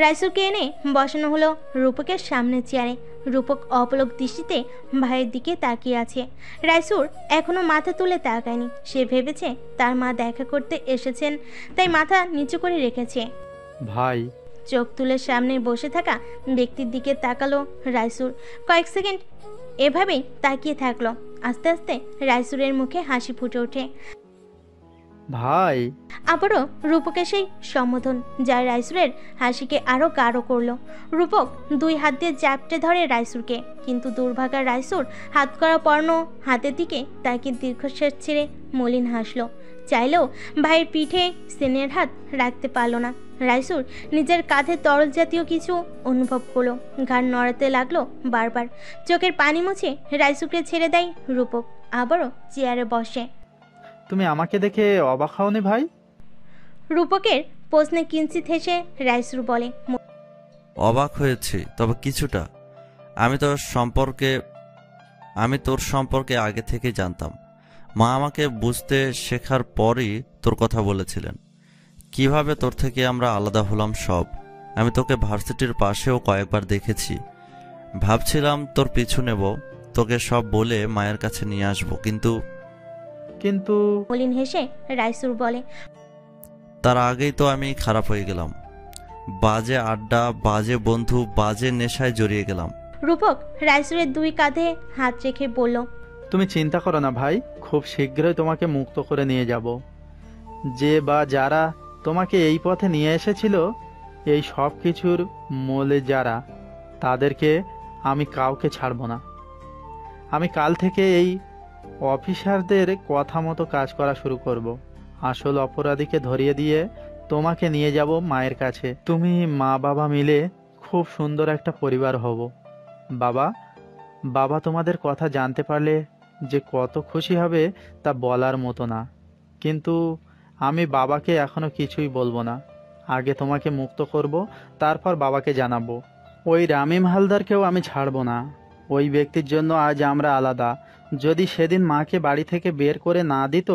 রাইসুরকে এনে বসানো হলো রূপকের সামনে চেয়ারে। রূপক অপলক দৃষ্টিতে ভাইয়ের দিকে তাকিয়ে আছে। রাইসুর এখনো মাথা তুলে তাকায়নি। সে ভেবেছে তার মা দেখা করতে এসেছেন, তাই মাথা নিচু করে রেখেছে। ভাই। চোখ তুলে সামনে বসে থাকা ব্যক্তির দিকে তাকালো রাইসুর। কয়েক সেকেন্ড এভাবেই তাকিয়ে থাকলো। আস্তে আস্তে রাইসুরের মুখে হাসি ফুটে ওঠে। ভাই। আবারও রূপকের সেই সম্বোধন, যা রাইসুরের হাসিকে আরো গাঢ় করলো। রূপক দুই হাত দিয়ে চ্যাপটে ধরে রাইসুরকে, কিন্তু দুর্ভাগা রাইসুর হাত করা পর্ণ হাতের দিকে তাকে দীর্ঘশ্বাস ছেড়ে মলিন হাসলো। চাইলেও ভাইয়ের পিঠে স্নেহের হাত রাখতে পারল না। রাইসুর নিজের কাঁধে তরল জাতীয় কিছু অনুভব করলো। ঘাড় নড়াতে লাগলো বারবার। চোখের পানি মুছে রাইসুরকে ছেড়ে দেয় রূপক। আবারও চেয়ারে বসে। তুমি আমাকে দেখে অবাক হওনি ভাই? রূপকের প্রশ্নে কিঞ্চিত হেসে রাইসুর বলে, অবাক হয়েছি, তবে কিছুটা। আমি তোর সম্পর্কে আগে থেকে জানতাম। মা আমাকে বুঝতে শেখার পরই তোর কথা বলেছিলেন। কিভাবে তোর থেকে আমরা আলাদা হলাম সব। আমি তোকে ভার্সিটির পাশেও কয়েকবার দেখেছি। ভাবছিলাম তোর পিছু নেব, তোকে সব বলে মায়ের কাছে নিয়ে আসবো, কিন্তু মলিন হেসে রাইসুর বলে, তার আগেই তো আমি খারাপ হয়ে গেলাম। বাজে আড্ডা, বাজে বন্ধু, বাজে নেশায় জড়িয়ে গেলাম। রূপক রাইসুরের দুই কাঁধে হাত রেখে বলল, তুমি চিন্তা করো না ভাই, খুব শীঘ্রই তোমাকে মুক্ত করে নিয়ে যাব। যে বা যারা তোমাকে এই পথে নিয়ে এসেছিল, এই সব কিছুর মূলে যারা, তাদেরকে আমি কাউকে ছাড়ব না। আমি কাল থেকে এই অফিসারদের কথা মতো কাজ করা শুরু করব। আসল অপরাধীকে ধরিয়ে দিয়ে তোমাকে নিয়ে যাব মায়ের কাছে। তুমি মা বাবা মিলে খুব সুন্দর একটা পরিবার হব। বাবা তোমাদের কথা জানতে পারলে যে কত খুশি হবে তা বলার মতো না। কিন্তু আমি বাবাকে এখনো কিছুই বলবো না। আগে তোমাকে মুক্ত করব, তারপর বাবাকে জানাবো। ওই রামিম হালদারকেও আমি ছাড়বো না। ওই ব্যক্তির জন্য আজ আমরা আলাদা। যদি সেদিন মাকে বাড়ি থেকে বের করে না দিত,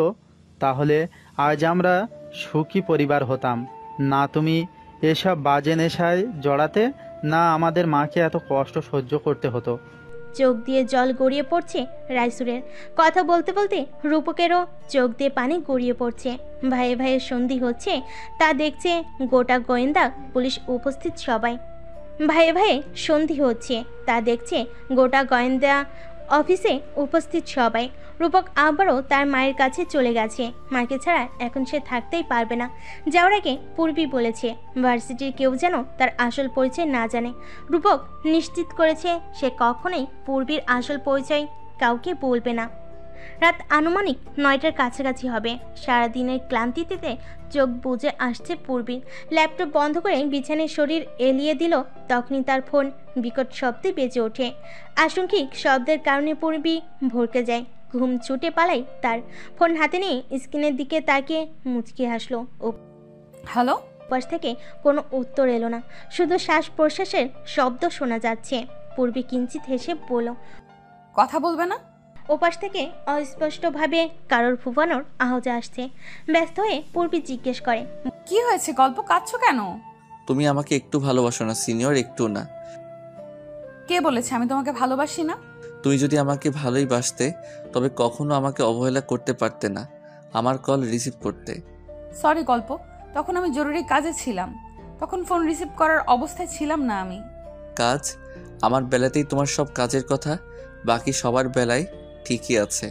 তাহলে আজ আমরা সুখী পরিবার হতাম না। তুমি এসব বাজে নেশায় জড়াতে না, আমাদের মাকে এত কষ্ট সহ্য করতে হতো। চোখ দিয়ে জল গড়িয়ে পড়ছে রাইসুরের। কথা বলতে বলতে রূপকেরও চোখ দিয়ে পানি গড়িয়ে পড়ছে। ভাইয়ে ভাইয়ের সন্ধি হচ্ছে তা দেখছে গোটা গোয়েন্দা পুলিশ উপস্থিত সবাই। ভাইয়ে ভাইয়ে সন্ধি হচ্ছে, তা দেখছে গোটা গোয়েন্দা অফিসে উপস্থিত সবাই। রূপক আবারও তার মায়ের কাছে চলে গেছে। মাকে ছাড়া এখন সে থাকতেই পারবে না। যাওয়ার আগে পূর্বী বলেছে ভার্সিটির কেউ যেন তার আসল পরিচয় না জানে। রূপক নিশ্চিত করেছে সে কখনোই পূর্বীর আসল পরিচয় কাউকে বলবে না। রাত আনুমানিক 9টার কাছাকাছি হবে। সারাদিনের ক্লান্তিতে চোখ বুজে আসছে পূর্বীর। ল্যাপটপ বন্ধ করে বিছানায় শরীর এলিয়ে দিল, তখনই তার ফোন বিকট শব্দে বেজে ওঠে। আশঙ্কিক শব্দের কারণে পূর্বী ভরকে যায়, ঘুম ছুটে পালায় তার। ফোন হাতে নিয়ে স্ক্রিনের দিকে তাকিয়ে মুচকি হাসলো। হ্যালো। পাশ থেকে কোনো উত্তর এলো না, শুধু শ্বাস প্রশ্বাসের শব্দ শোনা যাচ্ছে। পূর্বী কিঞ্চিত হেসে বলল, কথা বলবে না? ওপাশ থেকে অস্পষ্টভাবে কারোর ফুফানোর আওয়াজ আসছে। ব্যস্ত হয়ে পূর্বী জিজ্ঞেস করে, কি হয়েছে গল্প, কাঁদছো কেন? তুমি আমাকে একটু ভালোবাসো না সিনিয়র? একটু না? কে বলেছে আমি তোমাকে ভালোবাসি না? তুমি যদি আমাকে ভালোই বাসতে তবে কখনো আমাকে অবহেলা করতে পারতে না, আমার কল রিসিভ করতে। সরি গল্প, তখন আমি জরুরি কাজে ছিলাম, তখন ফোন রিসিভ করার অবস্থায় ছিলাম না আমি। কাজ? আমার বেলাতেই তোমার সব কাজের কথা, বাকি সবার বেলায় ঠিকই আছে।